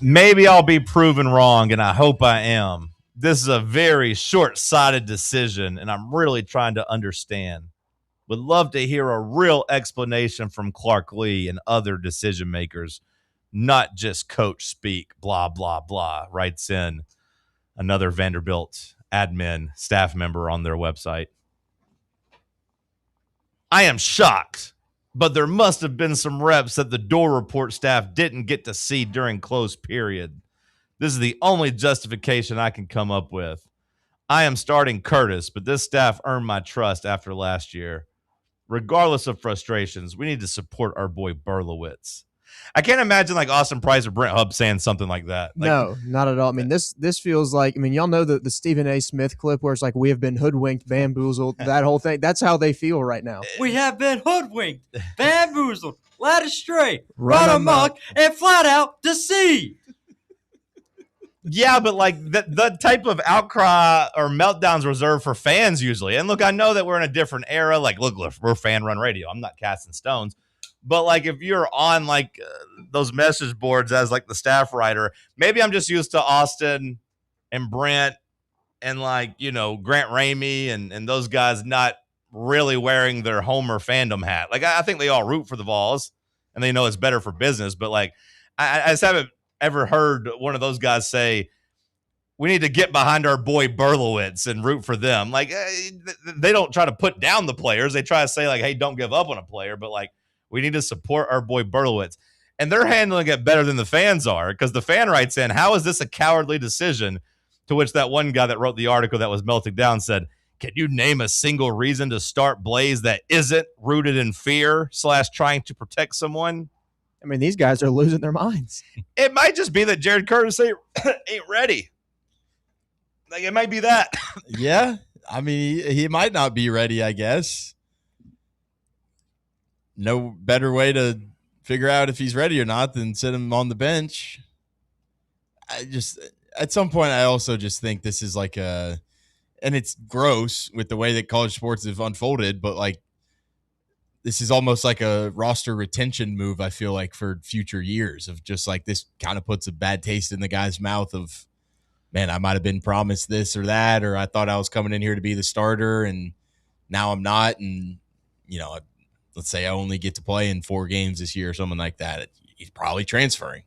Maybe I'll be proven wrong, and I hope I am. This is a very short-sighted decision, and I'm really trying to understand. Would love to hear a real explanation from Clark Lee and other decision makers, not just coach speak, blah, blah, blah, writes in another Vanderbilt admin staff member on their website. I am shocked, but there must have been some reps that the Door Report staff didn't get to see during closed period. This is the only justification I can come up with. I am starting Curtis, but this staff earned my trust after last year. regardless of frustrations, we need to support our boy Berlowitz. I can't imagine like Austin Price or Brent Hubb saying something like that. Like,
no, not at all. I mean, this feels like, I mean, y'all know the Stephen A. Smith clip where it's like, we have been hoodwinked, bamboozled, that whole thing. That's how they feel right now.
We have been hoodwinked, bamboozled, led astray,
Run
run amok, and flat out deceived.
Yeah, but like the type of outcry or meltdowns reserved for fans usually. And look, I know that we're in a different era. Like, look, we're fan run radio. I'm not casting stones. But like, if you're on like those message boards as like the staff writer, maybe I'm just used to Austin and Brent and like, you know, Grant Ramey and those guys not really wearing their Homer fandom hat. Like, I think they all root for the Vols and they know it's better for business. But like, I just haven't ever heard one of those guys say, we need to get behind our boy Berlowitz and root for them. Like, they don't try to put down the players. They try to say like, hey, don't give up on a player. But like, we need to support our boy Berlowitz. And they're handling it better than the fans are, because the fan writes in, how is this a cowardly decision? To which that one guy that wrote the article that was melting down said, can you name a single reason to start Blaze that isn't rooted in fear / trying to protect someone?
I mean, these guys are losing their minds.
It might just be that Jared Curtis ain't ready. Like, it might be that.
Yeah. I mean, he might not be ready, I guess. No better way to figure out if he's ready or not than sit him on the bench. At some point, I also just think this is like and it's gross with the way that college sports have unfolded, but like, this is almost like a roster retention move, I feel like, for future years of just like, this kind of puts a bad taste in the guy's mouth of, man, I might have been promised this or that, or I thought I was coming in here to be the starter and now I'm not. And, you know, let's say I only get to play in 4 games this year or something like that. He's probably transferring.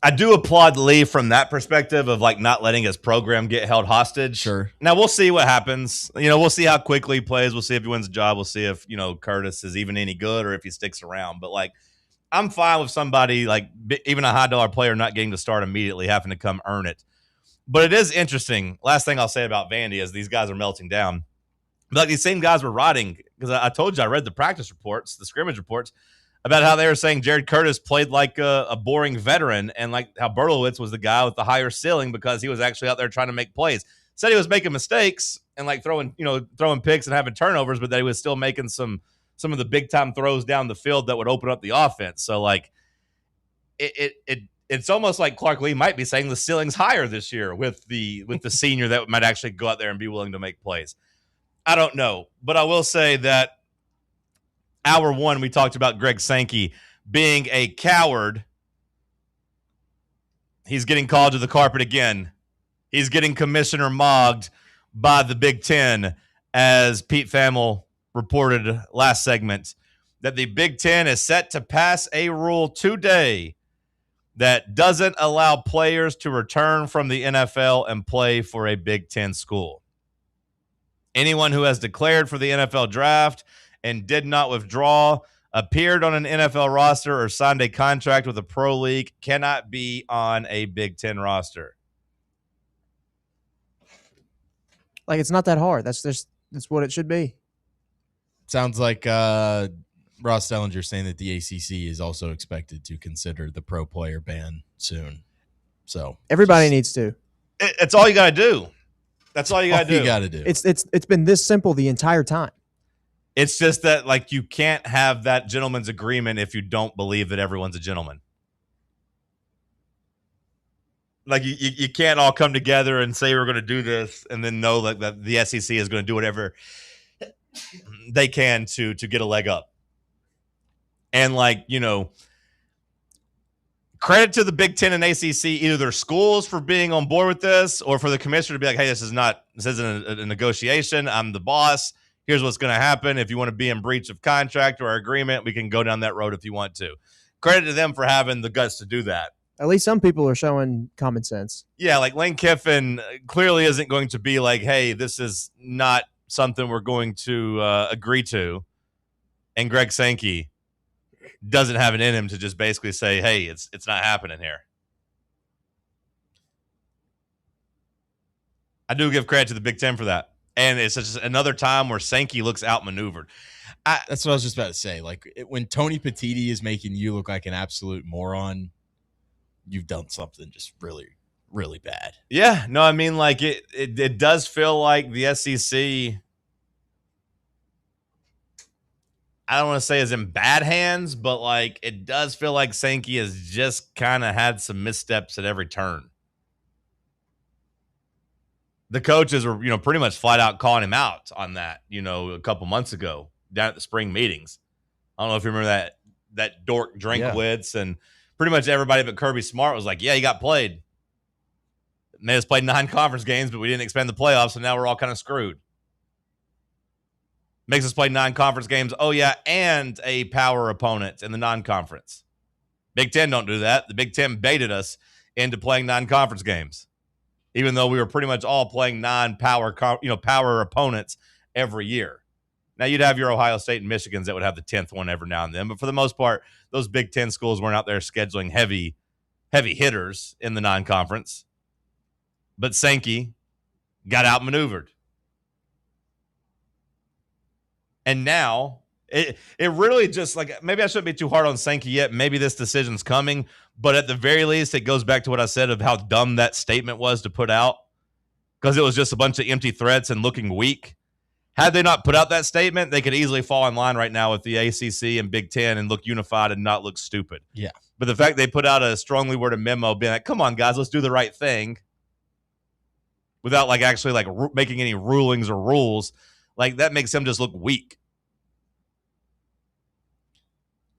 I do applaud Lee from that perspective of like not letting his program get held hostage.
Sure.
Now we'll see what happens. You know, we'll see how quickly he plays. We'll see if he wins a job. We'll see if, you know, Curtis is even any good or if he sticks around. But like, I'm fine with somebody like even a $high player not getting to start immediately, having to come earn it. But it is interesting. Last thing I'll say about Vandy is these guys are melting down. But like, these same guys were writing, because I told you I read the practice reports, the scrimmage reports, about how they were saying Jared Curtis played like a boring veteran, and like how Berlowitz was the guy with the higher ceiling because he was actually out there trying to make plays. Said he was making mistakes and like throwing picks and having turnovers, but that he was still making some of the big time throws down the field that would open up the offense. So like it's almost like Clark Lee might be saying the ceiling's higher this year with the senior that might actually go out there and be willing to make plays. I don't know, but I will say that hour 1, we talked about Greg Sankey being a coward. He's getting called to the carpet again. He's getting commissioner mogged by the Big Ten, as Pete Thamel reported last segment, that the Big Ten is set to pass a rule today that doesn't allow players to return from the NFL and play for a Big Ten school. Anyone who has declared for the NFL draft and did not withdraw, appeared on an NFL roster, or signed a contract with a pro league cannot be on a Big Ten roster.
Like, it's not that hard. That's what it should be.
Sounds like Ross Stellinger saying that the ACC is also expected to consider the pro player ban soon. So
everybody needs to.
It's all you got to do. That's all you got to do.
It's been this simple the entire time.
It's just that, like, you can't have that gentleman's agreement if you don't believe that everyone's a gentleman. Like, you can't all come together and say we're going to do this and then know that the SEC is going to do whatever they can to get a leg up. And, like, you know, credit to the Big Ten and ACC, either their schools for being on board with this, or for the commissioner to be like, hey, this isn't a negotiation. I'm the boss. Here's what's going to happen. If you want to be in breach of contract or agreement, we can go down that road if you want to. Credit to them for having the guts to do that.
At least some people are showing common sense.
Yeah, like Lane Kiffin clearly isn't going to be like, hey, this is not something we're going to agree to. And Greg Sankey doesn't have it in him to just basically say, hey, it's not happening here. I do give credit to the Big Ten for that. And it's just another time where Sankey looks outmaneuvered.
That's what I was just about to say. Like, when Tony Petitti is making you look like an absolute moron, you've done something just really, really bad.
Yeah, no, I mean, like it does feel like the SEC, I don't want to say is in bad hands, but like it does feel like Sankey has just kind of had some missteps at every turn. The coaches were, pretty much flat out calling him out on that, a couple months ago down at the spring meetings. I don't know if you remember that dork Drinkwitz, and pretty much everybody but Kirby Smart was like, yeah, he got played. Made us play 9 conference games, but we didn't expand the playoffs, so now we're all kind of screwed. Makes us play 9 conference games. Oh, yeah, and a power opponent in the non-conference. Big Ten don't do that. The Big Ten baited us into playing 9 conference games, even though we were pretty much all playing non-power, power opponents every year. Now, you'd have your Ohio State and Michigans that would have the 10th one every now and then, but for the most part, those Big Ten schools weren't out there scheduling heavy hitters in the non-conference. But Sankey got outmaneuvered. And now it really just, like, maybe I shouldn't be too hard on Sankey yet. Maybe this decision's coming, but at the very least, it goes back to what I said of how dumb that statement was to put out, because it was just a bunch of empty threats and looking weak. Had they not put out that statement, they could easily fall in line right now with the ACC and Big Ten and look unified and not look stupid.
Yeah.
But the fact they put out a strongly worded memo being like, come on, guys, let's do the right thing, without like actually like making any rulings or rules, like that makes him just look weak.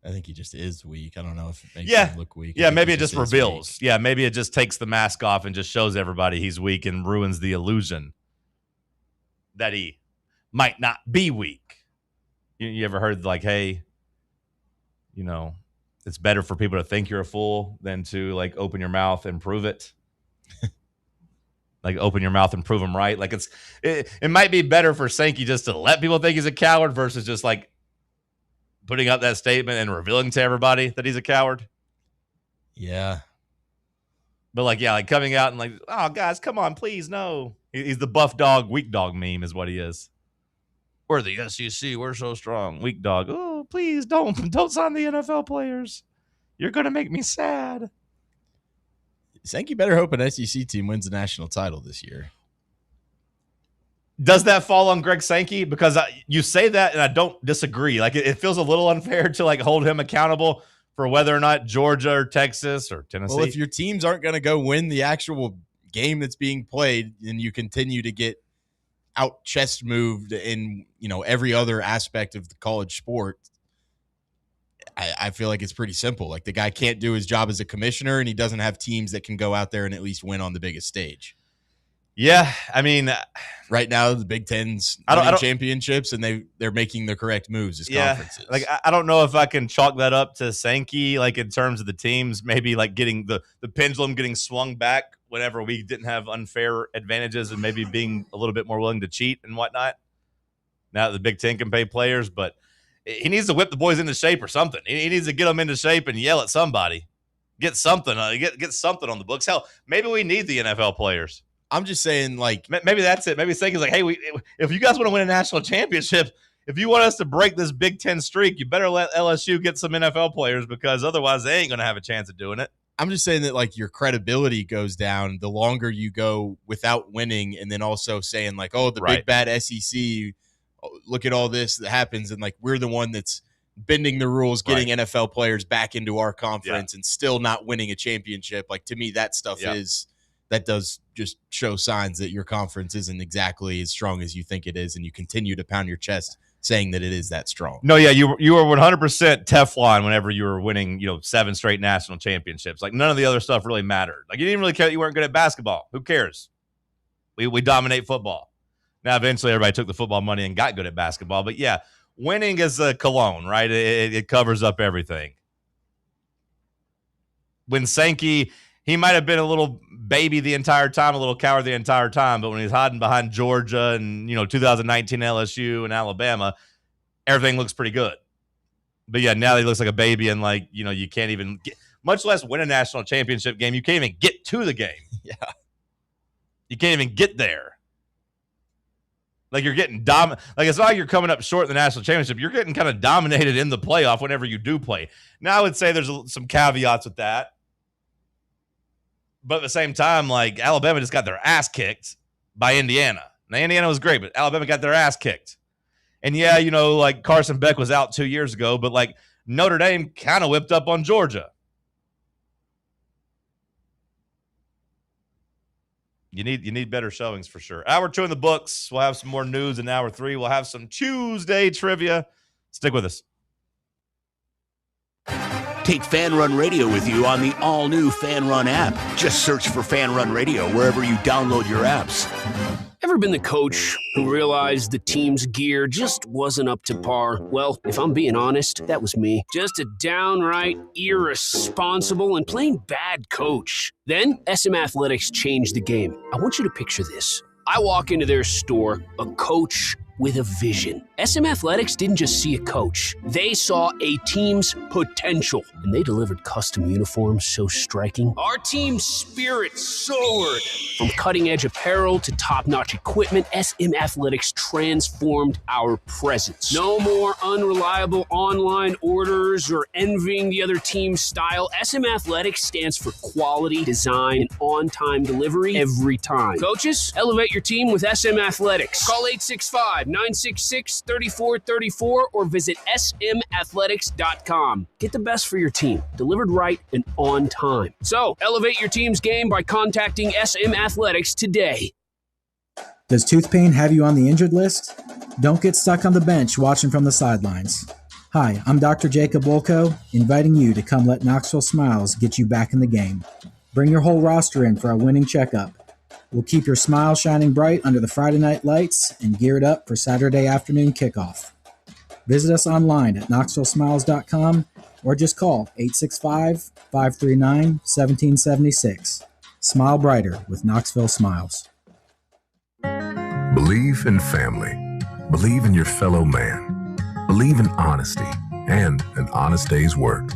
I think he just is weak. I don't know if it makes him look weak.
Yeah, maybe it just reveals. Weak. Yeah, maybe it just takes the mask off and just shows everybody he's weak and ruins the illusion that he might not be weak. You ever heard like, hey, it's better for people to think you're a fool than to like open your mouth and prove it. Like, open your mouth and prove them right. Like, it might be better for Sankey just to let people think he's a coward versus just like putting out that statement and revealing to everybody that he's a coward.
Yeah.
But like, yeah, like coming out and like, oh, guys, come on, please, no. He's the buff dog, weak dog meme is what he is. We're the SEC. We're so strong. Weak dog. Oh, please don't sign the NFL players. You're going to make me sad.
Sankey better hope an SEC team wins the national title this year.
Does that fall on Greg Sankey? Because you say that, and I don't disagree. Like, it feels a little unfair to like hold him accountable for whether or not Georgia or Texas or Tennessee.
Well, if your teams aren't going to go win the actual game that's being played, and you continue to get out chest moved in every other aspect of the college sport, I feel like it's pretty simple. Like, the guy can't do his job as a commissioner, and he doesn't have teams that can go out there and at least win on the biggest stage.
Yeah, I mean,
right now the Big Ten's winning championships, and they're making the correct moves as conferences.
Like, I don't know if I can chalk that up to Sankey, like in terms of the teams, maybe like getting the pendulum getting swung back whenever we didn't have unfair advantages and maybe being a little bit more willing to cheat and whatnot. Now that the Big Ten can pay players, but he needs to whip the boys into shape or something. He needs to get them into shape and yell at somebody. Get something. Get something on the books. Hell, maybe we need the NFL players.
I'm just saying, like,
maybe that's it. Maybe Sankey's like, hey, if you guys want to win a national championship, if you want us to break this Big Ten streak, you better let LSU get some NFL players, because otherwise they ain't going to have a chance of doing it.
I'm just saying that, like, your credibility goes down the longer you go without winning, and then also saying, like, oh, the big bad SEC, look at all this that happens, and, like, we're the one that's bending the rules, getting NFL players back into our conference and still not winning a championship. Like, to me, that stuff that does just show signs that your conference isn't exactly as strong as you think it is, and you continue to pound your chest saying that it is that strong.
No, yeah, you were 100% Teflon whenever you were winning, 7 straight national championships. Like, none of the other stuff really mattered. Like, you didn't really care that you weren't good at basketball. Who cares? We dominate football. Now, eventually, everybody took the football money and got good at basketball. But yeah, winning is a cologne, right? It covers up everything. When Sankey, he might have been a little baby the entire time, a little coward the entire time, but when he's hiding behind Georgia and 2019 LSU and Alabama, everything looks pretty good. But yeah, now he looks like a baby, and like you can't even get, much less win a national championship game. You can't even get to the game.
Yeah,
you can't even get there. Like you're getting like it's not like you're coming up short in the national championship. You're getting kind of dominated in the playoff whenever you do play. Now I would say there's some caveats with that, but at the same time, like Alabama just got their ass kicked by Indiana. Now Indiana was great, but Alabama got their ass kicked. And yeah, like Carson Beck was out 2 years ago, but like Notre Dame kind of whipped up on Georgia. You need better showings for sure. Hour 2 in the books. We'll have some more news in hour 3. We'll have some Tuesday trivia. Stick with us.
Take Fan Run Radio with you on the all-new Fan Run app. Just search for Fan Run Radio wherever you download your apps.
Ever been the coach who realized the team's gear just wasn't up to par? Well, if I'm being honest, that was me. Just a downright irresponsible and plain bad coach. Then SM Athletics changed the game. I want you to picture this. I walk into their store, a coach with a vision. SM Athletics didn't just see a coach. They saw a team's potential, and they delivered custom uniforms so striking. Our team's spirit soared. From cutting-edge apparel to top-notch equipment, SM Athletics transformed our presence. No more unreliable online orders or envying the other team's style. SM Athletics stands for quality, design, and on-time delivery every time. Coaches, elevate your team with SM Athletics. Call 865-966-3434 or visit smathletics.com. Get the best for your team, delivered right and on time. So, elevate your team's game by contacting SM Athletics today.
Does tooth pain have you on the injured list? Don't get stuck on the bench watching from the sidelines. Hi, I'm Dr. Jacob Wolko, inviting you to come let Knoxville Smiles get you back in the game. Bring your whole roster in for a winning checkup. We'll keep your smile shining bright under the Friday night lights and geared up for Saturday afternoon kickoff. Visit us online at knoxvillesmiles.com or just call 865-539-1776. Smile brighter with Knoxville Smiles.
Believe in family. Believe in your fellow man. Believe in honesty and an honest day's work.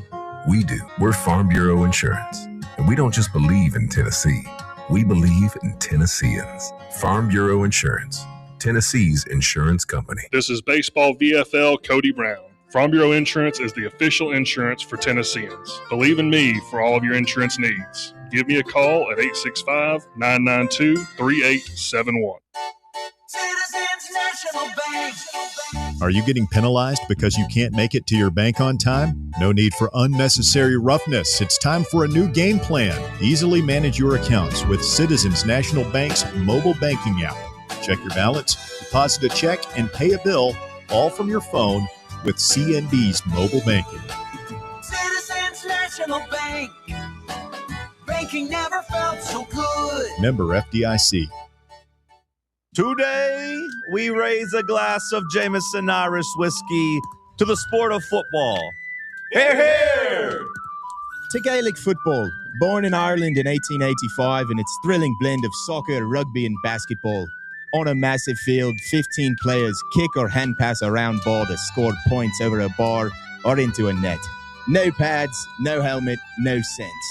We do. We're Farm Bureau Insurance. And we don't just believe in Tennessee. We believe in Tennesseans. Farm Bureau Insurance, Tennessee's insurance company.
This is Baseball VFL Cody Brown. Farm Bureau Insurance is the official insurance for Tennesseans. Believe in me for all of your insurance needs. Give me a call at 865-992-3871.
Citizens National Bank.
Are you getting penalized because you can't make it to your bank on time? No need for unnecessary roughness. It's time for a new game plan. Easily manage your accounts with Citizens National Bank's mobile banking app. Check your balance, deposit a check, and pay a bill all from your phone with CNB's mobile banking.
Citizens National Bank. Banking never felt so good.
Member FDIC.
Today, we raise a glass of Jameson Irish whiskey to the sport of football. Hear, hear!
To Gaelic football, born in Ireland in 1885 in its thrilling blend of soccer, rugby and basketball. On a massive field, 15 players kick or hand pass a round ball to score points over a bar or into a net. No pads, no helmet, no sense.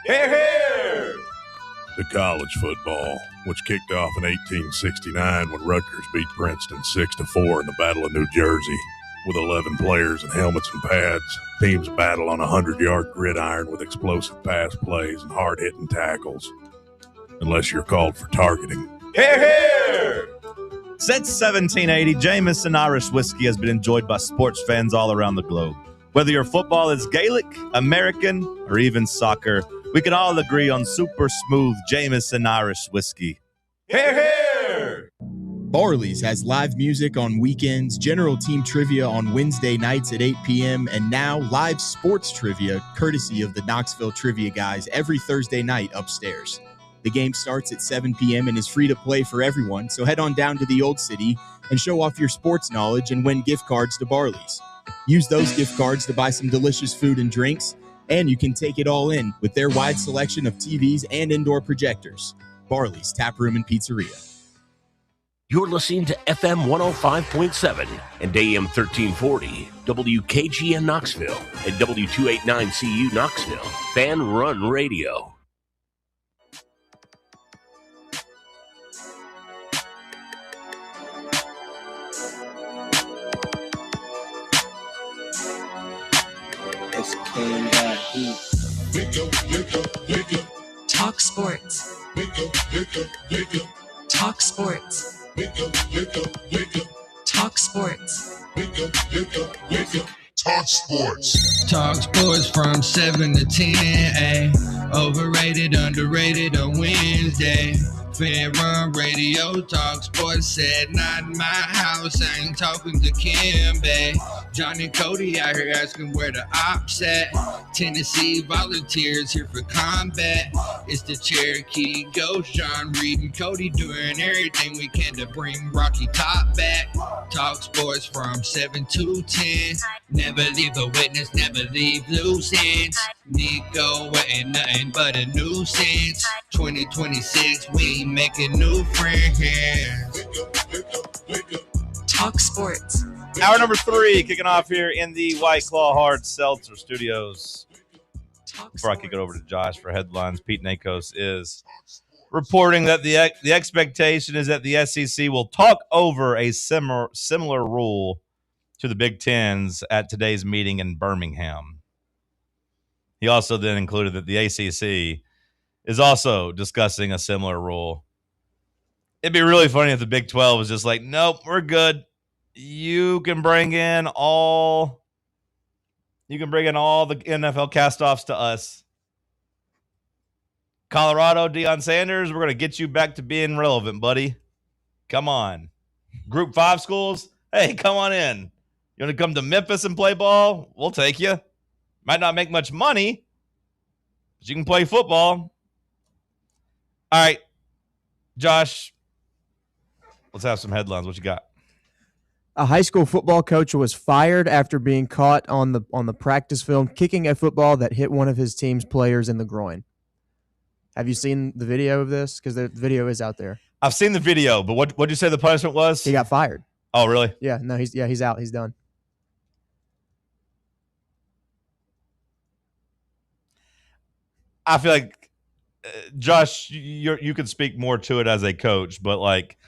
Hear, hear!
To college football, which kicked off in 1869 when Rutgers beat Princeton 6-4 in the Battle of New Jersey. With 11 players and helmets and pads, teams battle on a 100-yard gridiron with explosive pass plays and hard-hitting tackles. Unless you're called for targeting.
Hear, hear! Since 1780, Jameson Irish whiskey has been enjoyed by sports fans all around the globe. Whether your football is Gaelic, American, or even soccer, we can all agree on super smooth Jameson Irish whiskey. Hear, hear!
Barley's has live music on weekends, general team trivia on Wednesday nights at 8 p.m., and now live sports trivia courtesy of the Knoxville Trivia Guys every Thursday night upstairs. The game starts at 7 p.m. and is free to play for everyone, so head on down to the Old City and show off your sports knowledge and win gift cards to Barley's. Use those gift cards to buy some delicious food and drinks, and you can take it all in with their wide selection of TVs and indoor projectors. Barley's Tap Room and Pizzeria.
You're listening to FM 105.7 and AM 1340, WKGN Knoxville, and W289CU Knoxville, Fan Run Radio.
Talk Sports. Talk Sports. Talk Sports.
Talk Sports. Talk Sports from 7 to 10. Ay. Overrated, underrated on Wednesday. Fan Run Radio, Talk Sports said, not in my house. I ain't talking to Kim, babe. Johnny Cody out here asking where the ops at. Tennessee Volunteers here for combat. It's the Cherokee Ghost, John Reed and Cody doing everything we can to bring Rocky Top back. Talk Sports from 7 to 10. Never leave a witness, never leave loose ends. Nico ain't nothing but a nuisance. 2026, we making new friends.
Talk Sports.
Hour number 3 kicking off here in the White Claw Hard Seltzer Studios. Before I kick it over to Josh for headlines, Pete Nakos is reporting that the expectation is that the SEC will talk over a similar rule to the Big Tens at today's meeting in Birmingham. He also then included that the ACC is also discussing a similar rule. It'd be really funny if the Big 12 was just like, nope, we're good. You can bring in all the NFL cast-offs to us. Colorado, Deion Sanders, we're going to get you back to being relevant, buddy. Come on. Group 5 schools, hey, come on in. You want to come to Memphis and play ball? We'll take you. Might not make much money, but you can play football. All right, Josh, let's have some headlines. What you got?
A high school football coach was fired after being caught on the practice film kicking a football that hit one of his team's players in the groin. Have you seen the video of this? Because the video is out there.
I've seen the video, but what'd you say the punishment was?
He got fired.
Oh, really?
Yeah, no, he's out. He's done.
I feel like, Josh, you can speak more to it as a coach, but like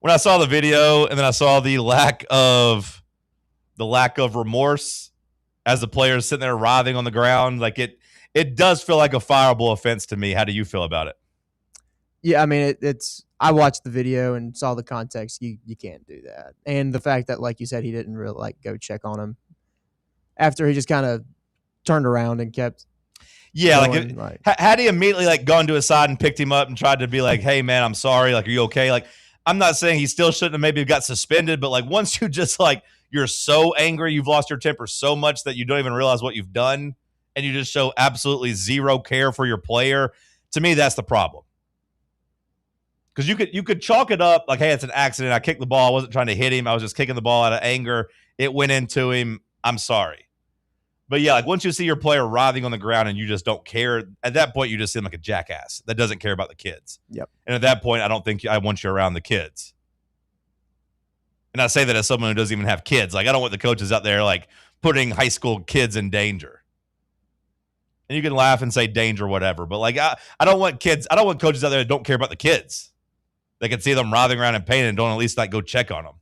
when I saw the video and then I saw the lack of remorse as the players sitting there writhing on the ground, like it does feel like a fireable offense to me. How do you feel about it?
Yeah, I mean, it's. I watched the video and saw the context. You can't do that, and the fact that, like you said, he didn't really like go check on him after he just kind of turned around and kept.
Yeah,
going,
had he immediately like gone to his side and picked him up and tried to be like, "Hey, man, I'm sorry. Like, are you okay?" Like, I'm not saying he still shouldn't have maybe got suspended, but like once you just like you're so angry, you've lost your temper so much that you don't even realize what you've done, and you just show absolutely zero care for your player. To me, that's the problem. Because you could chalk it up like, hey, it's an accident. I kicked the ball. I wasn't trying to hit him. I was just kicking the ball out of anger. It went into him. I'm sorry. But yeah, like once you see your player writhing on the ground and you just don't care, at that point you just seem like a jackass that doesn't care about the kids.
Yep.
And at that point, I don't think I want you around the kids. And I say that as someone who doesn't even have kids. Like I don't want the coaches out there like putting high school kids in danger. And you can laugh and say danger, whatever. But like I don't want kids. I don't want coaches out there that don't care about the kids. They can see them writhing around in pain and don't at least like go check on them.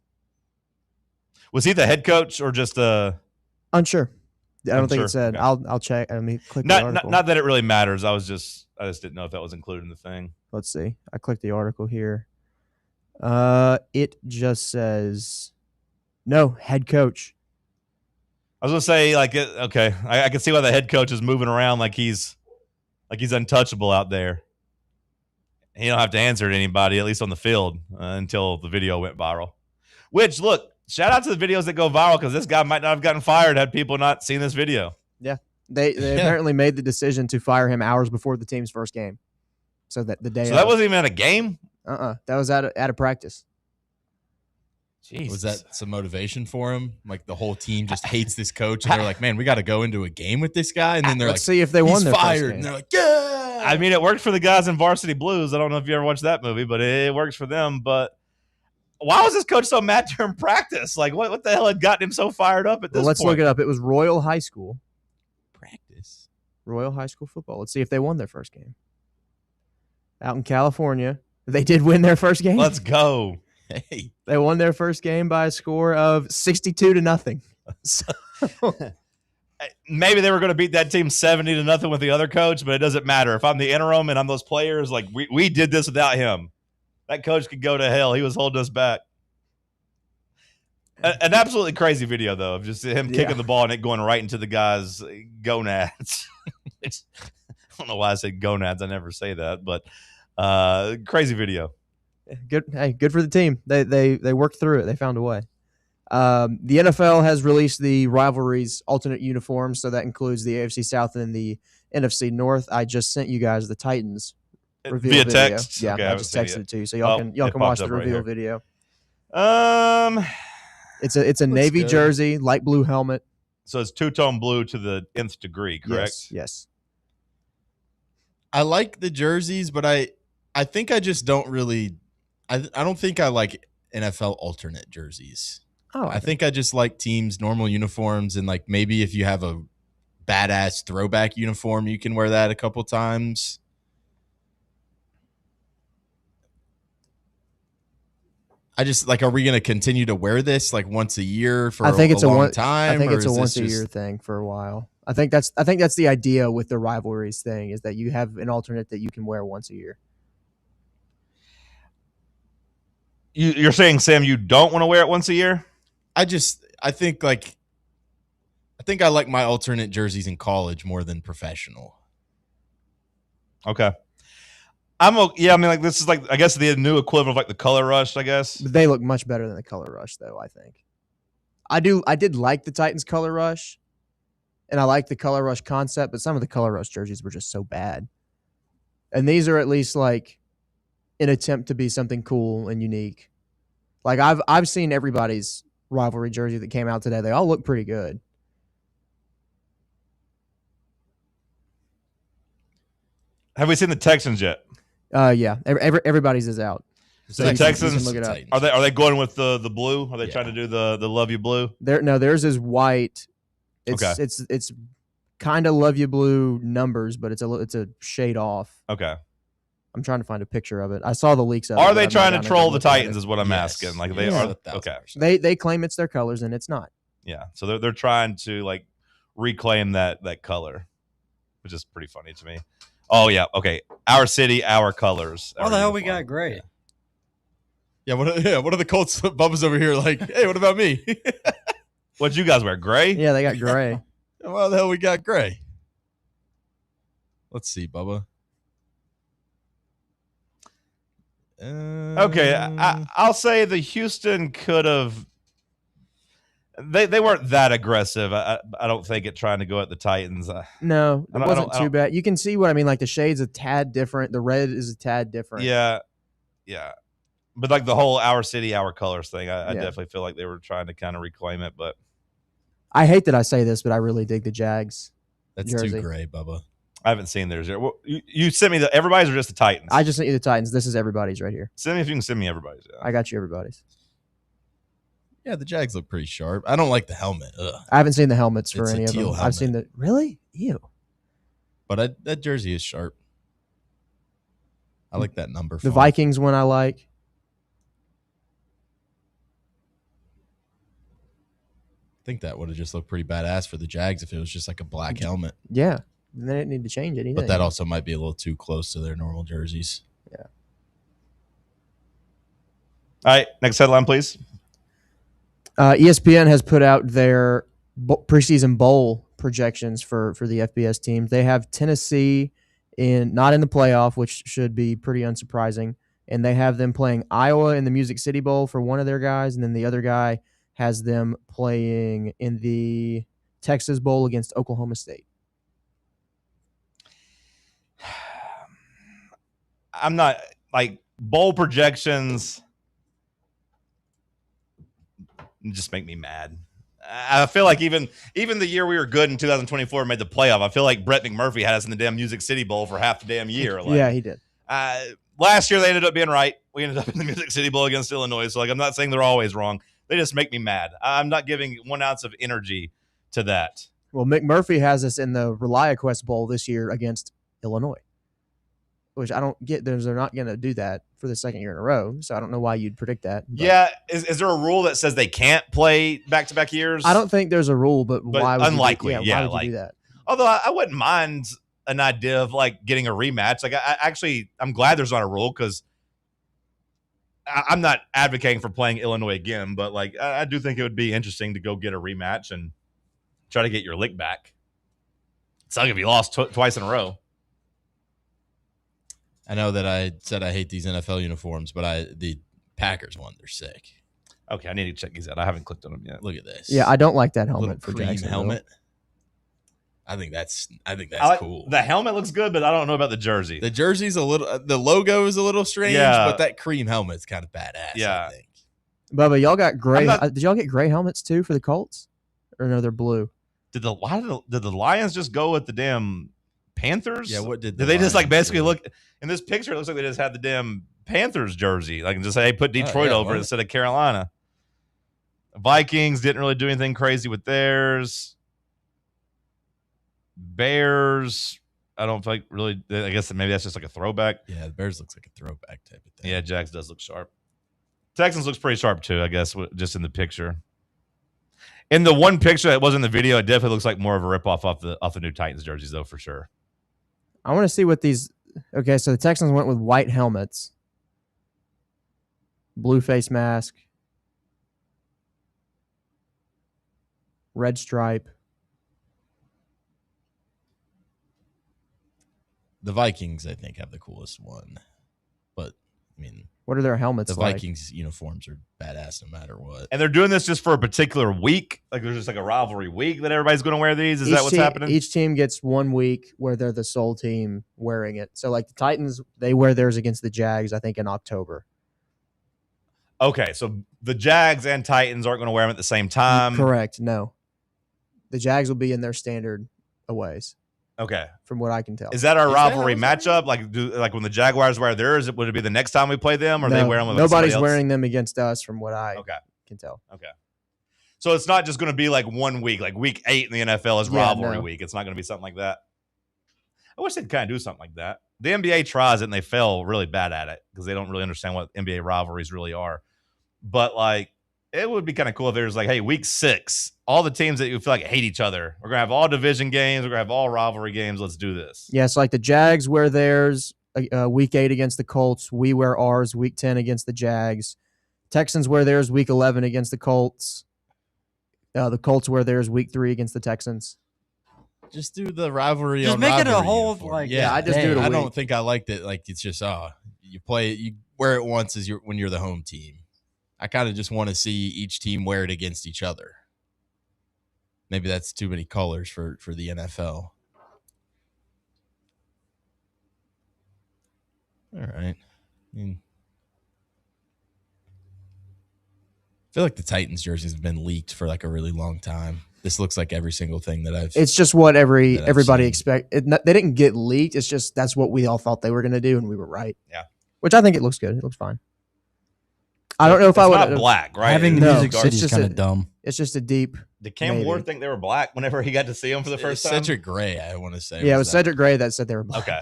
Was he the head coach or just
unsure? I don't think
unsure.
it said.
Okay.
I'll check. I mean, click the article.
Not that it really matters. I just didn't know if that was included in the thing.
Let's see. I clicked the article here. It just says no head coach.
I was gonna say like okay. I can see why the head coach is moving around like he's untouchable out there. He don't have to answer to anybody, at least on the field, until the video went viral. Which, look, shout out to the videos that go viral because this guy might not have gotten fired had people not seen this video.
Yeah, they apparently made the decision to fire him hours before the team's first game. So that the day.
So that wasn't even at a game.
That was at a practice.
Jesus.
Was that some motivation for him? Like the whole team just hates this coach, and they're like, "Man, we got to go into a game with this guy." And then they're
Let's
like,
see if they won
"He's
their first
fired."
game.
And they're like, "Yeah."
I mean, it worked for the guys in Varsity Blues. I don't know if you ever watched that movie, but it works for them. But why was this coach so mad during practice? Like, what the hell had gotten him so fired up at this
Let's
point?
look it up. It was Royal High School.
Practice.
Royal High School football. Let's see if they won their first game. Out in California. They did win their first game.
Let's go.
Hey.
They won their first game by a score of 62-0. So,
maybe they were going to beat that team 70-0 with the other coach, but it doesn't matter. If I'm the interim and I'm those players, like we did this without him. That coach could go to hell. He was holding us back. An absolutely crazy video, though, of just him kicking the ball and it going right into the guy's gonads. I don't know why I said gonads. I never say that, but crazy video.
Good. Hey, good for the team. They worked through it. They found a way. The NFL has released the rivalries alternate uniforms, so that includes the AFC South and the NFC North. I just sent you guys the Titans reveal
via
video.
text.
Yeah,
Okay,
I just texted it to you, so y'all can
it
watch
popped
the
up right
reveal
here.
video.
It's
a navy
good.
jersey, light blue helmet.
So it's two-tone blue to the nth degree, correct?
Yes.
I like the jerseys, but I think I just don't really. I don't think I like NFL alternate jerseys.
Oh,
I think I just like teams' normal uniforms, and like maybe if you have a badass throwback uniform, you can wear that a couple times. I just like, are we going to continue to wear this like once a year for
I think it's
a long
one,
time?
I think
or
it's a
is this
once a
just-
year thing for a while. I think that's the idea with the rivalries thing, is that you have an alternate that you can wear once a year.
You're saying, Sam, you don't want to wear it once a year?
I think I like my alternate jerseys in college more than professional.
Okay. I mean, like, this is like, I guess, the new equivalent of like the color rush, I guess.
But they look much better than the color rush, though. I think. I did like the Titans color rush, and I like the color rush concept, but some of the color rush jerseys were just so bad. And these are at least like an attempt to be something cool and unique. Like I've seen everybody's rivalry jersey that came out today. They all look pretty good.
Have we seen the Texans yet?
Yeah. Everybody's is out.
So the
you
Texans,
can look it up.
are they going with the blue? Are they trying to do the love you blue?
Theirs is white. It's
Okay.
it's kind of love you blue numbers, but it's a shade off.
Okay.
I'm trying to find a picture of it. I saw the leaks of it.
Are
but
they
I'm not
trying
down
to
there
troll the
look at it.
Titans? Is what I'm asking. Like they
Yeah.
are. Okay.
They claim it's their colors and it's not.
Yeah. So they're trying to like reclaim that color, which is pretty funny to me. Oh yeah. Okay. Our city, our colors.
Why the hell we got gray?
Yeah. What are the Colts Bubba's over here like? Hey, what about me?
What'd you guys wear? Gray?
Yeah, they got gray.
Why the hell we got gray? Let's see, Bubba.
Okay, I'll say the Houston could have. They weren't that aggressive. I don't think at trying to go at the Titans.
No,
I
it
don't-
wasn't
I
too
don't-
bad. You can see what I mean. Like the shade's a tad different. The red is a tad different.
Yeah, but like the whole our city, our colors thing, I
Yeah.
definitely feel like they were trying to kind of reclaim it. But
I hate that I say this, but I really dig the Jags.
That's
jersey.
too gray, Bubba.
I haven't seen theirs yet. Well, you sent me everybody's or just the Titans?
I just sent you the Titans. This is everybody's right here.
Send me if you can send me everybody's. Yeah.
I got you everybody's.
Yeah, the Jags look pretty sharp. I don't like the helmet. Ugh.
I haven't seen the helmets for
It's a
any of them.
teal
I've
helmet.
seen the really? Ew.
But that jersey is sharp. I like that number.
The
font.
Vikings one I like.
I think that would have just looked pretty badass for the Jags if it was just like a black helmet.
Yeah. And they didn't need to change anything.
But that also might be a little too close to their normal jerseys.
Yeah.
All right, next headline, please.
ESPN has put out their preseason bowl projections for the FBS teams. They have Tennessee not in the playoff, which should be pretty unsurprising. And they have them playing Iowa in the Music City Bowl for one of their guys, and then the other guy has them playing in the Texas Bowl against Oklahoma State.
I'm not like bowl projections. Just make me mad. I feel like even the year we were good in 2024 and made the playoff, I feel like Brett McMurphy had us in the damn Music City Bowl for half the damn year. Like,
Yeah, he did.
Last year they ended up being right. We ended up in the Music City Bowl against Illinois. So like, I'm not saying they're always wrong. They just make me mad. I'm not giving 1 ounce of energy to that.
Well, McMurphy has us in the ReliaQuest Bowl this year against Illinois. which I don't get. They're not going to do that for the second year in a row. So I don't know why you'd predict that. But
Yeah, is there a rule that says they can't play back-to-back years?
I don't think there's a rule, but why would
unlikely,
you do,
yeah,
why would
like,
you do that?
Although I wouldn't mind an idea of like getting a rematch. Like I'm glad there's not a rule because I'm not advocating for playing Illinois again, but like I do think it would be interesting to go get a rematch and try to get your lick back. It's not if you lost twice in a row.
I know that I said I hate these NFL uniforms, but the Packers one, they're sick.
Okay, I need to check these out. I haven't clicked on them yet.
Look at this.
Yeah, I don't like that helmet
Little
for
cream
Jacksonville.
helmet. I think that's cool.
The helmet looks good, but I don't know about the jersey.
The jersey's a little, the logo is a little strange,
Yeah.
but that cream helmet's kind of badass.
Yeah.
I think.
Bubba, y'all got gray. Did y'all get gray helmets too for the Colts? Or no, they're blue.
Did the Lions just go with the damn Panthers?
Yeah, what did
they just like
Lions
basically
do?
look in this picture? It looks like they just had the damn Panthers jersey, like just say, hey, put Detroit over
what?
instead of Carolina. Vikings didn't really do anything crazy with theirs. Bears, I don't think really. I guess maybe that's just like a throwback.
Yeah, the Bears looks like a throwback type of thing.
Yeah, Jags does look sharp. Texans looks pretty sharp too, I guess, just in the picture. In the one picture that wasn't in the video, it definitely looks like more of a ripoff off the new Titans jerseys, though, for sure.
I want to see what these. Okay, so the Texans went with white helmets, blue face mask, red stripe.
The Vikings, I think, have the coolest one, but I mean,
what are their helmets
the
like?
Vikings uniforms are badass no matter what.
And they're doing this just for a particular week. Like there's just like a rivalry week that everybody's going to wear these. Is that what's happening?
Each team gets 1 week where they're the sole team wearing it. So like the Titans, they wear theirs against the Jags, I think, in October.
Okay, so the Jags and Titans aren't going to wear them at the same time.
Correct. No, the Jags will be in their standard aways.
Okay,
from what I can tell.
Is that our rivalry matchup? Like when the Jaguars wear theirs, would it be the next time we play them, or
no,
they wear them? With
nobody's wearing them against us, from what I
can
tell.
Okay, so it's not just going to be like 1 week, like week 8 in the NFL is rivalry week. It's not going to be something like that. I wish they'd kind of do something like that. The NBA tries it and they fail really bad at it because they don't really understand what NBA rivalries really are. But like, it would be kind of cool if there's like, hey, week 6, all the teams that you feel like hate each other. We're going to have all division games. We're going to have all rivalry games. Let's do this.
Yeah, so like the Jags wear theirs week 8 against the Colts. We wear ours week 10 against the Jags. Texans wear theirs week 11 against the Colts. The Colts wear theirs week 3 against the Texans.
Just do the rivalry.
Just
on
make it a
rivalry
whole
uniform.
like.
Yeah, I just do it.
I don't think I liked it. Like it's just you play it, you wear it once when you're the home team. I kind of just want to see each team wear it against each other. Maybe that's too many colors for the NFL. All right. I feel like the Titans jerseys have been leaked for like a really long time. This looks like every single thing that I've.
It's just what everybody expect. They didn't get leaked. It's just that's what we all thought they were going to do, and we were right.
Yeah.
Which I think it looks good. It looks fine. I don't know if I would.
Not black, right?
Having the Music City is kind of dumb.
It's just a deep.
Did Cam Ward think they were black whenever he got to see them for the first time?
Cedric Gray, I want to say.
Yeah, it was Cedric Gray that said they were black.
Okay.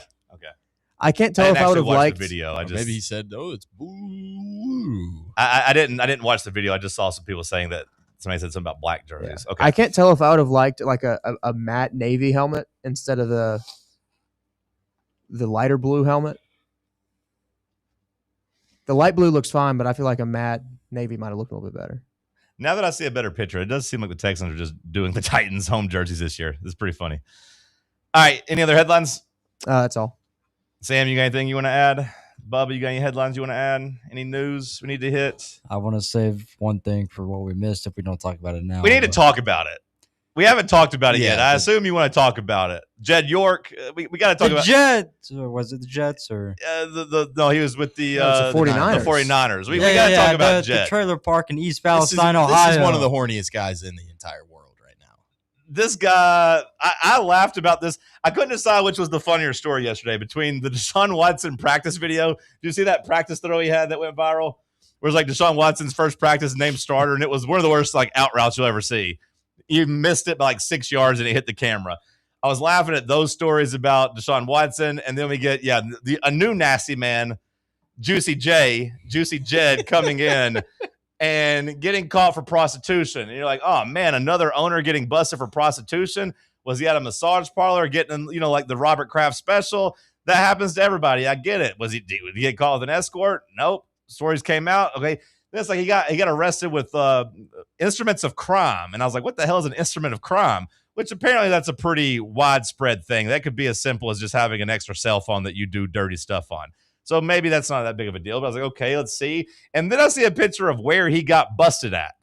I can't tell if I would have liked
the video.
Maybe he said, "Oh, it's blue."
I didn't watch the video. I just saw some people saying that somebody said something about black jerseys.
Yeah.
Okay.
I can't tell if I would have liked like a matte navy helmet instead of the lighter blue helmet. The light blue looks fine, but I feel like a matte navy might have looked a little bit better.
Now that I see a better picture, it does seem like the Texans are just doing the Titans home jerseys this year. It's pretty funny. All right. Any other headlines?
That's all.
Sam, you got anything you want to add? Bubba, you got any headlines you want to add? Any news we need to hit?
I want to save one thing for what we missed if we don't talk about it now.
We need to talk about it. We haven't talked about it yet. I
but-
assume you want to talk about it. Jed York, we got to talk
The
about
Jets, or was it the Jets or
No, he was with the,
No, it's the 49ers.
The 49ers. We got to talk about
the
Jed.
trailer park in East Palestine,
This
Ohio.
is one of the horniest guys in the entire world right now.
This guy, I laughed about this. I couldn't decide which was the funnier story yesterday between the Deshaun Watson practice video. Did you see that practice throw he had that went viral? Where it was like Deshaun Watson's first practice named starter, and it was one of the worst like out routes you'll ever see. You missed it by like 6 yards and it hit the camera. I was laughing at those stories about Deshaun Watson, and then we get a new nasty man, Juicy Jed coming in and getting caught for prostitution. And you're like, oh man, another owner getting busted for prostitution. Was he at a massage parlor getting, like the Robert Kraft special? That happens to everybody. I get it. Did he get caught with an escort? Nope. Stories came out. Okay. It's like he got arrested with instruments of crime. And I was like, what the hell is an instrument of crime? Which apparently that's a pretty widespread thing. That could be as simple as just having an extra cell phone that you do dirty stuff on. So maybe that's not that big of a deal. But I was like, okay, let's see. And then I see a picture of where he got busted at.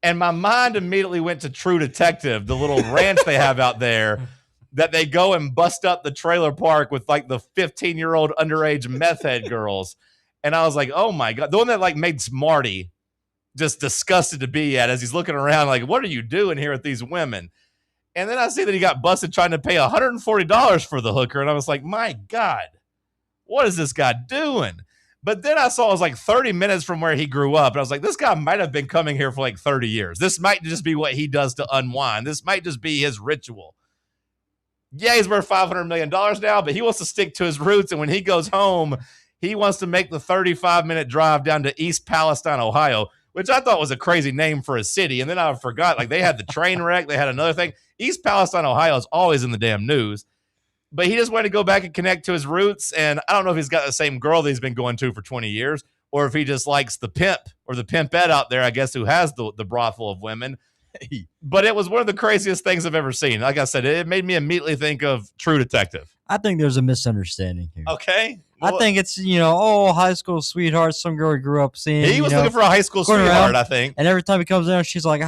And my mind immediately went to True Detective, the little ranch they have out there that they go and bust up the trailer park with like the 15-year-old underage meth head girls. And I was like, oh my God. The one that like made Smarty just disgusted to be at as he's looking around like, what are you doing here with these women? And then I see that he got busted trying to pay $140 for the hooker. And I was like, my God, what is this guy doing? But then I saw it was like 30 minutes from where he grew up. And I was like, this guy might have been coming here for like 30 years. This might just be what he does to unwind. This might just be his ritual. Yeah, he's worth $500 million now, but he wants to stick to his roots. And when he goes home, he wants to make the 35-minute drive down to East Palestine, Ohio, which I thought was a crazy name for a city. And then I forgot, like they had the train wreck. They had another thing. East Palestine, Ohio is always in the damn news. But he just wanted to go back and connect to his roots. And I don't know if he's got the same girl that he's been going to for 20 years or if he just likes the pimp or the pimpette out there, I guess, who has the brothel of women. But it was one of the craziest things I've ever seen. Like I said, it made me immediately think of True Detective.
I think there's a misunderstanding here.
Okay.
I think it's, high school sweetheart, some girl he grew up seeing.
He was looking for a high school sweetheart, I think.
And every time he comes in, she's like,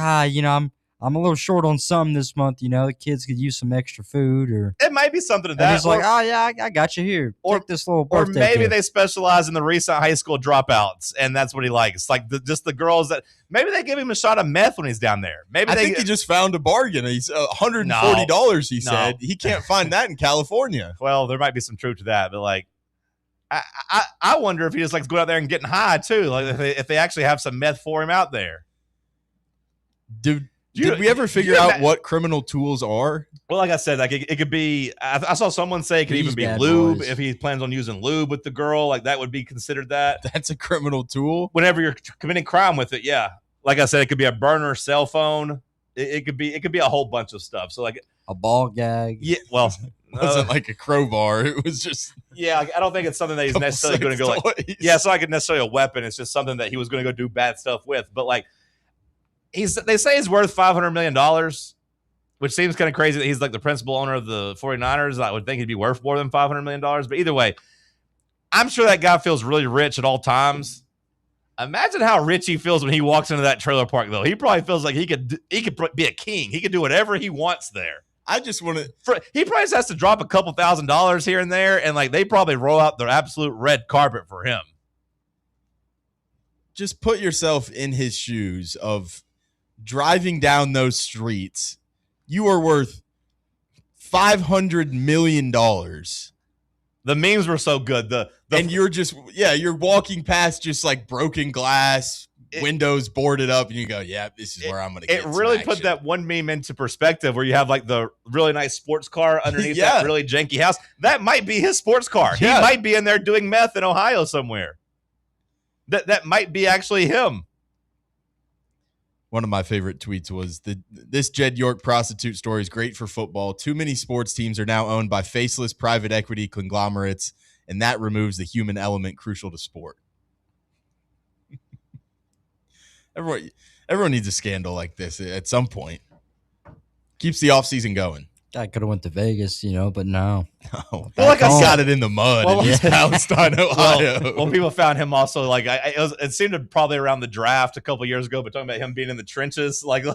I'm a little short on something this month. The kids could use some extra food, or
it might be something to that.
And he's like, oh yeah, I got you here. Take this little birthday.
Or maybe
gift.
they specialize in the recent high school dropouts, and that's what he likes. Like just the girls that maybe they give him a shot of meth when he's down there. Maybe
I think he just found a bargain. He's $140. He said he can't find that in California.
Well, there might be some truth to that, but like. I wonder if he just likes going out there and getting high too. Like if they actually have some meth for him out there.
Did we ever figure out what criminal tools are?
Well, like I said, like it could be. I saw someone say it could even be lube if he plans on using lube with the girl. Like that would be considered that.
That's a criminal tool.
Whenever you're committing crime with it, yeah. Like I said, it could be a burner cell phone. It could be a whole bunch of stuff. So like
a ball gag.
Yeah. Well.
It wasn't like a crowbar. It was just
I don't think it's something that he's necessarily going to go like it's not like necessarily a weapon. It's just something that he was going to go do bad stuff with. But like they say he's worth $500 million, which seems kind of crazy that he's like the principal owner of the 49ers. I would think he'd be worth more than $500 million. But either way, I'm sure that guy feels really rich at all times. Imagine how rich he feels when he walks into that trailer park, though. He probably feels like he could be a king. He could do whatever he wants there.
I just want to.
He probably just has to drop a couple $1,000s here and there, and like they probably roll out their absolute red carpet for him.
Just put yourself in his shoes of driving down those streets. You are worth $500 million.
The memes were so good.
And you're walking past just like broken glass. Windows boarded up, and you go, yeah, this is where I'm going to get
it. It really put that one meme into perspective where you have like the really nice sports car underneath that really janky house. That might be his sports car. Yeah. He might be in there doing meth in Ohio somewhere. That might be actually him.
One of my favorite tweets was this Jed York prostitute story is great for football. Too many sports teams are now owned by faceless private equity conglomerates, and that removes the human element crucial to sport. Everyone needs a scandal like this at some point. Keeps the offseason going.
I could have went to Vegas, but no.
Well, like I got it in the mud in East Palestine, Ohio.
Well, people found him also like it seemed to probably around the draft a couple years ago, but talking about him being in the trenches, like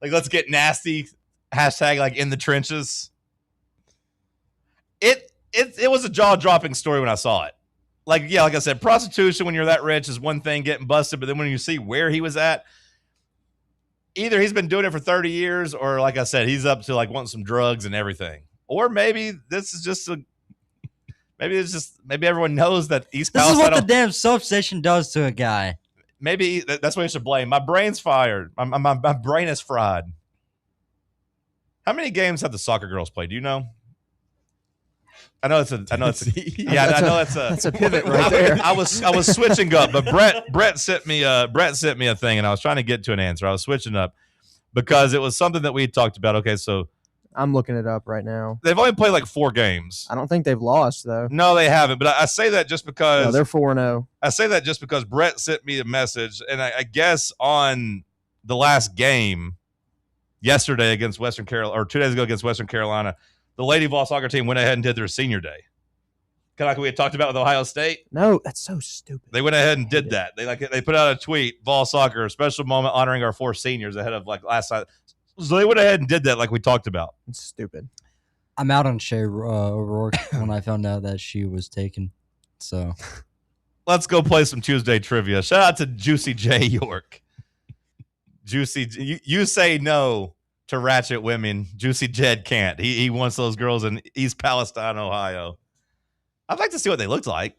let's get nasty. Hashtag like in the trenches. It was a jaw dropping story when I saw it. Like I said, prostitution when you're that rich is one thing, getting busted. But then when you see where he was at, either he's been doing it for 30 years or, like I said, he's up to like wanting some drugs and everything. Or maybe this is just maybe everyone knows that East Palestine.
This is what the damn substation does to a guy.
Maybe that's what you should blame. My brain's fired. My brain is fried. How many games have the soccer girls played? Do you know? I know it's a
That's a pivot right there.
I was switching up, but Brett sent me a thing, and I was trying to get to an answer. I was switching up because it was something that we had talked about. Okay, so
I'm looking it up right now.
They've only played like 4 games.
I don't think they've lost though.
No, they haven't. But I say that just because
No, they're 4-0.
I say that just because Brett sent me a message, and I guess on the last game yesterday against Western Carolina, or 2 days ago against Western Carolina, the Lady Vol soccer team went ahead and did their senior day. Kind of like we had talked about with Ohio State.
No, that's so stupid.
They went ahead and did that. They put out a tweet, Vol Soccer, a special moment honoring our 4 seniors ahead of like last night. So they went ahead and did that like we talked about.
It's stupid.
I'm out on Shay O'Rourke when I found out that she was taken. So
let's go play some Tuesday trivia. Shout out to Juicy J York. Juicy, you say no to ratchet women. Juicy Jed can't. He wants those girls in East Palestine, Ohio. I'd like to see what they looked like.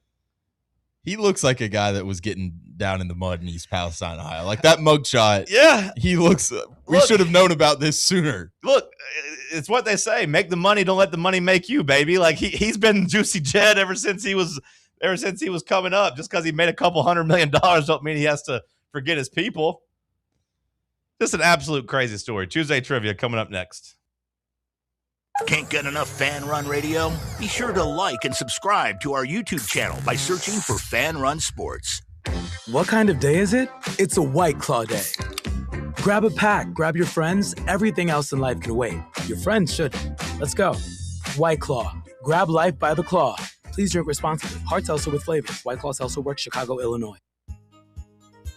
He looks like a guy that was getting down in the mud in East Palestine, Ohio. Like that mugshot.
Yeah.
He looks. We should have known about this sooner.
Look, it's what they say. Make the money. Don't let the money make you, baby. Like he's been Juicy Jed ever since he was coming up. Just because he made a couple $100 million don't mean he has to forget his people. Just an absolute crazy story. Tuesday trivia coming up next.
Can't get enough Fan Run Radio? Be sure to like and subscribe to our YouTube channel by searching for Fan Run Sports.
What kind of day is it? It's a White Claw day. Grab a pack, grab your friends. Everything else in life can wait. Your friends shouldn't. Let's go. White Claw. Grab life by the claw. Please drink responsibly. Hard seltzer with flavors. White Claw Seltzer Works, Chicago, Illinois.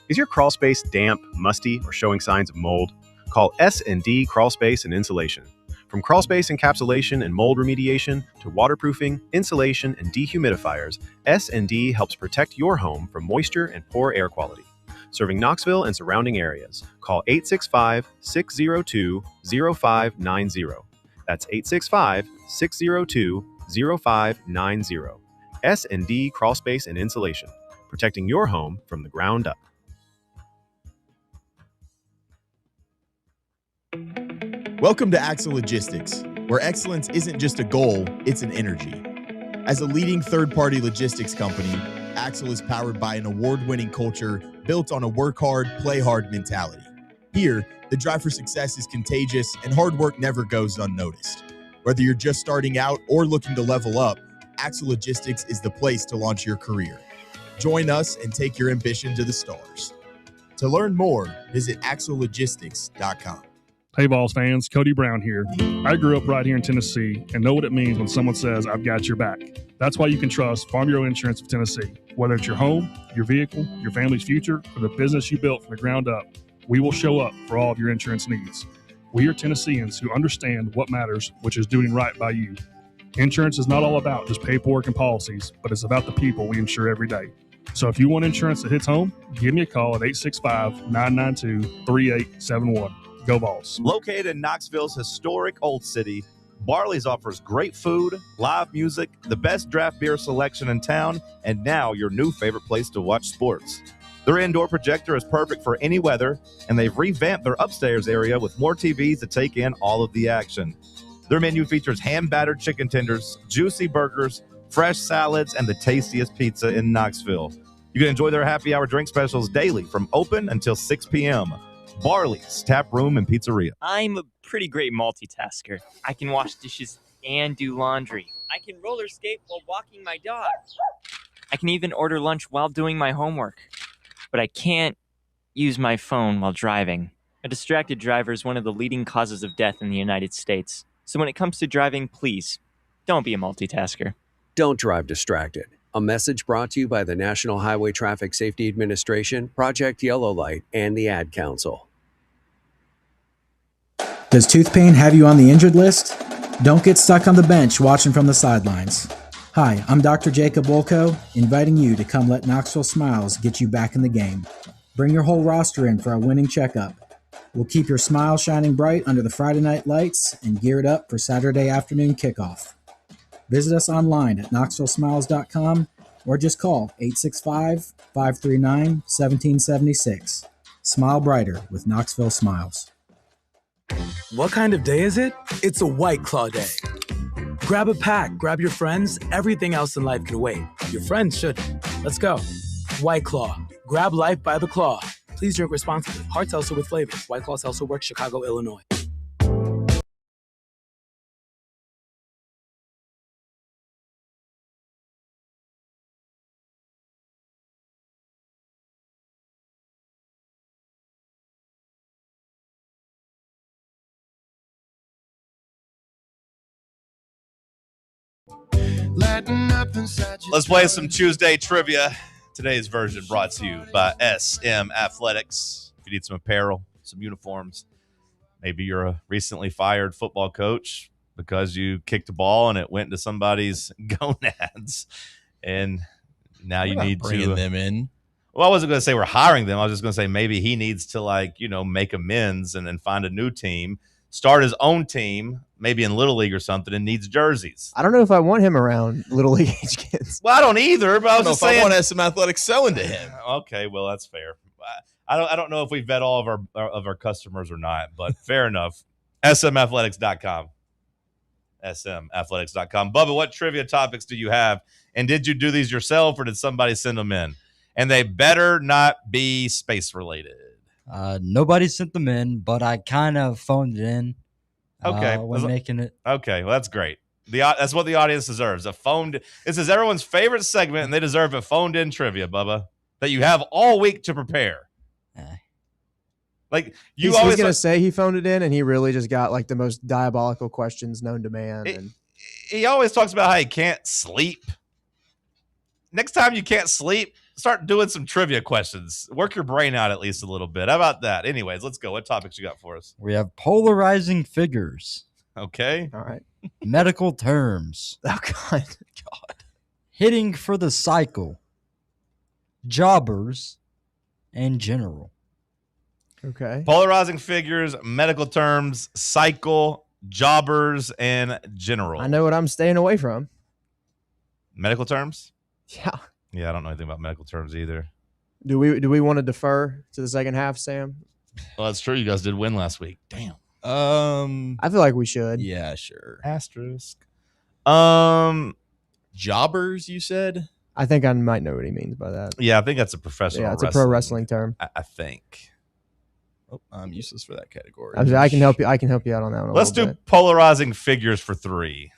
Is your crawl space damp, musty, or showing signs of mold? Call S&D Crawl Space and Insulation. From crawl space encapsulation and mold remediation to waterproofing, insulation, and dehumidifiers, S&D helps protect your home from moisture and poor air quality. Serving Knoxville and surrounding areas, call 865-602-0590. That's 865-602-0590. S&D Crawl Space and Insulation, protecting your home from the ground up.
Welcome to Axle Logistics, where excellence isn't just a goal, it's an energy. As a leading third-party logistics company, Axle is powered by an award-winning culture built on a work hard, play hard mentality. Here, the drive for success is contagious and hard work never goes unnoticed. Whether you're just starting out or looking to level up, Axle Logistics is the place to launch your career. Join us and take your ambition to the stars. To learn more, visit axlelogistics.com.
Hey, Vols fans, Cody Brown here. I grew up right here in Tennessee and know what it means when someone says, I've got your back. That's why you can trust Farm Bureau Insurance of Tennessee. Whether it's your home, your vehicle, your family's future, or the business you built from the ground up, we will show up for all of your insurance needs. We are Tennesseans who understand what matters, which is doing right by you. Insurance is not all about just paperwork and policies, but it's about the people we insure every day. So if you want insurance that hits home, give me a call at 865-992-3871. Go Vols.
Located in Knoxville's historic Old City, Barley's offers great food, live music, the best draft beer selection in town, and now your new favorite place to watch sports. Their indoor projector is perfect for any weather, and they've revamped their upstairs area with more TVs to take in all of the action. Their menu features hand-battered chicken tenders, juicy burgers, fresh salads, and the tastiest pizza in Knoxville. You can enjoy their happy hour drink specials daily from open until 6 p.m. Barley's Tap Room and Pizzeria.
I'm a pretty great multitasker. I can wash dishes and do laundry. I can roller skate while walking my dog. I can even order lunch while doing my homework. But I can't use my phone while driving. A distracted driver is one of the leading causes of death in the United States. So when it comes to driving, please, don't be a multitasker.
Don't drive distracted. A message brought to you by the National Highway Traffic Safety Administration, Project Yellow Light, and the Ad Council.
Does tooth pain have you on the injured list? Don't get stuck on the bench watching from the sidelines. Hi, I'm Dr. Jacob Wolko, inviting you to come let Knoxville Smiles get you back in the game. Bring your whole roster in for our winning checkup. We'll keep your smile shining bright under the Friday night lights and gear it up for Saturday afternoon kickoff. Visit us online at knoxvillesmiles.com or just call 865-539-1776. Smile brighter with Knoxville Smiles.
What kind of day is it? It's a White Claw day. Grab a pack, grab your friends, everything else in life can wait. Your friends shouldn't. Let's go. White Claw. Grab life by the claw. Please drink responsibly. Hard seltzer with flavors. White Claw Seltzer Works, Chicago, Illinois.
Let's play some Tuesday trivia. Today's version brought to you by SM Athletics. If you need some apparel, some uniforms, maybe you're a recently fired football coach because you kicked a ball and it went into somebody's gonads, and now you need to
bring them in.
Well, I wasn't going to say we're hiring them. I was just going to say maybe he needs to make amends and then find a new team, start his own team, maybe in Little League or something, and needs jerseys.
I don't know if I want him around Little League age kids.
Well, I don't either, but I was just saying.
I want SM Athletics selling to him.
Okay, well, that's fair. I don't know if we vet all of our customers or not, but fair enough. SMathletics.com. SMathletics.com. Bubba, what trivia topics do you have? And did you do these yourself or did somebody send them in? And they better not be space related.
Nobody sent them in, but I kind of phoned it in.
Okay.
When making it.
Okay, well, that's great. That's what the audience deserves. This is everyone's favorite segment, and they deserve a phoned in trivia, Bubba, that you have all week to prepare. Like
He's going to say he phoned it in, and he really just got like the most diabolical questions known to man.
He always talks about how he can't sleep. Next time you can't sleep, start doing some trivia questions. Work your brain out at least a little bit. How about that? Anyways, let's go. What topics you got for us?
We have polarizing figures.
Okay.
All right.
Medical terms.
Oh, God.
Hitting for the cycle. Jobbers. And general.
Okay.
Polarizing figures, medical terms, cycle, jobbers, and general.
I know what I'm staying away from.
Medical terms?
Yeah.
Yeah, I don't know anything about medical terms either.
Do we want to defer to the second half, Sam?
Well, that's true. You guys did win last week. Damn.
I feel like we should.
Yeah, sure.
Asterisk.
Jobbers, you said?
I think I might know what he means by that.
Yeah, I think that's a professional
wrestling. It's a pro wrestling term.
I think.
Oh, I'm useless for that category.
I can help you. I can help you out on that one.
Let's do polarizing figures for 3.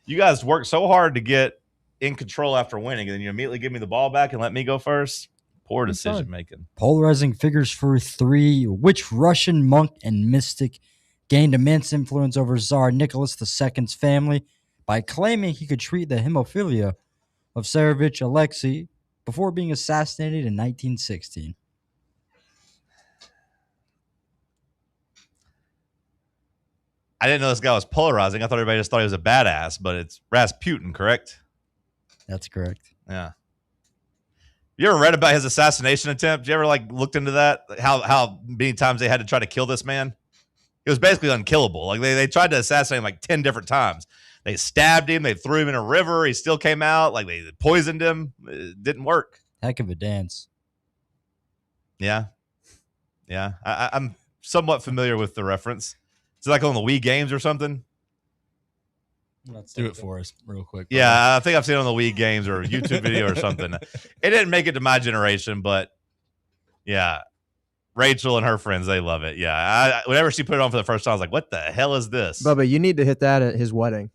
You guys worked so hard to get in control after winning, and then you immediately give me the ball back and let me go first. Poor decision making.
Polarizing figures for 3. Which Russian monk and mystic gained immense influence over Tsar Nicholas II's family by claiming he could treat the hemophilia of Tsarevich Alexei before being assassinated in 1916?
I didn't know this guy was polarizing. I thought everybody just thought he was a badass, but it's Rasputin, correct?
That's correct.
Yeah. You ever read about his assassination attempt? You ever looked into that? How many times they had to try to kill this man? He was basically unkillable. Like they tried to assassinate him 10 different times. They stabbed him. They threw him in a river. He still came out. Like they poisoned him. It didn't work.
Heck of a dance.
Yeah. Yeah. I'm somewhat familiar with the reference. It's like on the Wii games or something.
Let's do it for us real quick.
Yeah, I think I've seen it on the Wii games or a YouTube video or something. It didn't make it to my generation, but yeah, Rachel and her friends, they love it. Yeah, whenever she put it on for the first time, I was like, what the hell is this?
Bubba, you need to hit that at his wedding.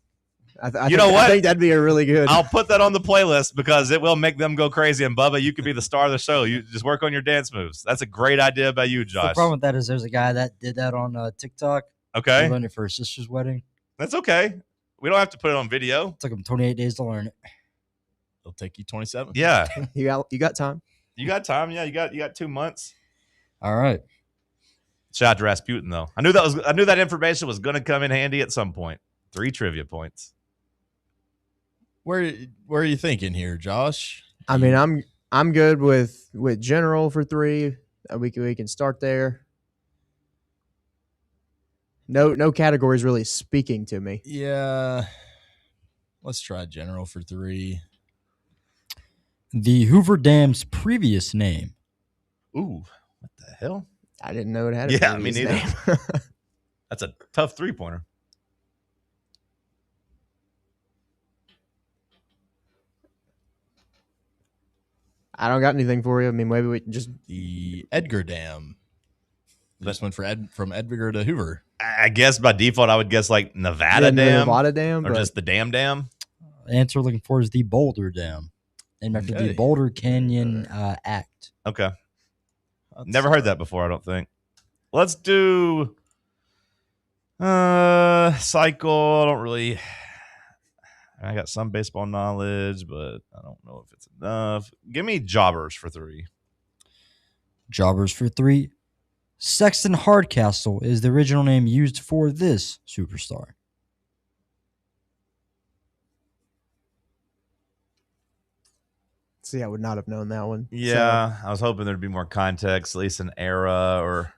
You know what?
I think that'd be a really good.
I'll put that on the playlist because it will make them go crazy. And Bubba, you could be the star of the show. You just work on your dance moves. That's a great idea by you, Josh.
The problem with that is there's a guy that did that on TikTok.
Okay.
He learned it for his sister's wedding.
That's okay. We don't have to put it on video.
It took him 28 days to learn it.
It'll take you 27.
Yeah.
You got time.
You got time. Yeah, you got 2 months.
All right.
Shout out to Rasputin though. I knew that information was going to come in handy at some point. 3 trivia points.
Where are you thinking here, Josh?
I mean, I'm good with general for 3. We can start there. No categories really speaking to me.
Yeah. Let's try general for 3.
The Hoover Dam's previous name.
Ooh, what the hell?
I didn't know it had a
Yeah, me
previous
neither.
name.
That's a tough 3-pointer.
I don't got anything for you. I mean, maybe we just
The Edgar Dam. We just went from Edgar to Hoover.
I guess by default, I would guess like Nevada
Yeah,
Dam.
Nevada Dam,
or
but-
just the Dam.
Answer looking for is the Boulder Dam, named after the Boulder Canyon Act.
Okay. Never heard that before, I don't think. Let's do cycle. I don't really. I got some baseball knowledge, but I don't know if it's enough. Give me jobbers for 3.
Jobbers for 3. Sexton Hardcastle is the original name used for this superstar.
See, I would not have known that one.
Yeah, I was hoping there'd be more context, at least an era or.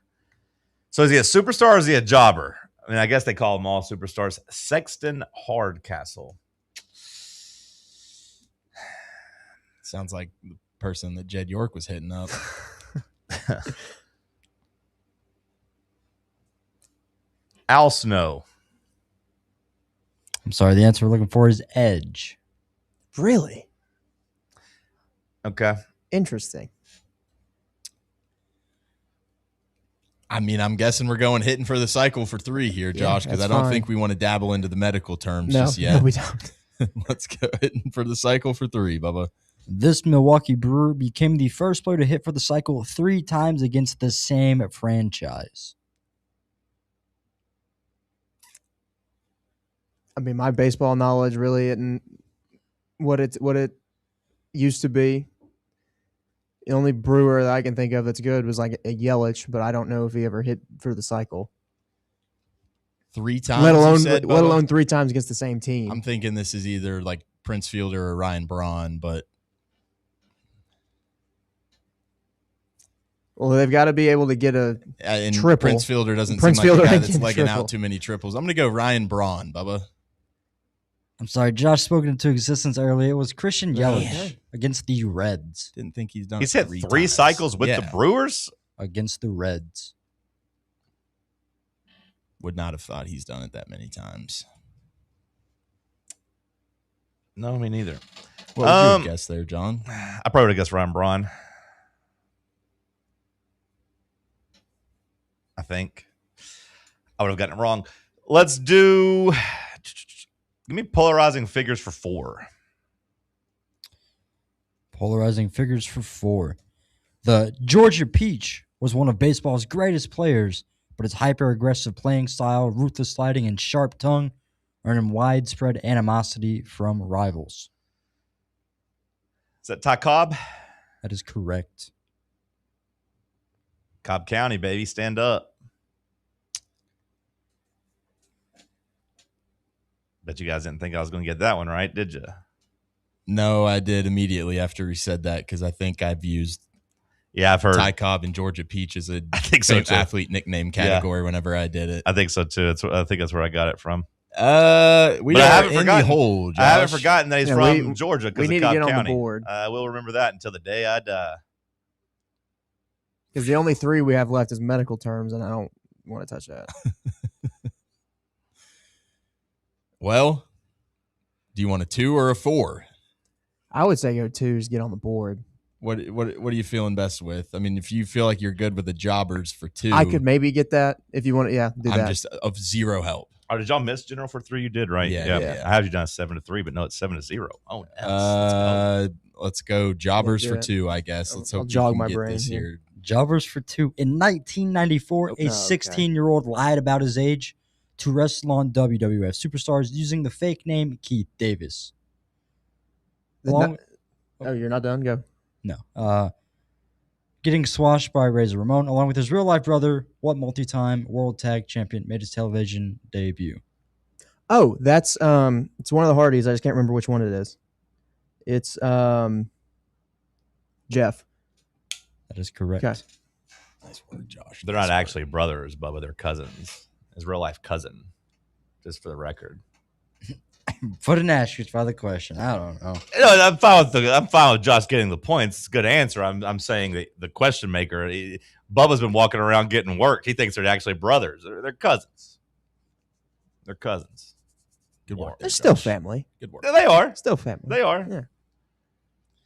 So is he a superstar or is he a jobber? I mean, I guess they call them all superstars. Sexton Hardcastle.
Sounds like the person that Jed York was hitting up.
Al Snow.
I'm sorry, the answer we're looking for is Edge.
Really?
Okay.
Interesting.
I mean, I'm guessing we're going hitting for the cycle for 3 here, Josh, because I don't think we want to dabble into the medical terms just yet.
No, we don't.
Let's go hitting for the cycle for 3, Bubba.
This Milwaukee Brewer became the first player to hit for the cycle 3 times against the same franchise.
I mean, my baseball knowledge really isn't what it used to be. The only Brewer that I can think of that's good was like a Yelich, but I don't know if he ever hit for the cycle.
3 times,
let alone 3 times against the same team.
I'm thinking this is either like Prince Fielder or Ryan Braun, but
well, they've got to be able to get a triple.
Prince Fielder doesn't seem like a guy that's legging out too many triples. I'm going to go Ryan Braun, Bubba.
I'm sorry, Josh spoke into existence earlier. It was Christian Yelich against the Reds.
Didn't think he's done.
He's hit 3 cycles with the Brewers
against the Reds.
Would not have thought he's done it that many times.
No, me neither.
What would you guess there, John?
I probably would have guessed Ryan Braun. I think I would have gotten it wrong. Let's do. Give me polarizing figures for 4.
Polarizing figures for 4. The Georgia Peach was one of baseball's greatest players, but his hyper-aggressive playing style, ruthless sliding, and sharp tongue earned him widespread animosity from rivals.
Is that Ty Cobb?
That is correct.
Cobb County, baby. Stand up. Bet you guys didn't think I was going to get that one right, did you?
No, I did immediately after he said that because I think I've used
I've heard
Ty Cobb and Georgia Peach as a
so
athlete nickname category whenever I did it.
I think so too. I think that's where I got it from.
We haven't forgotten. I
haven't forgotten that he's from Georgia because
we
of
need
Cobb
to get
County.
on the board.
I will remember that until the day I die.
Because the only 3 we have left is medical terms, and I don't want to touch that.
Well, do you want a 2 or a 4?
I would say go 2s, get on the board.
What are you feeling best with? I mean, if you feel like you're good with the jobbers for 2,
I could maybe get that if you want to. Yeah, do that.
I'm just of zero help.
Oh, did y'all miss General for 3? You did, right?
Yeah.
I have you down 7-3, but no, it's 7-0. Oh, nice.
Let's go jobbers for 2. I guess. Let's hope
I'll jog my
get
brain
this
here.
here.
Jobbers for 2. In 1994, a 16-year-old lied about his age to wrestle on WWF Superstars using the fake name Keith Davis.
Oh, you're not done? Go.
No. Getting swashed by Razor Ramon, along with his real-life brother, what multi-time World Tag Champion made his television debut?
Oh, that's it's one of the Hardys. I just can't remember which one it is. It's Jeff.
That is correct.
Okay.
Nice work, Josh.
They're not actually brothers, Bubba. They're cousins. His real life cousin, just for the record.
Put an asterisk by the question. I don't know.
No, I'm fine with Josh getting the points. It's a good answer. I'm saying the question maker. Bubba's been walking around getting worked. He thinks they're actually brothers. They're cousins. They're cousins.
Good work.
They're still family.
Good work.
They are.
Still family.
They are.
Yeah.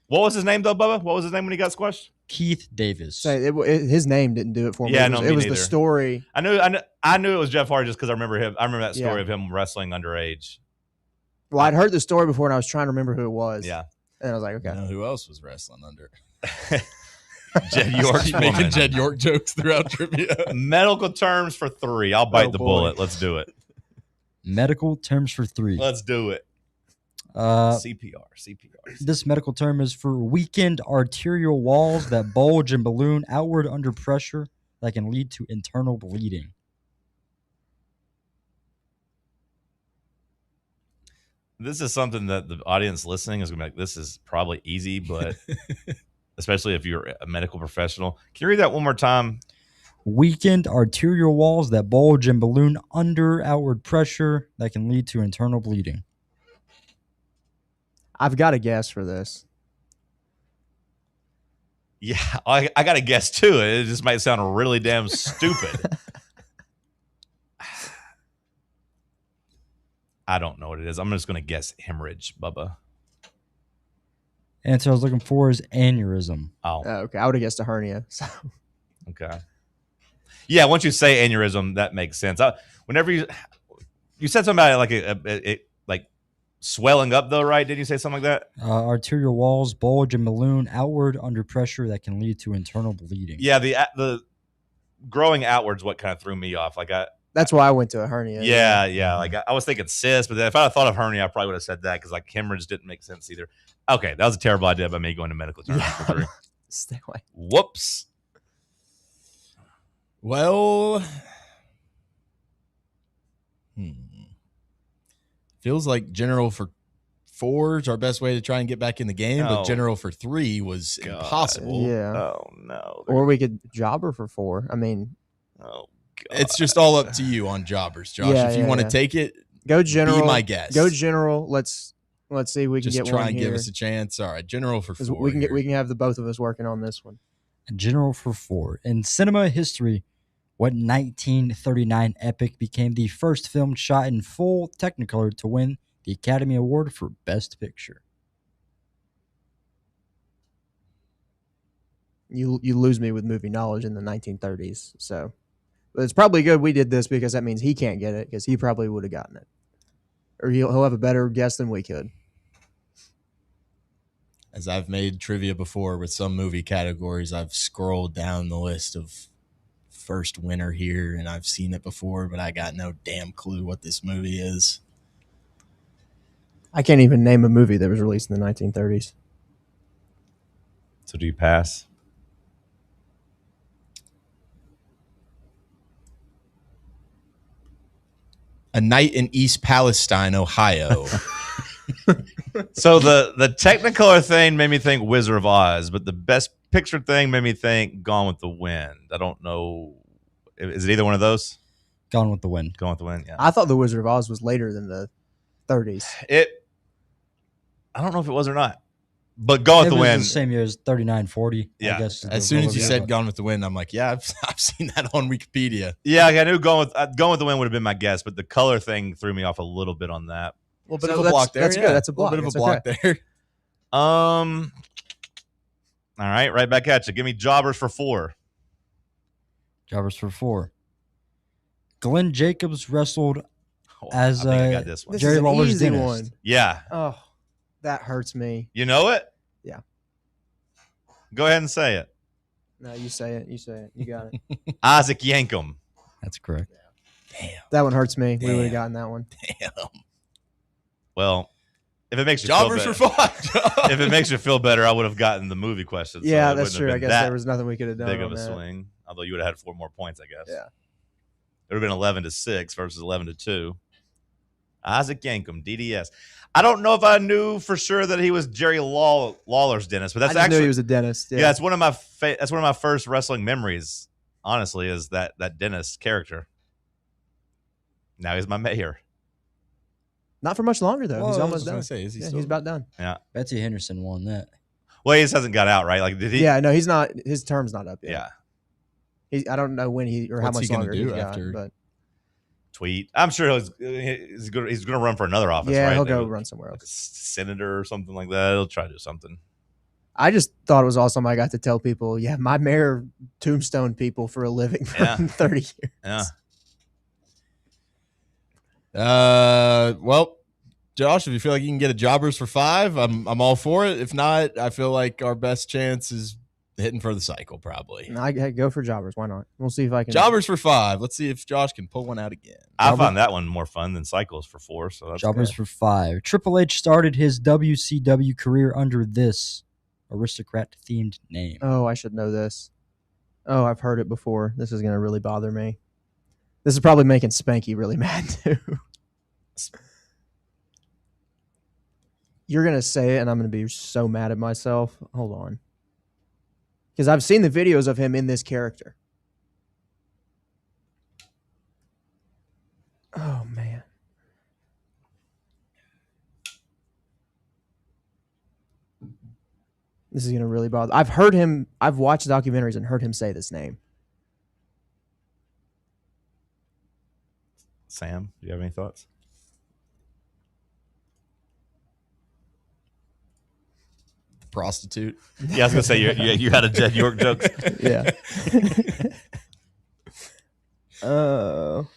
What was his name though, Bubba? What was his name when he got squashed?
Keith Davis.
So his name didn't do it for me.
Yeah,
it was the story.
I knew it was Jeff Hardy just because I remember him. I remember that story of him wrestling underage.
Well, I'd heard the story before, and I was trying to remember who it was.
Yeah,
and I was like, okay,
You know who else was wrestling under?
Jed York
making Jed York jokes throughout trivia.
Medical terms for 3. I'll bite the bullet. Let's do it.
Medical terms for 3.
Let's do it. CPR.
This medical term is for weakened arterial walls that bulge and balloon outward under pressure that can lead to internal bleeding.
This is something that the audience listening is going to be like, this is probably easy, but especially if you're a medical professional. Can you read that one more time?
Weakened arterial walls that bulge and balloon under outward pressure that can lead to internal bleeding.
I've got a guess for this.
Yeah, I got a guess too. It just might sound really damn stupid. I don't know what it is. I'm just going to guess hemorrhage, Bubba.
Answer I was looking for is aneurysm.
Oh,
okay. I would have guessed a hernia. So.
Okay. Yeah, once you say aneurysm, that makes sense. Whenever you said something about it, like swelling up though, right? Did you say something like that?
Arterial walls bulge and balloon outward under pressure that can lead to internal bleeding.
Yeah, the growing outwards what kind of threw me off.
That's why I went to a hernia.
Yeah. Like I was thinking cyst, but then if I had thought of hernia, I probably would have said that because like hemorrhage didn't make sense either. Okay, that was a terrible idea by me going to medical terms for 3.
Stay away.
Whoops.
Well, feels like general for 4 is our best way to try and get back in the game, but general for 3 was impossible.
Yeah.
Oh no.
Or we could jobber for 4. I mean,
it's just all up to you on jobbers, Josh. If you want to take it,
go general.
Be my guest.
Go general. Let's see if we can
just
get
try
one
and
here.
give us a chance. All right, general for 4.
We can have the both of us working on this one.
General for 4. In cinema history, what 1939 epic became the first film shot in full Technicolor to win the Academy Award for Best Picture?
You lose me with movie knowledge in the 1930s. So, but it's probably good we did this because that means he can't get it because he probably would have gotten it, or he'll have a better guess than we could.
As I've made trivia before with some movie categories, I've scrolled down the list of first winner here, and I've seen it before, but I got no damn clue what this movie is.
I can't even name a movie that was released in the 1930s.
So do you pass?
A Night in East Palestine, Ohio.
So the Technicolor thing made me think Wizard of Oz, but the Best Picture thing made me think Gone with the Wind. I don't know. Is it either one of those?
Gone with the Wind.
Gone with the Wind, yeah.
I thought the Wizard of Oz was later than the 30s.
I don't know if it was or not. But Gone with the Wind.
The same year as 39, 40.
Yeah.
I guess,
as soon as you said Gone with the Wind, I'm like, yeah, I've seen that on Wikipedia.
Yeah, I knew Gone with the Wind would have been my guess, but the color thing threw me off a little bit on that.
A little bit of a block there.
That's good. That's a block.
A little bit of a block there.
All right, right back at you. Give me Jobbers for 4.
Jobbers for 4. Glenn Jacobs wrestled as
I got this one.
Jerry Lawler's
easy
dentist.
one.
Yeah.
Oh, that hurts me.
You know it?
Yeah.
Go ahead and say it.
No, you say it. You say it. You got it.
Isaac Yankum.
That's correct.
Damn.
That one hurts me. We would have gotten that one.
Damn.
Well, if it makes you
Jobbers
feel
for
better,
5.
if it makes you feel better, I would have gotten the movie question. So
Yeah,
it
that's
wouldn't have
true. I
been
guess
that
there was nothing we could have done
big
on
of a
that.
swing. Although you would have had 4 more points, I guess.
Yeah.
It would have been 11-6 versus 11-2. Isaac Yankum, DDS. I don't know if I knew for sure that he was Jerry Lawler's dentist, but that's
I just
actually
knew he was a dentist. Yeah,
that's one of my first wrestling memories. Honestly, is that dentist character. Now he's my mayor.
Not for much longer though.
Well,
He's
I was
almost
just gonna
done.
say, is he
yeah,
still-
he's about done.
Yeah.
Betsy Henderson won that.
Well, he just hasn't got out, right? Like, did he?
Yeah, no, he's not. His term's not up yet.
Yeah.
I don't know when how
What's
much
he gonna
longer
do
he's
after-
got, but
Tweet. I'm sure he's going to run for another office,
yeah,
right?
he'll go run somewhere
Like a
else.
senator or something like that. He'll try to do something.
I just thought it was awesome. I got to tell people, yeah, my mayor tombstone people for a living for 30 years.
Yeah.
Well, Josh, if you feel like you can get a Jobbers for 5, I'm all for it. If not, I feel like our best chance is hitting for the cycle, probably.
I go for Jobbers. Why not? We'll see if I can.
Jobbers for 5. Let's see if Josh can pull one out again.
I found that one more fun than cycles for 4. So that's
Jobbers
good.
for 5. Triple H started his WCW career under this aristocrat-themed name.
Oh, I should know this. Oh, I've heard it before. This is going to really bother me. This is probably making Spanky really mad too. You're going to say it, and I'm going to be so mad at myself. Hold on. Because I've seen the videos of him in this character. Oh, man. This is going to really bother. I've watched documentaries and heard him say this name.
Sam, do you have any thoughts?
Prostitute.
Yeah, I was going to say you had a Jed York joke.
Yeah. Oh.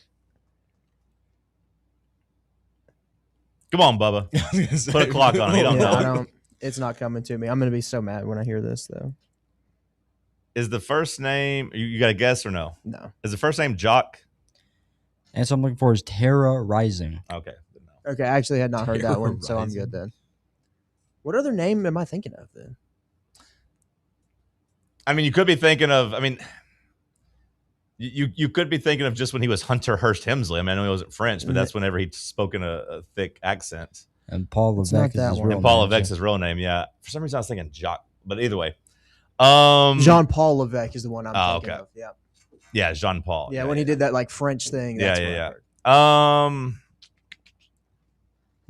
Come on, Bubba. Put a clock on it. You don't know.
It's not coming to me. I'm going to be so mad when I hear this, though.
Is the first name, you got a guess or no?
No.
Is the first name Jock?
And so I'm looking for is Terra Rising.
Okay.
Okay, I actually had not heard that one, so I'm
Rising.
good then. What other name am I thinking of then?
I mean, you could be thinking of, you could be thinking of just when he was Hunter Hearst Hemsley. I mean, I know he wasn't French, but that's whenever he spoke in a thick accent.
And Paul Levesque is his real name.
And Paul Levesque is his real name, yeah. For some reason, I was thinking Jock, but either way.
Jean-Paul Levesque is the one I'm thinking of. Yeah.
Yeah, Jean-Paul.
Yeah, when he did that like French thing. That's what I heard.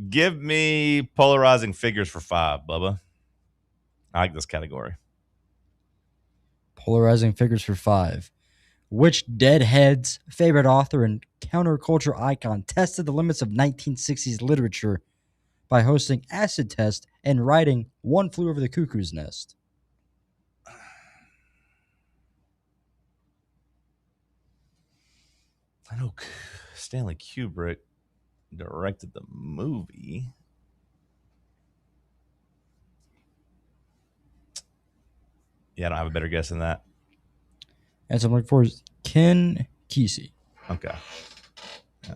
Give me polarizing figures for 5, Bubba. I like this category.
Polarizing figures for 5. Which deadhead's favorite author and counterculture icon tested the limits of 1960s literature by hosting acid tests and writing One Flew Over the Cuckoo's Nest?
I know Stanley Kubrick directed the movie. Yeah, I don't have a better guess than that.
And so I'm looking for is Ken Kesey.
Okay. Yeah.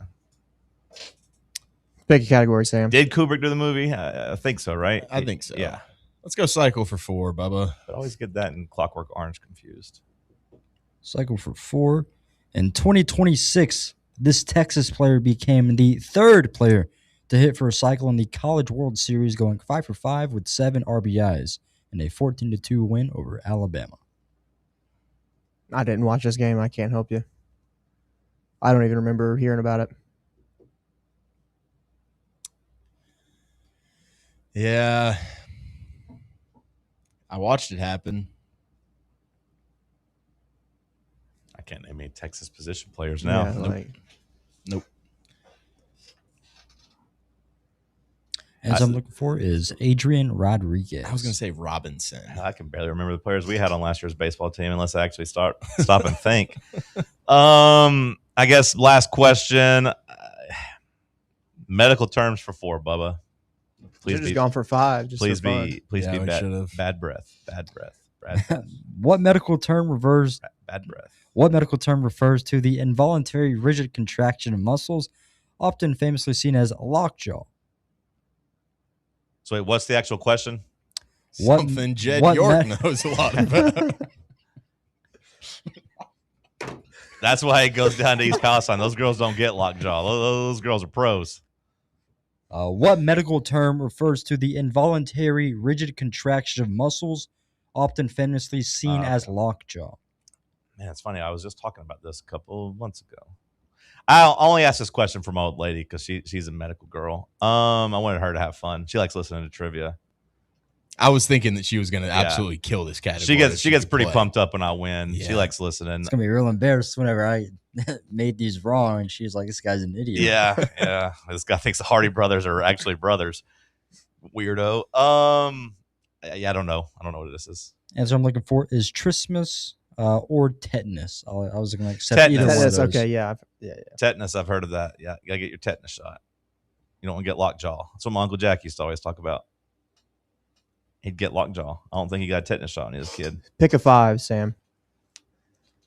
Pick a category, Sam.
Did Kubrick do the movie? I think so, right?
I think so.
Yeah.
Let's go cycle for 4, Bubba.
But I always get that and Clockwork Orange confused.
Cycle for 4. In 2026, this Texas player became the 3rd player to hit for a cycle in the College World Series, going 5 for 5 with 7 RBIs in a 14-2 win over Alabama.
I didn't watch this game. I can't help you. I don't even remember hearing about it.
Yeah. I watched it happen.
I can't name any Texas position players now.
Yeah,
Nope.
And so I'm looking for is Adrian Rodriguez.
I was going to say Robinson.
I can barely remember the players we had on last year's baseball team unless I actually stop and think. I guess last question. Medical terms for 4, Bubba.
Please be gone for 5. Just
please
for fun.
be bad breath. Bad breath.
What medical term refers
bad breath?
What medical term refers to the involuntary rigid contraction of muscles, often famously seen as lockjaw?
So wait, what's the actual question?
Something Jed York knows a lot about.
That's why it goes down to East Palestine. Those girls don't get lockjaw. Those girls are pros.
What medical term refers to the involuntary rigid contraction of muscles, often famously seen as lockjaw?
Man, it's funny. I was just talking about this a couple of months ago. I'll only ask this question for my old lady because she's a medical girl. I wanted her to have fun. She likes listening to trivia.
I was thinking that she was going to absolutely kill this category.
She gets pretty pumped up when I win. Yeah. She likes listening.
It's gonna be real embarrassed whenever I made these wrong, and she's like, "This guy's an idiot."
Yeah. This guy thinks the Hardy brothers are actually brothers. Weirdo. Yeah, I don't know. I don't know what this is.
Answer I'm looking for is trismus or tetanus. I was looking like either one of those.
Okay, yeah.
Tetanus. I've heard of that. Yeah, you gotta get your tetanus shot. You don't want to get lockjaw. That's what my Uncle Jack used to always talk about. He'd get lockjaw. I don't think he got a tetanus shot when he was a kid.
Pick a 5, Sam.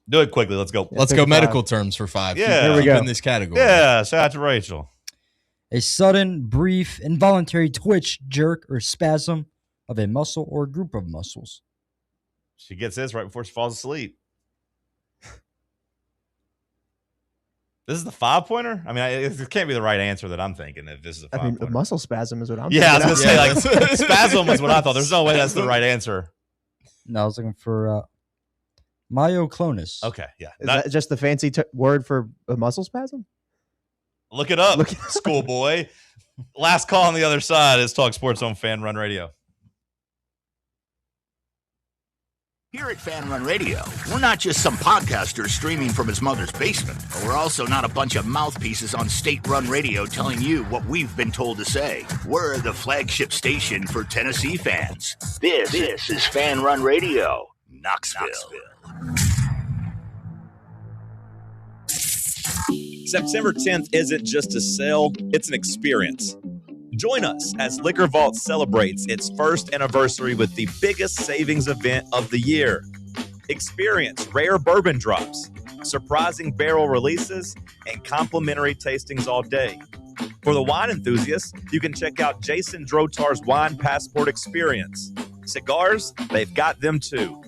Do it quickly. Let's go.
Let's go medical terms for 5.
Yeah.
Here we go. In this category.
Yeah. Shout out to Rachel.
A sudden, brief, involuntary twitch, jerk, or spasm of a muscle or group of muscles.
She gets this right before she falls asleep. This is the 5-pointer? I mean, it can't be the right answer that I'm thinking if this is a 5-pointer.
I mean, a muscle spasm is what I'm
thinking. Yeah, I was going to say,
like,
spasm was what I thought. There's no way that's the right answer.
No, I was looking for myoclonus.
Okay, yeah.
Is that just the fancy word for a muscle spasm?
Look it up, schoolboy. Last call on the other side is Talk Sports on Fan Run Radio.
Here at Fan Run Radio, we're not just some podcaster streaming from his mother's basement, but we're also not a bunch of mouthpieces on state-run radio telling you what we've been told to say. We're the flagship station for Tennessee fans. This is Fan Run Radio, Knoxville.
September 10th isn't just a sale, it's an experience. Join us as Liquor Vault celebrates its first anniversary with the biggest savings event of the year. Experience rare bourbon drops, surprising barrel releases, and complimentary tastings all day. For the wine enthusiasts, you can check out Jason Drotar's Wine Passport Experience. Cigars, they've got them too.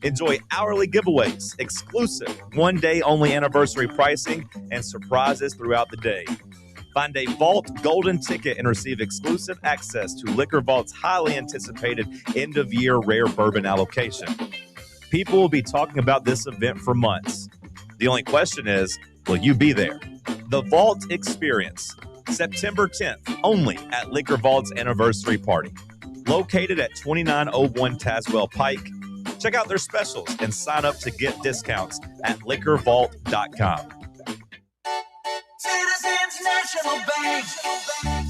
Enjoy hourly giveaways, exclusive one-day only anniversary pricing, and surprises throughout the day. Find a Vault Golden ticket and receive exclusive access to Liquor Vault's highly anticipated end-of-year rare bourbon allocation. People will be talking about this event for months. The only question is, will you be there? The Vault Experience, September 10th, only at Liquor Vault's anniversary party. Located at 2901 Tazewell Pike. Check out their specials and sign up to get discounts at liquorvault.com.
Citizens National Bank.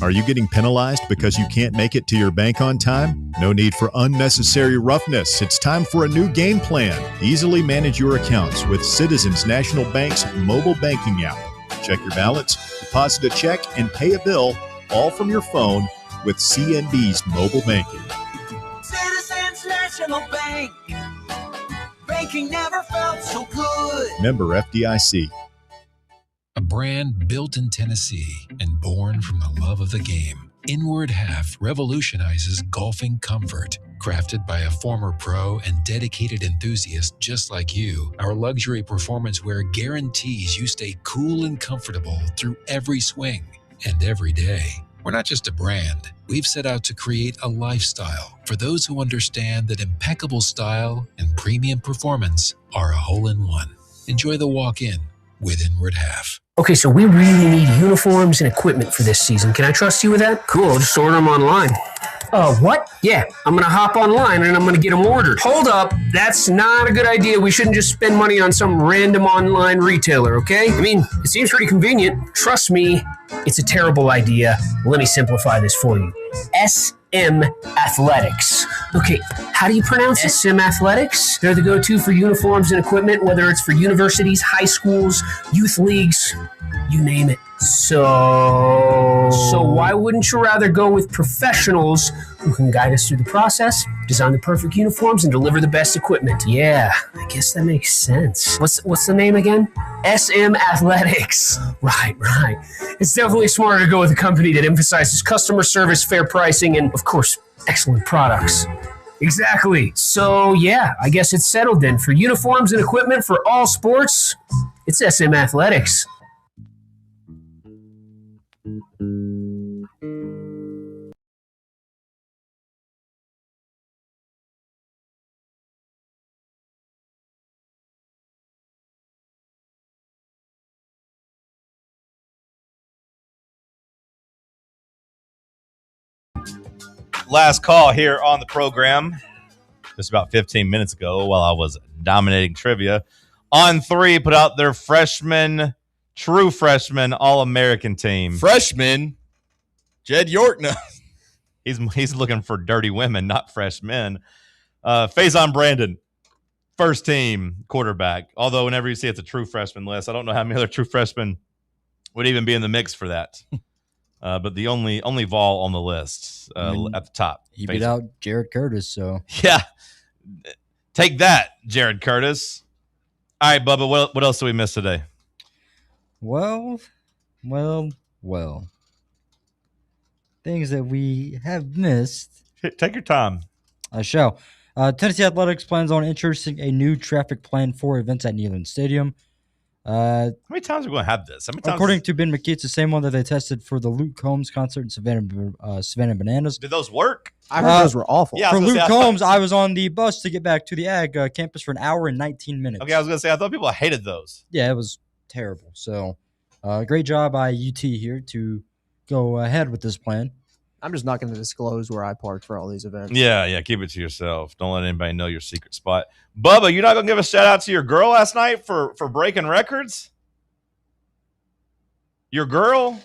Are you getting penalized because you can't make it to your bank on time? No need for unnecessary roughness. It's time for a new game plan. Easily manage your accounts with Citizens National Bank's mobile banking app. Check your balance, deposit a check, and pay a bill all from your phone with CNB's mobile banking.
Citizens National Bank. Banking never felt so good.
Member FDIC.
A brand built in Tennessee and born from the love of the game. Inward Half revolutionizes golfing comfort. Crafted by a former pro and dedicated enthusiast just like you, our luxury performance wear guarantees you stay cool and comfortable through every swing and every day. We're not just a brand. We've set out to create a lifestyle for those who understand that impeccable style and premium performance are a hole-in-one. Enjoy the walk-in with Inward Half.
Okay, so we really need uniforms and equipment for this season. Can I trust you with that? Cool, I'll just order them online. What? Yeah, I'm going to hop online and I'm going to get them ordered. Hold up, that's not a good idea. We shouldn't just spend money on some random online retailer, okay? I mean, it seems pretty convenient. Trust me, it's a terrible idea. Let me simplify this for you. SM Athletics. Okay, how do you pronounce it? SM Athletics? They're the go-to for uniforms and equipment, whether it's for universities, high schools, youth leagues, you name it. So why wouldn't you rather go with professionals who can guide us through the process, design the perfect uniforms, and deliver the best equipment? Yeah, I guess that makes sense. What's the name again? SM Athletics. Right. It's definitely smarter to go with a company that emphasizes customer service, fair pricing, and, of course, excellent products. Exactly. So, yeah, I guess it's settled then. For uniforms and equipment for all sports, it's SM Athletics.
last call here on the program. Just about 15 minutes ago, while I was dominating trivia, On 3 put out their true freshman All-American team.
Freshman? Jed York knows.
He's looking for dirty women, not fresh men. Faizon Brandon, first team quarterback. Although whenever you see it's a true freshman list, I don't know how many other true freshmen would even be in the mix for that. But the only Vol on the list at the top.
He beat out Jared Curtis, so.
Yeah. Take that, Jared Curtis. All right, Bubba, what else do we miss today?
Well. Things that we have missed.
Take your time.
I shall. Tennessee Athletics plans on introducing a new traffic plan for events at Neyland Stadium.
How many times are we going to have this?
According to Ben McKee, it's the same one that they tested for the Luke Combs concert in Savannah Bananas.
Did those work?
I heard those were awful.
Yeah,
for Luke Combs, I was on the bus to get back to the Ag campus for an hour and 19 minutes.
Okay, I was going to say, I thought people hated those.
Yeah, it was terrible. So, great job by UT here to go ahead with this plan.
I'm just not going to disclose where I parked for all these events.
Yeah, keep it to yourself. Don't let anybody know your secret spot. Bubba, you're not going to give a shout-out to your girl last night for breaking records? Your girl?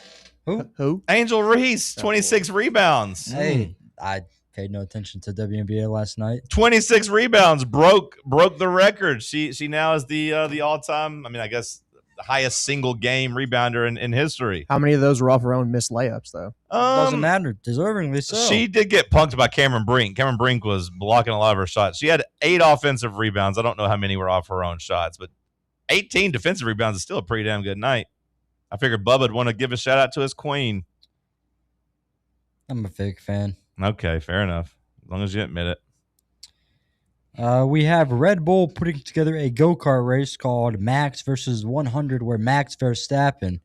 Who?
Angel Reese, 26 rebounds.
Hey, I paid no attention to WNBA last night.
26 rebounds, broke the record. She now is the all-time, I guess, the highest single game rebounder in history.
How many of those were off her own missed layups, though?
Doesn't matter. Deservingly so.
She did get punked by Cameron Brink. Cameron Brink was blocking a lot of her shots. She had 8 offensive rebounds. I don't know how many were off her own shots, but 18 defensive rebounds is still a pretty damn good night. I figured Bubba would want to give a shout-out to his queen.
I'm a fake fan.
Okay, fair enough. As long as you admit it.
We have Red Bull putting together a go-kart race called Max versus 100, where Max Verstappen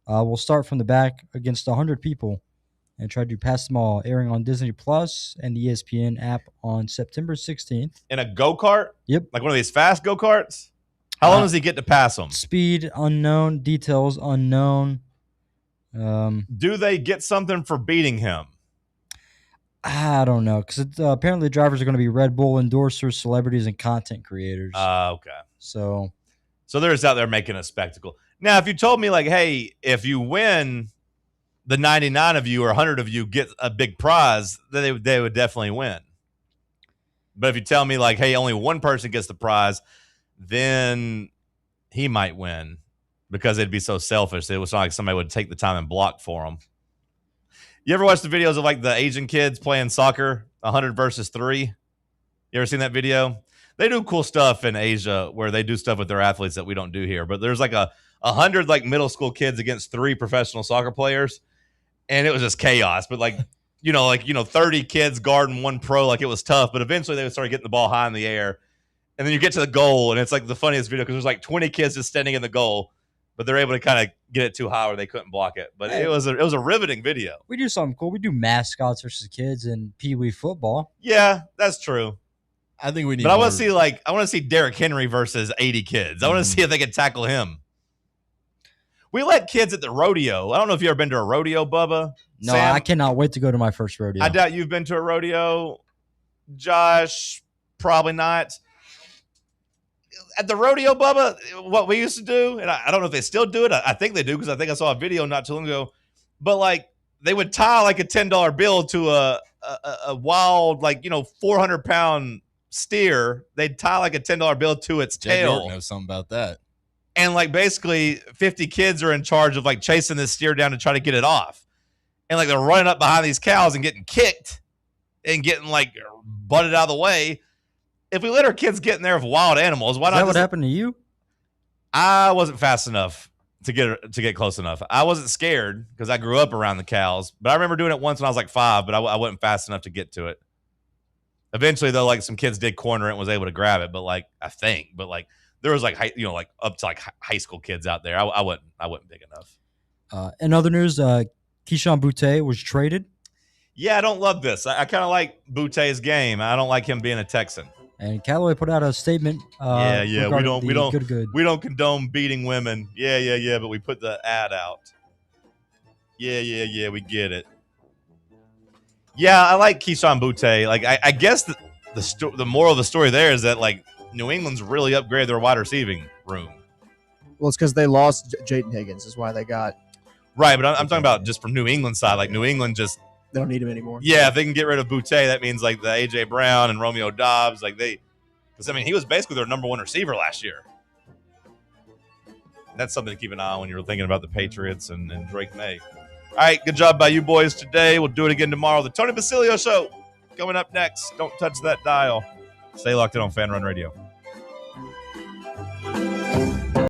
will start from the back against 100 people and try to pass them all, airing on Disney Plus and the ESPN app on September 16th.
In a go-kart?
Yep.
Like one of these fast go-karts? How long does he get to pass them?
Speed unknown, details unknown.
Do they get something for beating him?
I don't know, because apparently the drivers are going to be Red Bull endorsers, celebrities, and content creators.
Okay.
So
they're just out there making a spectacle. Now, if you told me, like, hey, if you win, the 99 of you or 100 of you get a big prize, then they would definitely win. But if you tell me, like, hey, only one person gets the prize, then he might win because it'd be so selfish. It was not like somebody would take the time and block for him. You ever watch the videos of like the Asian kids playing soccer, 100 versus 3? You ever seen that video? They do cool stuff in Asia where they do stuff with their athletes that we don't do here. But there's like 100 like middle school kids against 3 professional soccer players, and it was just chaos. But 30 kids guarding 1 pro, like it was tough. But eventually they would start getting the ball high in the air, and then you get to the goal, and it's like the funniest video because there's like 20 kids just standing in the goal. But they're able to kind of get it too high where they couldn't block it. But it was a riveting video.
we do something cool. We do mascots versus kids and Pee Wee football.
Yeah, that's true.
I think we need.
But I want to see Derrick Henry versus 80 kids. I want to see if they can tackle him. We let kids at the rodeo. I don't know if you ever been to a rodeo, Bubba.
No,
Sam?
I cannot wait to go to my first rodeo.
I doubt you've been to a rodeo. Josh, probably not. At the rodeo, Bubba, what we used to do, and I don't know if they still do it. I think they do because I think I saw a video not too long ago. But like they would tie like a $10 bill to a wild 400-pound steer. They'd tie like a $10 bill to its tail.
York knows something about that.
And like basically 50 kids are in charge of like chasing this steer down to try to get it off. And like they're running up behind these cows and getting kicked and getting like butted out of the way. If we let our kids get in there with wild animals, why not?
Is that what happened to you?
I wasn't fast enough to get close enough. I wasn't scared because I grew up around the cows, but I remember doing it once when I was like 5, but I wasn't fast enough to get to it. Eventually, though, like some kids did corner it and was able to grab it, but like I think, but like there was like up to like high school kids out there. I wasn't big enough.
In other news, Keyshawn Boutte was traded.
Yeah, I don't love this. I kind of like Boutte's game. I don't like him being a Texan.
And Callaway put out a statement.
We
Good.
don't condone beating women. Yeah. But we put the ad out. Yeah. We get it. Yeah, I like Keyshawn Butte. Like, I guess the moral of the story there is that, like, New England's really upgraded their wide receiving room.
Well, it's because they lost Jayden Higgins is why they got.
Right, but I'm talking about just from New England side. Like, New England just
– they don't need him anymore.
Yeah, if they can get rid of Butte, that means, like, the A.J. Brown and Romeo Doubs. Like, because, I mean, he was basically their number one receiver last year. That's something to keep an eye on when you're thinking about the Patriots and Drake May. All right, good job by you boys today. We'll do it again tomorrow. The Tony Basilio Show coming up next. Don't touch that dial. Stay locked in on Fan Run Radio.